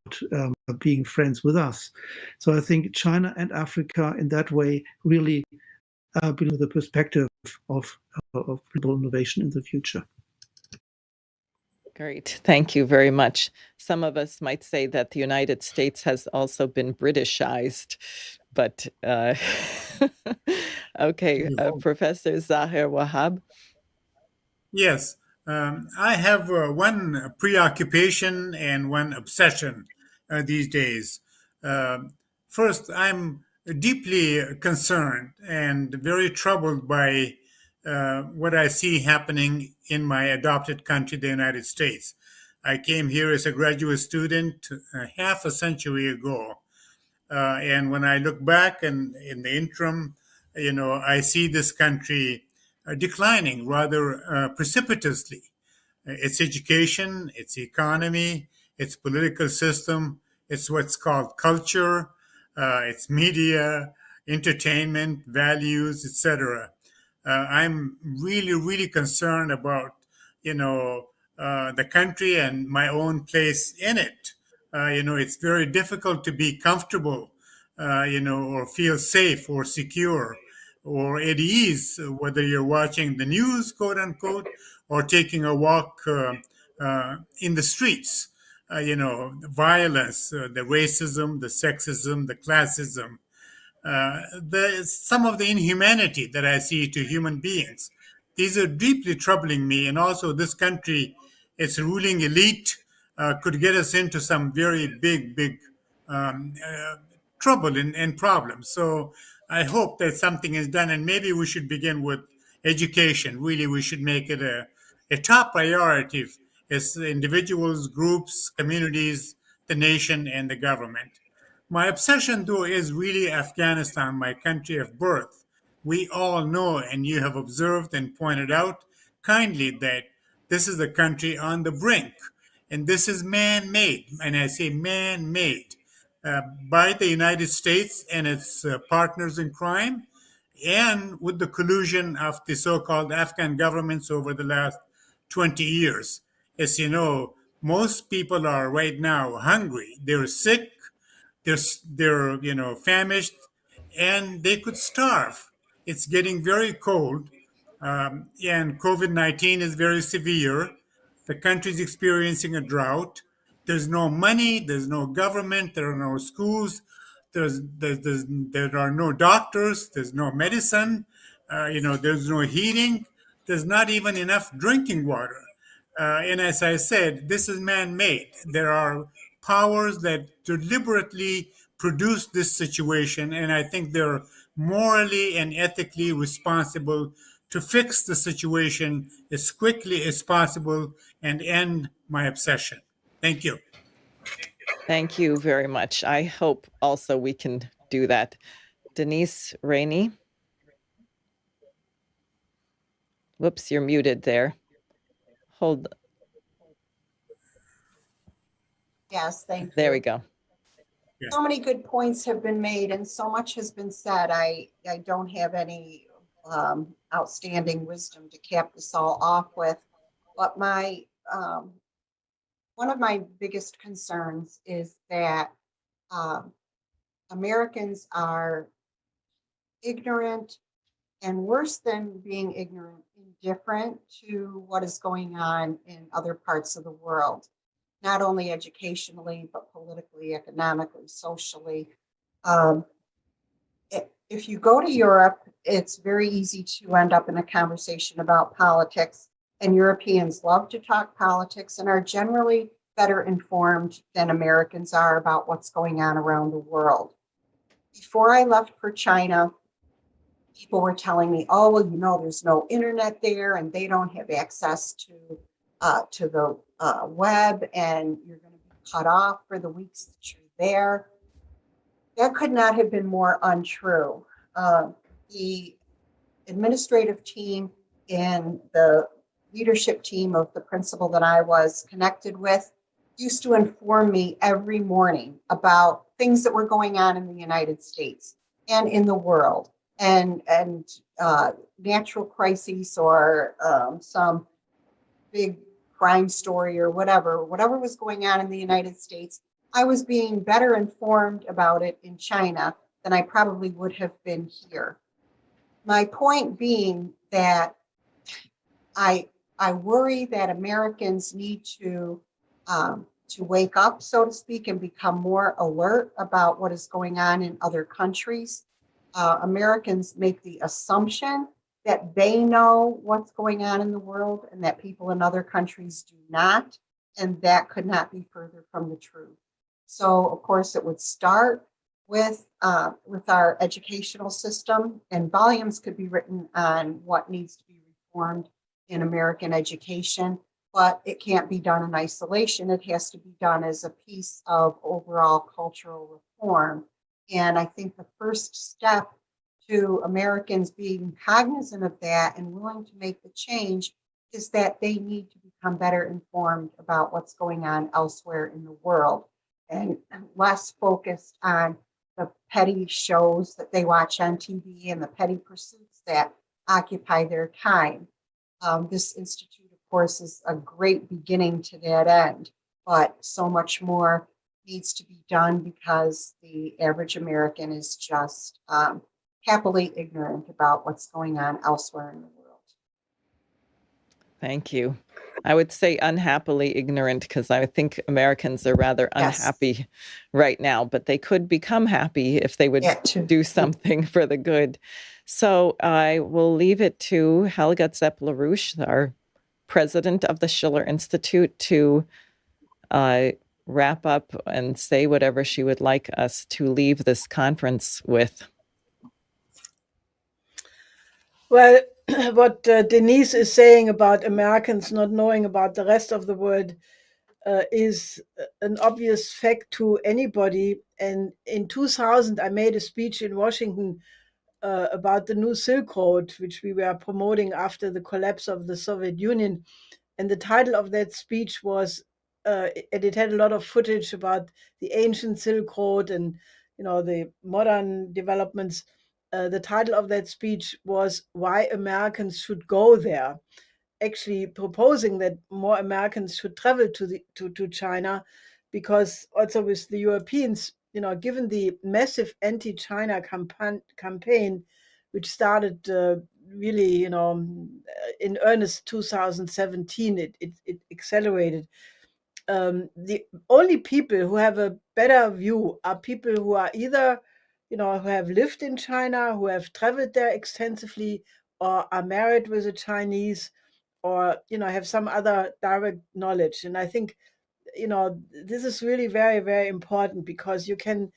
being friends with us. So I think China and Africa in that way really belong to the perspective of global innovation in the future. Great. Thank you very much. Some of us might say that the United States has also been Britishized, but okay, Professor Zahir Wahab. Yes, I have one preoccupation and one obsession these days. First, I'm deeply concerned and very troubled by what I see happening in my adopted country, the United States. I came here as a graduate student half a century ago. And when I look back and in the interim, I see this country declining rather precipitously. Its education, its economy, its political system, it's what's called culture, its media, entertainment, values, etc. I'm really, really concerned about, the country and my own place in it. It's very difficult to be comfortable, or feel safe or secure or at ease, whether you're watching the news, quote unquote, or taking a walk in the streets. The violence, the racism, the sexism, the classism, some of the inhumanity that I see to human beings. These are deeply troubling me, and also this country, its ruling elite, could get us into some very big um, uh, trouble and problems. So I hope that something is done, and maybe we should begin with education. Really, we should make it a top priority as individuals, groups, communities, the nation, and the government. My obsession, though, is really Afghanistan, my country of birth. We all know, and you have observed and pointed out kindly, that this is a country on the brink, and this is man made. And I say man made by the United States and its partners in crime, and with the collusion of the so called Afghan governments over the last 20 years. As you know, most people are right now hungry, they're sick, they're famished, and they could starve. It's getting very cold, and COVID-19 is very severe. The country is experiencing a drought. There's no money. There's no government. There are no schools. There are no doctors. There's no medicine. There's no heating. There's not even enough drinking water. And as I said, this is man made. There are powers that deliberately produce this situation, and I think they're morally and ethically responsible to fix the situation as quickly as possible and end my obsession. Thank you. Thank you very much. I hope also we can do that. Denise Rainey. Whoops, you're muted there. Hold. Yes, thank you. There we go. So many good points have been made and so much has been said. I don't have any outstanding wisdom to cap this all off with. But one of my biggest concerns is that Americans are ignorant, and worse than being ignorant, indifferent to what is going on in other parts of the world, not only educationally, but politically, economically, socially. If you go to Europe, it's very easy to end up in a conversation about politics, and Europeans love to talk politics and are generally better informed than Americans are about what's going on around the world. Before I left for China, people were telling me, oh, well, you know, there's no internet there and they don't have access to the web, and you're going to be cut off for the weeks that you're there. That could not have been more untrue. The administrative team and the leadership team of the principal that I was connected with used to inform me every morning about things that were going on in the United States and in the world, and natural crises or some big crime story or whatever was going on in the United States. I was being better informed about it in China than I probably would have been here. My point being that I worry that Americans need to wake up, so to speak, and become more alert about what is going on in other countries. Americans make the assumption that they know what's going on in the world and that people in other countries do not, and that could not be further from the truth. So, of course, it would start with our educational system, and volumes could be written on what needs to be reformed in American education, but it can't be done in isolation. It has to be done as a piece of overall cultural reform. And I think the first step to Americans being cognizant of that and willing to make the change is that they need to become better informed about what's going on elsewhere in the world, and less focused on the petty shows that they watch on TV and the petty pursuits that occupy their time. This institute, of course, is a great beginning to that end, but so much more needs to be done because the average American is just happily ignorant about what's going on elsewhere in the world. Thank you. I would say unhappily ignorant, because I think Americans are rather unhappy right now, but they could become happy if they would do something for the good. So I will leave it to Helga Zepp-LaRouche, our president of the Schiller Institute, to wrap up and say whatever she would like us to leave this conference with. Well, what Denise is saying about Americans not knowing about the rest of the world is an obvious fact to anybody. And in 2000, I made a speech in Washington about the new Silk Road, which we were promoting after the collapse of the Soviet Union. And the title of that speech was, and it had a lot of footage about the ancient Silk Road and, you know, the modern developments. The title of that speech was Why Americans Should Go There, actually proposing that more Americans should travel to China, because also with the Europeans, you know, given the massive anti-China campaign, which started really, you know, in earnest 2017, it accelerated. The only people who have a better view are people who are either, you know, who have lived in China, who have traveled there extensively, or are married with a Chinese, or, you know, have some other direct knowledge. And I think, you know, this is really very, very important, because you can,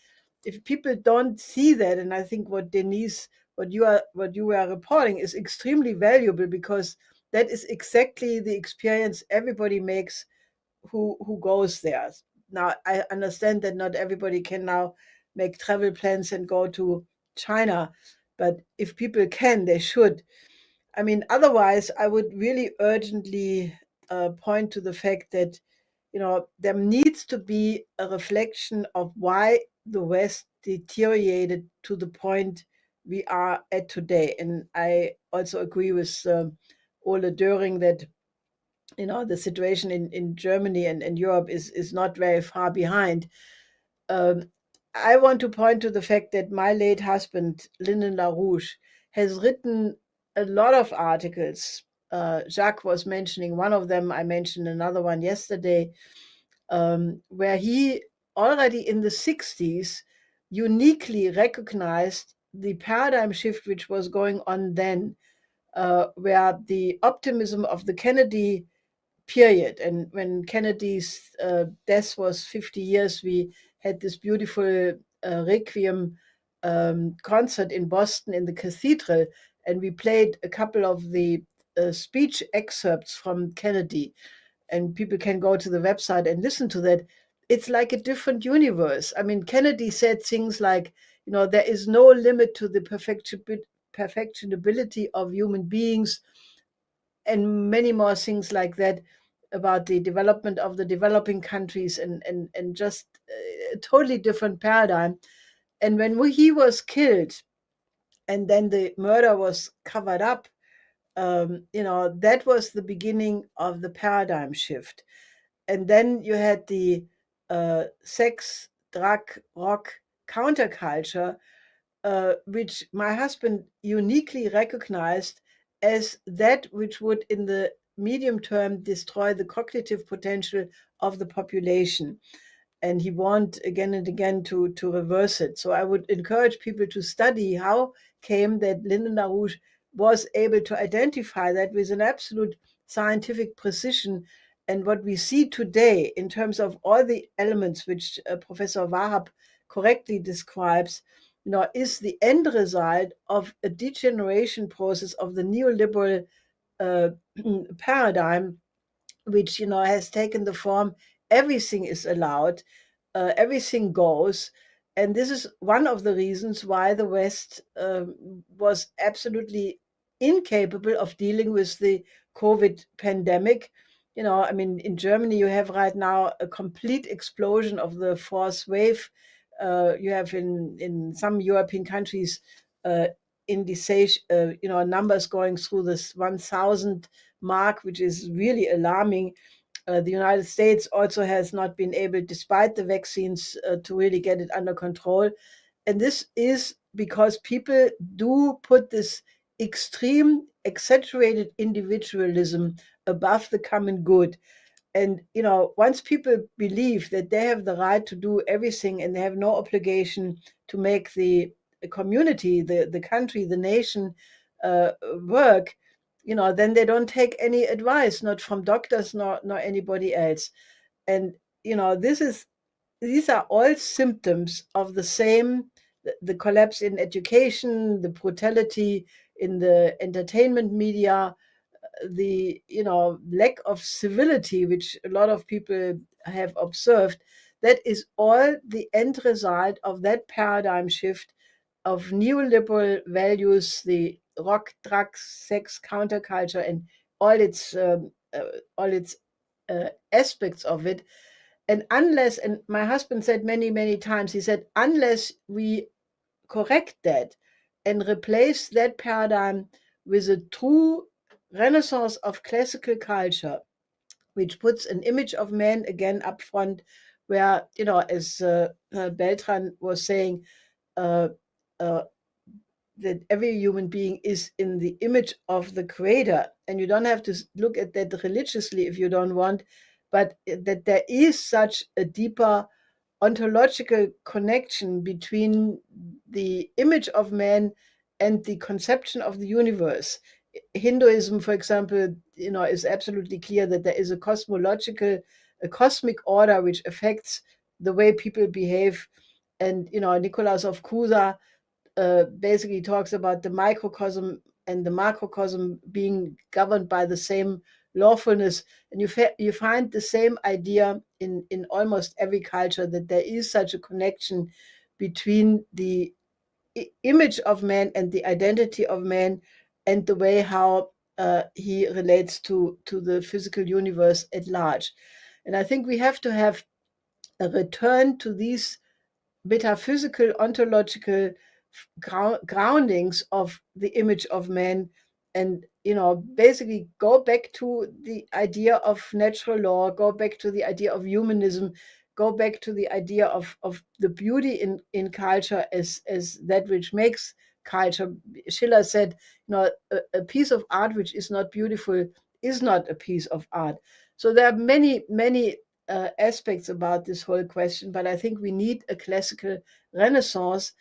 if people don't see that, and I think what Denise, what you are reporting is extremely valuable, because that is exactly the experience everybody makes who goes there. Now, I understand that not everybody can now make travel plans and go to China, but if people can, they should. I mean, otherwise, I would really urgently point to the fact that, you know, there needs to be a reflection of why the West deteriorated to the point we are at today. And I also agree with Ole Doering that the situation in Germany and Europe is not very far behind. I want to point to the fact that my late husband, Lyndon LaRouche, has written a lot of articles. Jacques was mentioning one of them. I mentioned another one yesterday, where he already in the 60s uniquely recognized the paradigm shift which was going on then, where the optimism of the Kennedy period, and when Kennedy's death was 50 years, we had this beautiful requiem concert in Boston in the cathedral, and we played a couple of the speech excerpts from Kennedy, and people can go to the website and listen to that. It's like a different universe. I mean, Kennedy said things like, there is no limit to the perfectionability of human beings, and many more things like that, about the development of the developing countries, and just a totally different paradigm. And when he was killed and then the murder was covered up, that was the beginning of the paradigm shift. And then you had the sex, drug, rock counterculture, which my husband uniquely recognized as that which would in the medium term destroy the cognitive potential of the population. And he warned again and again to reverse it. So I would encourage people to study how came that Lyndon LaRouche was able to identify that with an absolute scientific precision. And what we see today in terms of all the elements which Professor Wahab correctly describes, is the end result of a degeneration process of the neoliberal paradigm, which has taken the form everything is allowed, everything goes. And this is one of the reasons why the West was absolutely incapable of dealing with the COVID pandemic. I mean, in Germany, you have right now a complete explosion of the fourth wave. You have in some European countries numbers going through this 1,000 mark, which is really alarming. The United States also has not been able, despite the vaccines, to really get it under control. And this is because people do put this extreme, exaggerated individualism above the common good. And, once people believe that they have the right to do everything and they have no obligation to make the community, the country, the nation work, then they don't take any advice, not from doctors, nor anybody else. And, these are all symptoms of the same, the collapse in education, the brutality in the entertainment media, the lack of civility, which a lot of people have observed. That is all the end result of that paradigm shift of neoliberal values, the rock, drugs, sex, counterculture, and all its aspects of it. And unless, and my husband said many, many times, he said, unless we correct that and replace that paradigm with a true renaissance of classical culture, which puts an image of man again up front, where, as Beltran was saying, that every human being is in the image of the creator. And you don't have to look at that religiously if you don't want, but that there is such a deeper ontological connection between the image of man and the conception of the universe. Hinduism, for example, is absolutely clear that there is a cosmic order which affects the way people behave. And, Nicholas of Cusa basically talks about the microcosm and the macrocosm being governed by the same lawfulness. And you find the same idea in almost every culture, that there is such a connection between the image of man and the identity of man, and the way how he relates to the physical universe at large. And I think we have to have a return to these metaphysical, ontological groundings of the image of man, and basically go back to the idea of natural law, go back to the idea of humanism, go back to the idea of the beauty in culture as that which makes culture. Schiller said, a piece of art which is not beautiful is not a piece of art. So there are many aspects about this whole question, but I think we need a classical renaissance,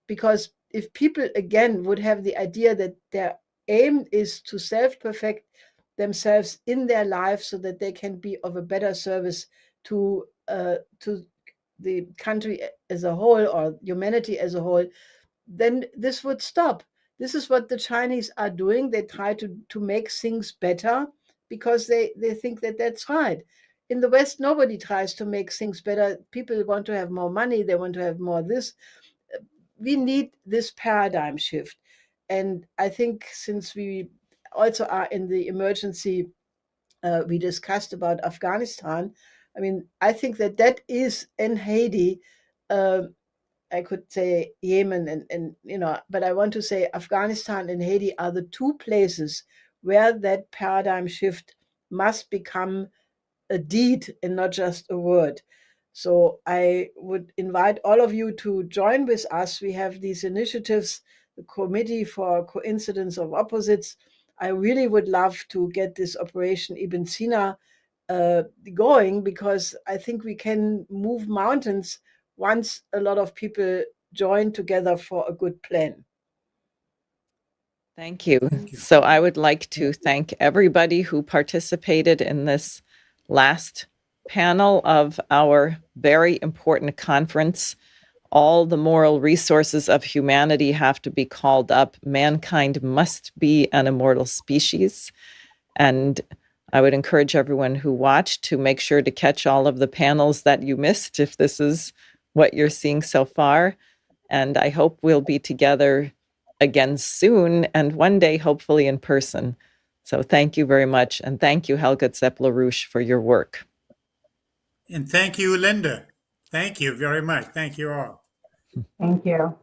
because if people again would have the idea that their aim is to self-perfect themselves in their life so that they can be of a better service to the country as a whole or humanity as a whole, then this would stop. This is what the Chinese are doing. They try to make things better because they think that that's right. In the West, nobody tries to make things better. People want to have more money. They want to have more this. We need this paradigm shift. And I think since we also are in the emergency, we discussed about Afghanistan. I mean, I think that is in Haiti. I could say Yemen and but I want to say Afghanistan and Haiti are the two places where that paradigm shift must become a deed and not just a word. So I would invite all of you to join with us. We have these initiatives, the Committee for Coincidence of Opposites. I really would love to get this Operation Ibn Sina going, because I think we can move mountains once a lot of people join together for a good plan. Thank you. So I would like to thank everybody who participated in this last panel of our very important conference. All the moral resources of humanity have to be called up. Mankind must be an immortal species. And I would encourage everyone who watched to make sure to catch all of the panels that you missed, if this is what you're seeing so far. And I hope we'll be together again soon, and one day, hopefully in person. So thank you very much. And thank you, Helga Zepp-LaRouche, for your work. And thank you, Linda. Thank you very much. Thank you all. Thank you.